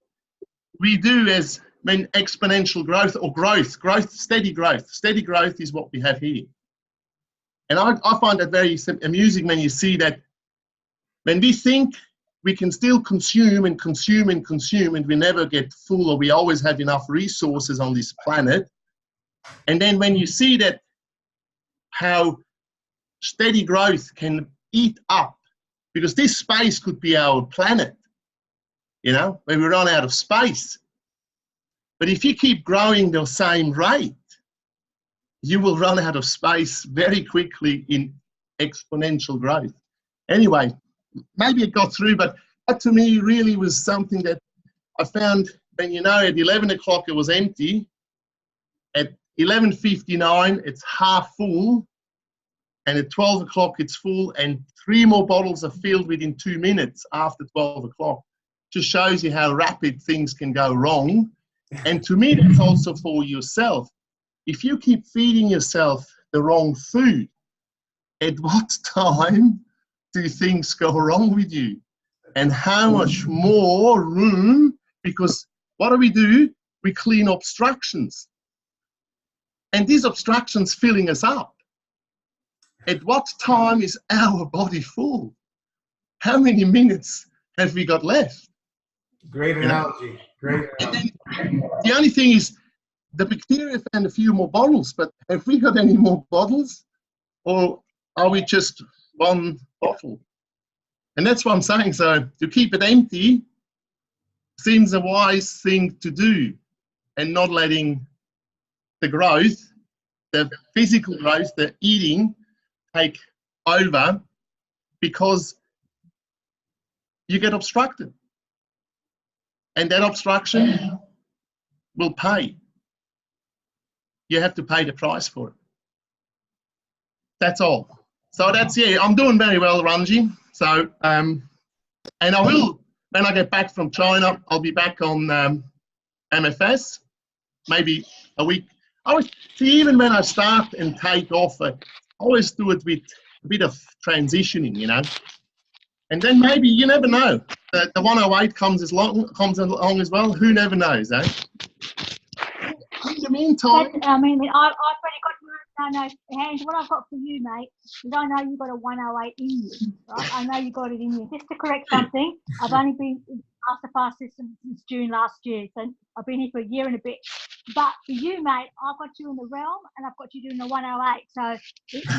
we do as exponential growth, or growth, steady growth. Steady growth is what we have here. And I find that very amusing when you see that when we think we can still consume and consume and consume, and we never get full, or we always have enough resources on this planet. And then when you see that how steady growth can eat up, because this space could be our planet, you know, when we run out of space. But if you keep growing the same rate, you will run out of space very quickly in exponential growth. Anyway, maybe it got through, but that to me really was something that I found when, you know, at 11 o'clock it was empty. At 11:59 it's half full, and at 12 o'clock it's full, and 3 more bottles are filled within 2 minutes after 12 o'clock. Just shows you how rapid things can go wrong. And to me, that's also for yourself. If you keep feeding yourself the wrong food, at what time do things go wrong with you? And how much more room, because what do? We clean obstructions. And these obstructions filling us up. At what time is our body full? How many minutes have we got left? Great analogy. Great analogy. The only thing is, the bacteria found a few more bottles, but have we got any more bottles? Or are we just 1 bottle? And that's what I'm saying. So to keep it empty seems a wise thing to do, and not letting the growth, the physical growth, the eating, take over, because you get obstructed. And that obstruction will pay. You have to pay the price for it. That's all. So that's, yeah, I'm doing very well, Ranji. So, and I will, when I get back from China, I'll be back on MFS, maybe a week. I always, see, even when I start and take off, I always do it with a bit of transitioning, you know. And then maybe, you never know, the 108 comes along as well. Who never knows, eh? In the meantime, I mean, I've already got Hans, what I've got for you, mate, is I know you've got a 108 in you, right? I know you got it in you. Just to correct something, I've only been asked the fast system since June last year, so I've been here for a year and a bit. But for you, mate, I've got you in the realm, and I've got you doing the 108. So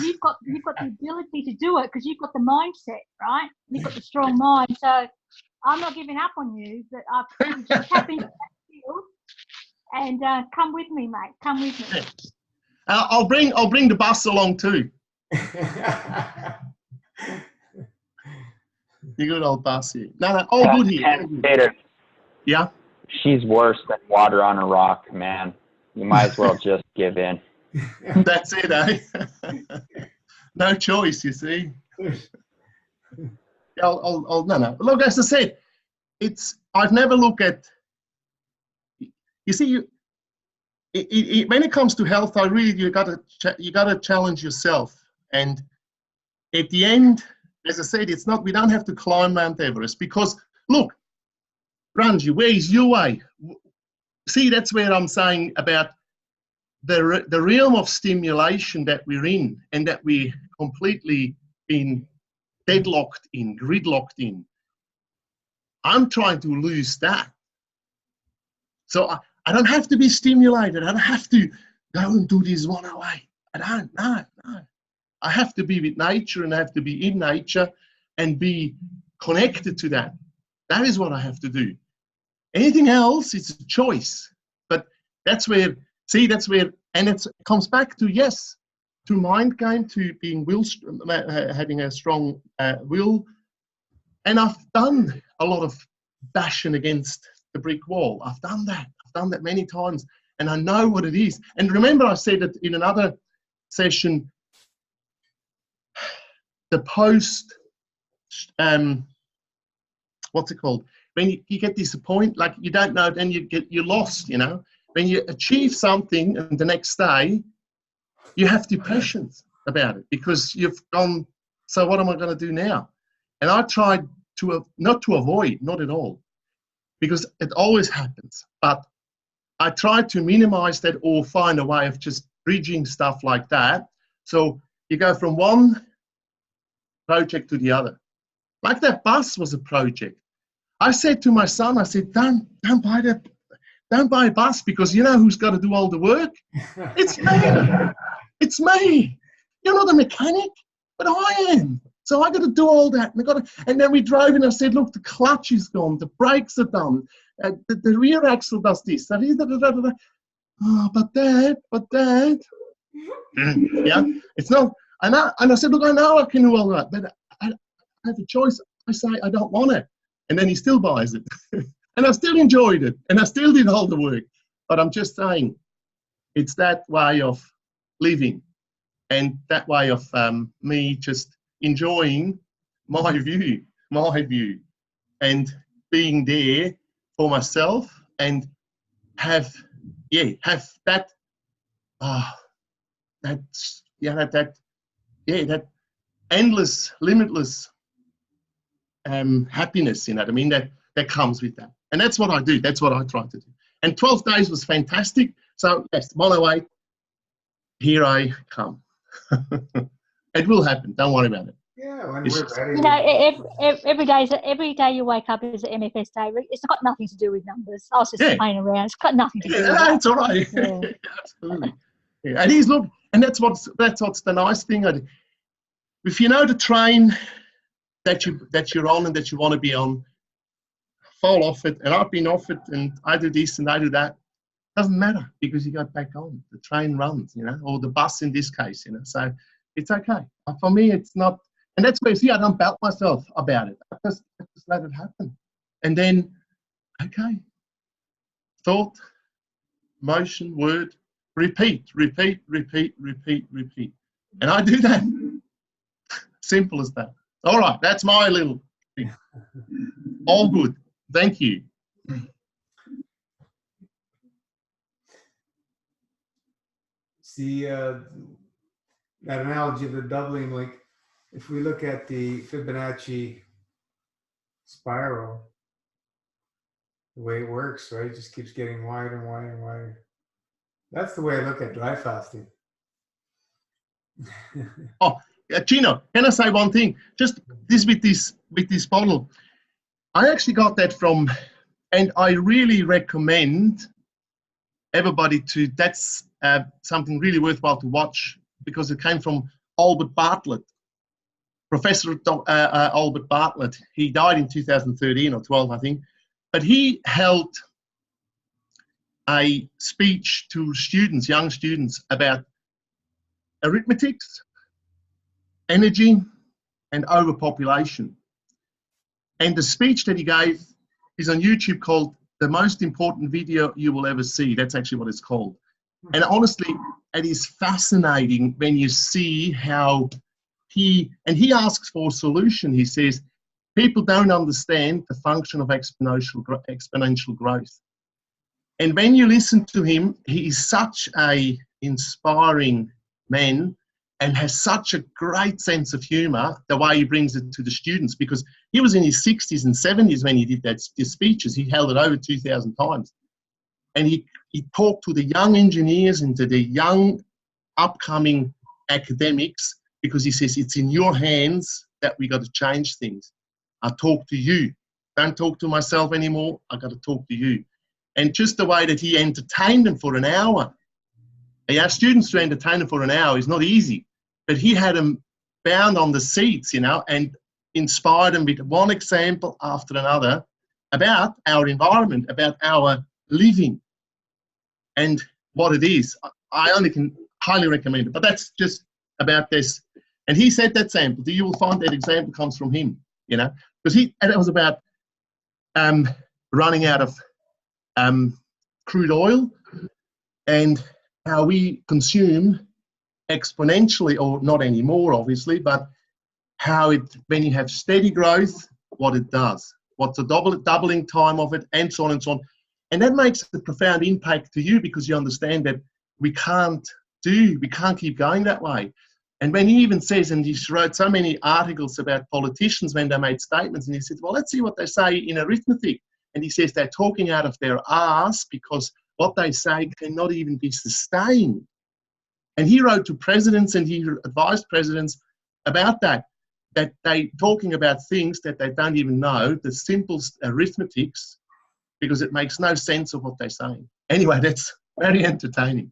you've got the ability to do it, because you've got the mindset, right? You've got the strong mind. So I'm not giving up on you, but I've tap into that field. And come with me, mate. Come with me. I'll bring the bus along too. You good old bus here. No, all good here. Peter, yeah. She's worse than water on a rock, man. You might as well just give in. That's it, eh? No choice, you see. No. Look, as I said, I've never looked at. You see, when it comes to health, you gotta challenge yourself. And at the end, as I said, we don't have to climb Mount Everest, because look, Ranji, where is your way? See, that's where I'm saying about the realm of stimulation that we're in, and that we completely been deadlocked in, gridlocked in. I'm trying to lose that. So I don't have to be stimulated. I don't have to go and do this 108. I don't, no. I have to be with nature, and I have to be in nature and be connected to that. That is what I have to do. Anything else is a choice. But that's where, see, that's where, and it comes back to, yes, to mind game, to being having a strong will. And I've done a lot of bashing against the brick wall. I've done that many times, and I know what it is. And remember, I said it in another session, the post, what's it called? When you get disappointed, like you don't know, then you're lost, you know. When you achieve something and the next day, you have depression about it because you've gone, so what am I going to do now? And I tried to, not to avoid, not at all, because it always happens. But I tried to minimize that or find a way of just bridging stuff like that. So you go from one project to the other. Like that bus was a project. I said to my son, I said, don't buy a bus because you know who's got to do all the work? It's me. It's me. You're not a mechanic, but I am. So I got to do all that. And then we drove and I said, look, the clutch is gone. The brakes are done. The rear axle does this. Oh, but Dad. Yeah, it's not. And I said, look, I know I can do all that, but I have a choice. I say, I don't want it. And then he still buys it. And I still enjoyed it. And I still did all the work. But I'm just saying, it's that way of living and that way of me just enjoying my view and being there for myself and have that endless, limitless happiness, you know what I mean, that comes with that. And that's what I do. That's what I try to do. And 12 days was fantastic. So yes, mono-weight, here I come. It will happen. Don't worry about it. Yeah, when we're ready. You know, every day you wake up is an MFS day. It's got nothing to do with numbers. I was just playing around. It's got nothing to do with that. It's all right. Yeah. Absolutely. Yeah. And he's look, and that's what's the nice thing. If you know the train that you're on and that you want to be on, fall off it. And I've been off it, and I do this and I do that. Doesn't matter because you got back on. The train runs, you know, or the bus in this case, you know. So it's okay. For me, it's not. And that's where, see, I don't belt myself about it. I just let it happen. And then, okay, thought, motion, word, repeat. And I do that. Simple as that. All right, that's my little thing. All good. Thank you. See, that analogy of the doubling, like, if we look at the Fibonacci spiral, the way it works, right? It just keeps getting wider and wider and wider. That's the way I look at dry fasting. Oh, Gino, can I say one thing? Just this with this bottle. I actually got that from, and I really recommend everybody to, that's something really worthwhile to watch because it came from Albert Bartlett. Professor Albert Bartlett, he died in 2013 or 12, I think, but he held a speech to students, young students, about arithmetics, energy, and overpopulation. And the speech that he gave is on YouTube called The Most Important Video You Will Ever See. That's actually what it's called. And honestly, it is fascinating when you see how he asks for a solution. He says, people don't understand the function of exponential growth. And when you listen to him, he is such an inspiring man and has such a great sense of humor, the way he brings it to the students, because he was in his 60s and 70s when he did his speeches. He held it over 2,000 times. And he talked to the young engineers and to the young upcoming academics, because he says, it's in your hands that we got to change things. I talk to you. Don't talk to myself anymore. I got to talk to you. And just the way that he entertained them for an hour. Our students to entertain them for an hour is not easy, but he had them bound on the seats, you know, and inspired them with one example after another. about our environment, about our living, and what it is. I only can highly recommend it, but that's just about this. And he said that sample. You will find that example comes from him, you know, because and it was about running out of crude oil and how we consume exponentially, or not anymore, obviously, but how it, when you have steady growth, what it does, what's the doubling time of it, and so on and so on. And that makes a profound impact to you, because you understand that we can't keep going that way. And when he even says, and he wrote so many articles about politicians when they made statements, and he said, well, let's see what they say in arithmetic. And he says they're talking out of their arse because what they say cannot even be sustained. And he wrote to presidents and he advised presidents about that they talking about things that they don't even know, the simple arithmetics, because it makes no sense of what they're saying. Anyway, that's very entertaining.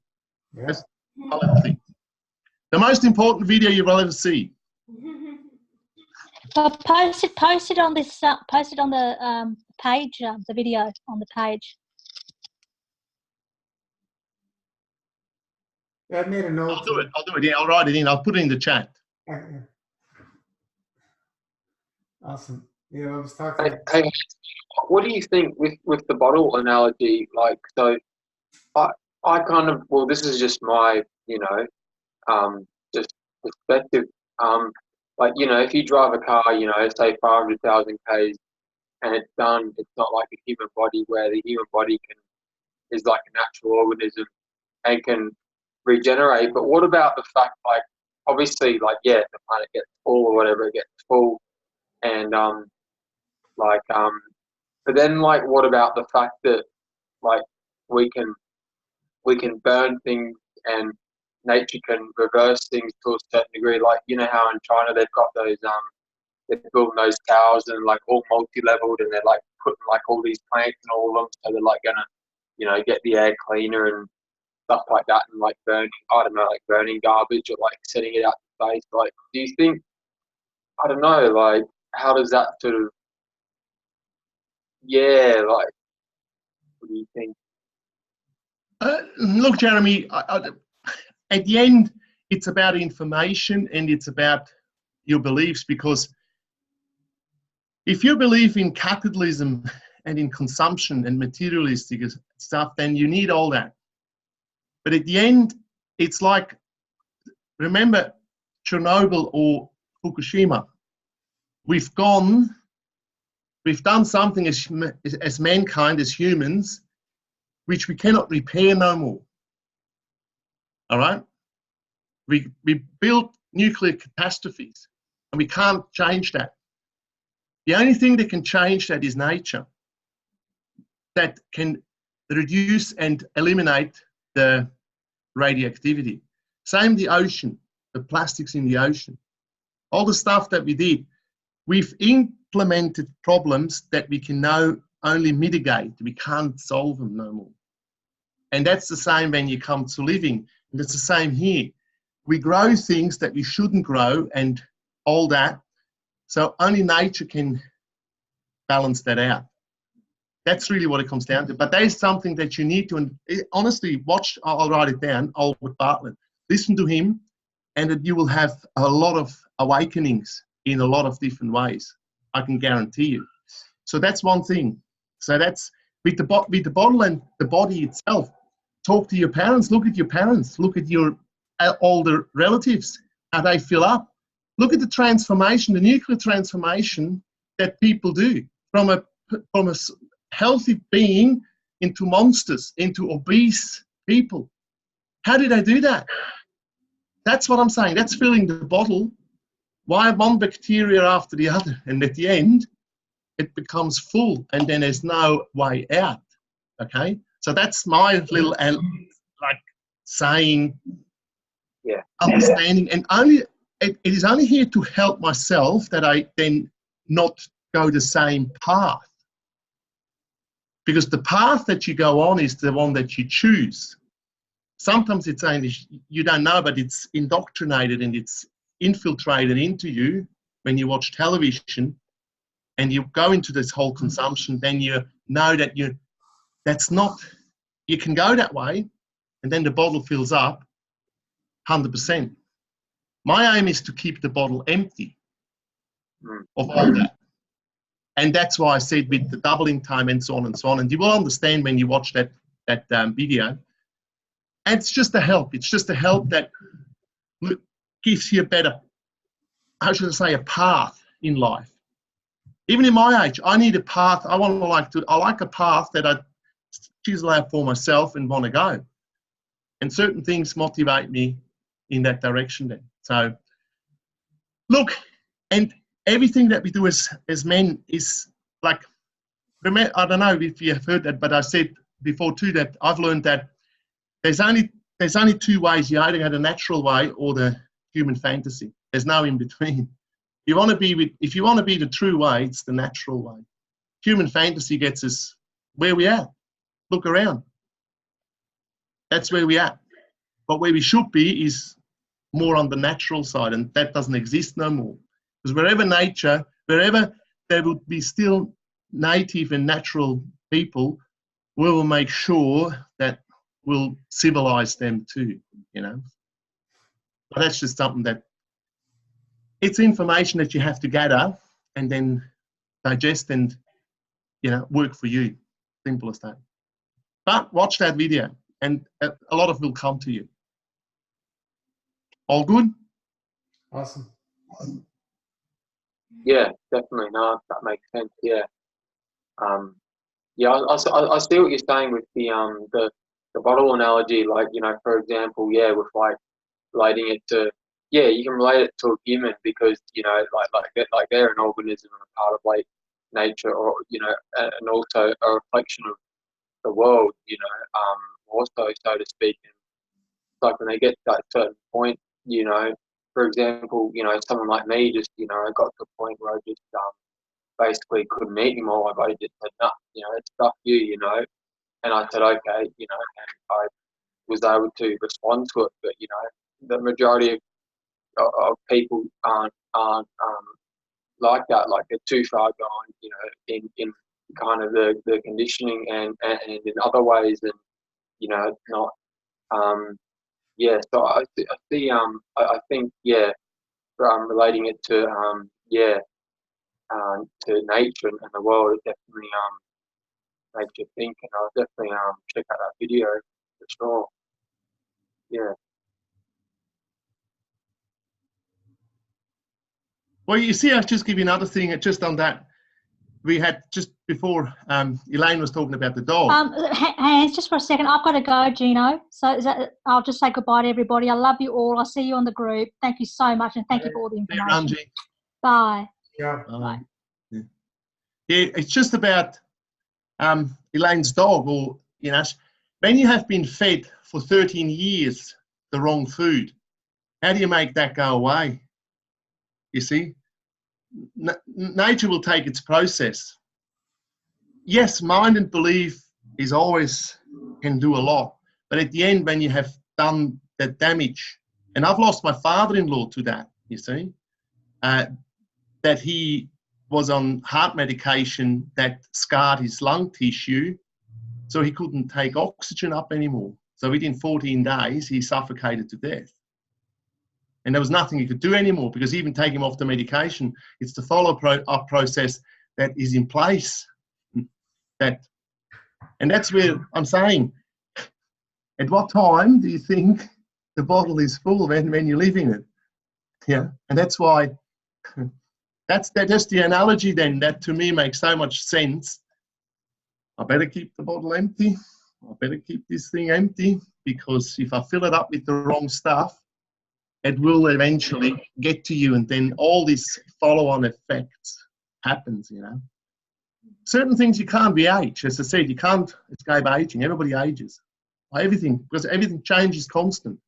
Yeah. That's the most important video you will ever see. So post it on this. Post it on the page. The video on the page. Yeah, I made a note. I'll do it. Yeah, I'll write it in. I'll put it in the chat. Awesome. Yeah, I was talking. Hey, what do you think with the bottle analogy? Like, so I kind of, well, this is just my, just perspective. Like, if you drive a car, say 500,000 Ks and it's done, it's not like a human body where the human body is like a natural organism and can regenerate. But what about the fact, like, obviously, like, yeah, the planet gets full or whatever, it gets full, and but then, like, what about the fact that, like, we can burn things and nature can reverse things to a certain degree? Like, how in China they've got those they're building those towers and like all multi-leveled, and they're like putting like all these plants and all of them, so they're like gonna get the air cleaner and stuff like that, and like burning garbage or like setting it out to space. Like, do you think, I don't know, like, how does that sort of, like, what do you think? Look, Jeremy, at the end, it's about information and it's about your beliefs, because if you believe in capitalism and in consumption and materialistic stuff, then you need all that. But at the end, it's like, remember Chernobyl or Fukushima. We've done something as mankind, as humans, which we cannot repair no more. All right? We built nuclear catastrophes, and we can't change that. The only thing that can change that is nature, that can reduce and eliminate the radioactivity. Same the ocean, the plastics in the ocean. All the stuff that we did, we've implemented problems that we can now only mitigate. We can't solve them no more. And that's the same when you come to living. And it's the same here. We grow things that we shouldn't grow and all that. So only nature can balance that out. That's really what it comes down to. But that is something that you need to, honestly, watch. I'll write it down, Albert Bartlett. Listen to him, and that you will have a lot of awakenings in a lot of different ways. I can guarantee you. So that's one thing. So that's with the bottle and the body itself. Talk to your parents. Look at your parents. Look at your older relatives, how they fill up. Look at the transformation, the nuclear transformation that people do from a healthy being into monsters, into obese people. How do they do that? That's what I'm saying. That's filling the bottle. Why one bacteria after the other? And at the end, it becomes full, and then there's no way out. Okay? So that's my little, like, saying, understanding, and only it is only here to help myself that I then not go the same path. Because the path that you go on is the one that you choose. Sometimes it's only, you don't know, but it's indoctrinated and it's infiltrated into you when you watch television. and you go into this whole consumption, then you know that you can go that way, and then the bottle fills up 100%. My aim is to keep the bottle empty of all that. And that's why I said with the doubling time and so on and so on. And you will understand when you watch that video. And it's just a help. It's just a help that gives you a better, how should I say, a path in life. Even in my age, I need a path. I like a path that I chisel out for myself and want to go. And certain things motivate me in that direction then. So, look, and everything that we do as men is like, I don't know if you have heard that, but I said before too that I've learned that there's only two ways. You either go the natural way or the human fantasy. There's no in between. If you want to be the true way, it's the natural way. Human fantasy gets us where we are. Look around. That's where we are. But where we should be is more on the natural side, and that doesn't exist no more. Because wherever there would be still native and natural people, we will make sure that we'll civilize them too, you know. But that's just something that, it's information that you have to gather and then digest and, you know, work for you. Simple as that. But watch that video and a lot of it will come to you. All good? Awesome. Yeah, definitely. No, that makes sense. Yeah. Yeah, I see what you're saying with the bottle analogy. Like, you know, for example, yeah, with like relating it to, yeah, you can relate it to a human because, you know, like they're an organism and a part of like nature, or, you know, and also a reflection of the world, you know, also, so to speak. And like when they get to that certain point, you know, for example, you know, someone like me just, you know, I got to a point where I just basically couldn't eat anymore. My body just said, no, you know, it's stuff you know. And I said, okay, you know, and I was able to respond to it. But, you know, the majority of people aren't like that. Like they're too far gone, you know, in kind of the conditioning and in other ways, and, you know, it's not, yeah. So I see, I think, yeah, relating it to, yeah, to nature and the world, it definitely makes you think, and I'll definitely check out that video for sure. Yeah. Well, you see, I'll just give you another thing just on that. We had just before, Elaine was talking about the dog. Hands, just for a second. I've got to go, Gino. So I'll just say goodbye to everybody. I love you all. I'll see you on the group. Thank you so much, and thank you for all the information. Bye. Yeah. Bye. Yeah, it's just about Elaine's dog, or, you know, when you have been fed for 13 years the wrong food, how do you make that go away? You see, nature will take its process. Yes, mind and belief is always can do a lot, but at the end, when you have done that damage, and I've lost my father-in-law to that, you see, that he was on heart medication that scarred his lung tissue, so he couldn't take oxygen up anymore. So within 14 days, he suffocated to death. And there was nothing he could do anymore, because even taking him off the medication, it's the follow-up process that is in place. And that's where I'm saying, at what time do you think the bottle is full when you live in it? Yeah, and that's why, that's the analogy then that to me makes so much sense. I better keep the bottle empty. I better keep this thing empty, because if I fill it up with the wrong stuff, it will eventually get to you, and then all these follow-on effects happens, you know. Certain things you can't re-age. As I said, you can't escape aging. Everybody ages. Everything, because everything changes constant.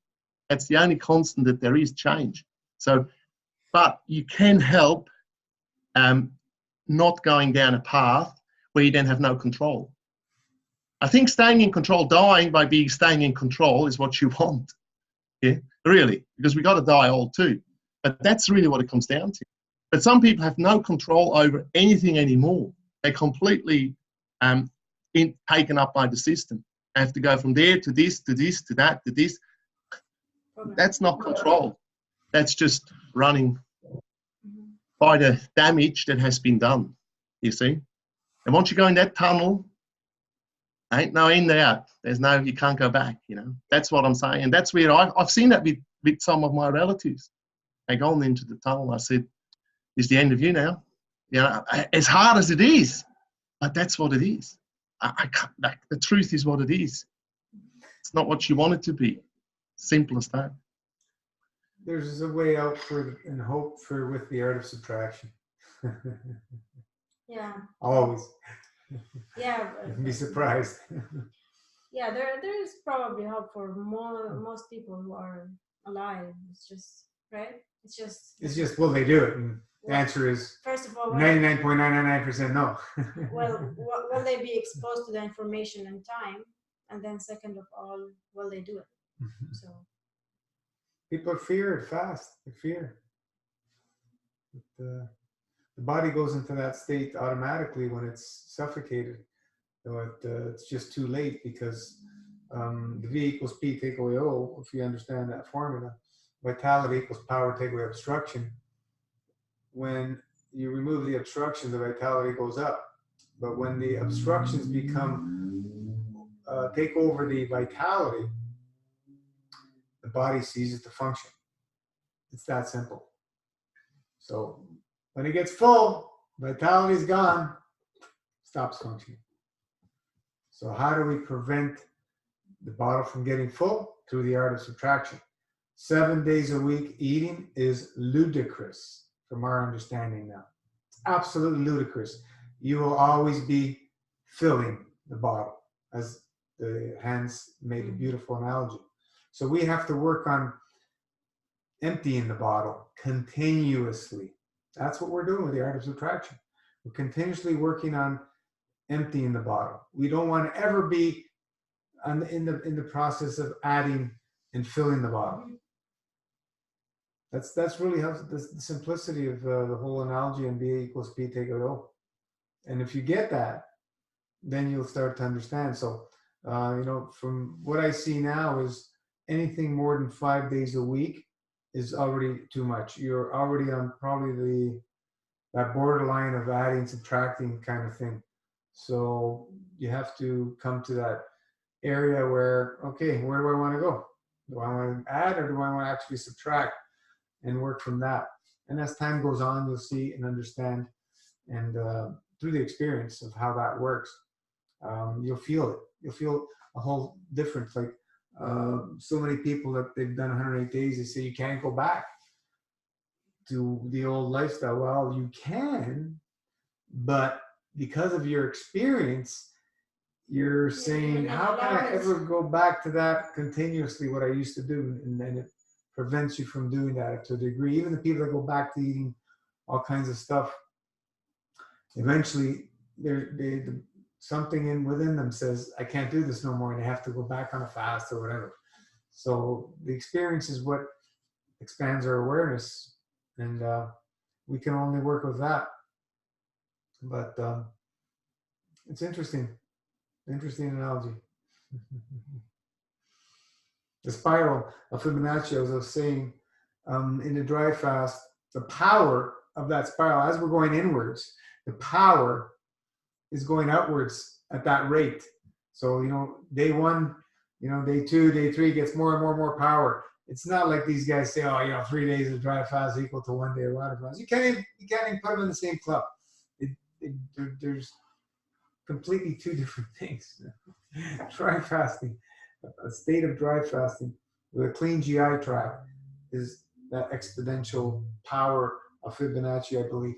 That's the only constant that there is, change. So, but you can help not going down a path where you then have no control. I think staying in control, dying by staying in control is what you want. Yeah, really, because we got to die all too. But that's really what it comes down to. But some people have no control over anything anymore. They're completely taken up by the system. They have to go from there to this, to this, to that, to this. That's not control. That's just running by the damage that has been done, you see. And once you go in that tunnel, ain't no in there out. There's no, you can't go back, you know. That's what I'm saying. And that's where I've seen that with some of my relatives. They gone into the tunnel. I said, it's the end of you now. You know, as hard as it is, but that's what it is. I can't, like, the truth is what it is. It's not what you want it to be. Simple as that. There's a way out for and hope for with the art of subtraction. Yeah. Always. Yeah. You can be surprised. Yeah, there is probably hope for most people who are alive. It's just, right? It's just will they do it? And the answer is first of all 99.999% no. Well, will they be exposed to the information and time? And then second of all, will they do it? So people fear it fast. They fear. The body goes into that state automatically when it's suffocated. So it's just too late because the V equals P take away O, if you understand that formula. Vitality equals power take away obstruction. When you remove the obstruction, the vitality goes up. But when the obstructions take over the vitality, the body ceases to function. It's that simple. So when it gets full, vitality's gone, stops functioning. So how do we prevent the bottle from getting full? Through the art of subtraction. 7 days a week eating is ludicrous from our understanding now. It's absolutely ludicrous. You will always be filling the bottle, as the Hans made a beautiful analogy. So we have to work on emptying the bottle continuously. That's what we're doing with the art of subtraction. We're continuously working on emptying the bottle. We don't want to ever be in the process of adding and filling the bottle. That's really how the simplicity of the whole analogy and B equals P take away O. And if you get that, then you'll start to understand. So, from what I see now is anything more than 5 days a week is already too much. You're already on probably that borderline of adding, subtracting kind of thing. So you have to come to that area where, okay, where do I want to go? Do I want to add or do I want to actually subtract and work from that? And as time goes on, you'll see and understand, and through the experience of how that works, you'll feel it. You'll feel a whole difference. Like so many people that they've done 108 days, they say you can't go back to the old lifestyle. Well, you can, but because of your experience, you're saying, how can I ever go back to that continuously, what I used to do? And then it prevents you from doing that to a degree. Even the people that go back to eating all kinds of stuff, eventually something within them says, I can't do this no more, and they have to go back on a fast or whatever. So the experience is what expands our awareness, and we can only work with that. But it's interesting analogy. The spiral of Fibonacci, as I was saying, in the dry fast, the power of that spiral, as we're going inwards, the power is going outwards at that rate. So, day one, day two, day three gets more and more and more power. It's not like these guys say, 3 days of dry fast equal to 1 day of water fast. You can't even put them in the same club. There's completely two different things. Dry fasting, a state of dry fasting with a clean GI tract is that exponential power of Fibonacci, I believe.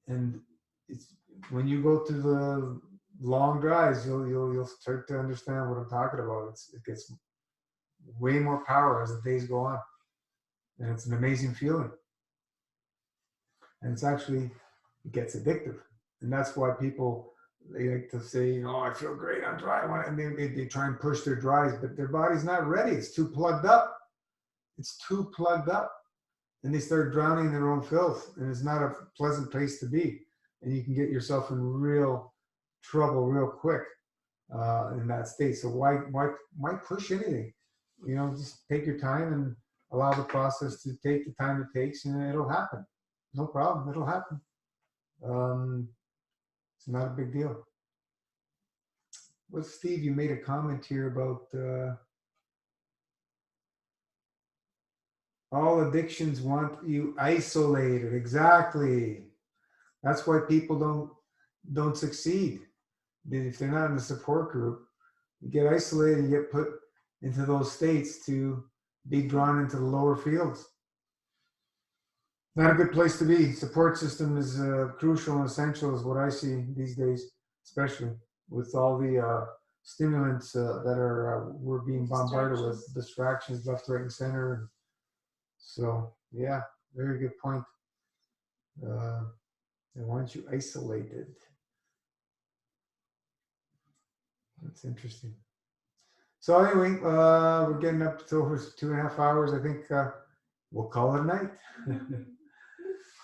And it's when you go through the long dries, you'll start to understand what I'm talking about. It gets way more power as the days go on, and it's an amazing feeling. And it gets addictive, and that's why people, they like to say, I feel great on dry, and they try and push their dries, but their body's not ready. It's too plugged up. and they start drowning in their own filth, and it's not a pleasant place to be, and you can get yourself in real trouble real quick in that state. So why push anything? You know, just take your time and allow the process to take the time it takes, and it'll happen. No problem, it'll happen. It's not a big deal. Well, Steve, you made a comment here about all addictions want you isolated. Exactly. That's why people don't succeed. If they're not in a support group, you get isolated, you get put into those states to be drawn into the lower fields. Not a good place to be. Support system is crucial and essential, is what I see these days, especially with all the stimulants that are we're being bombarded with, distractions left, right, and center. So yeah, very good point. They want you isolated. That's interesting. So anyway, we're getting up to over 2.5 hours. I think we'll call it a night.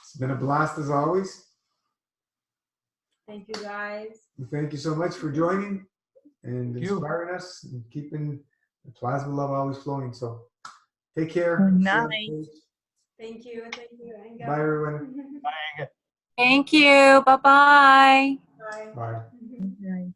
It's been a blast as always. Thank you, guys. Thank you so much for joining and inspiring us and keeping the plasma love always flowing. So take care. Good night. Thank you. Thank you. Inga. Bye, everyone. Bye. Thank you. Bye-bye. Bye. Bye. Good night.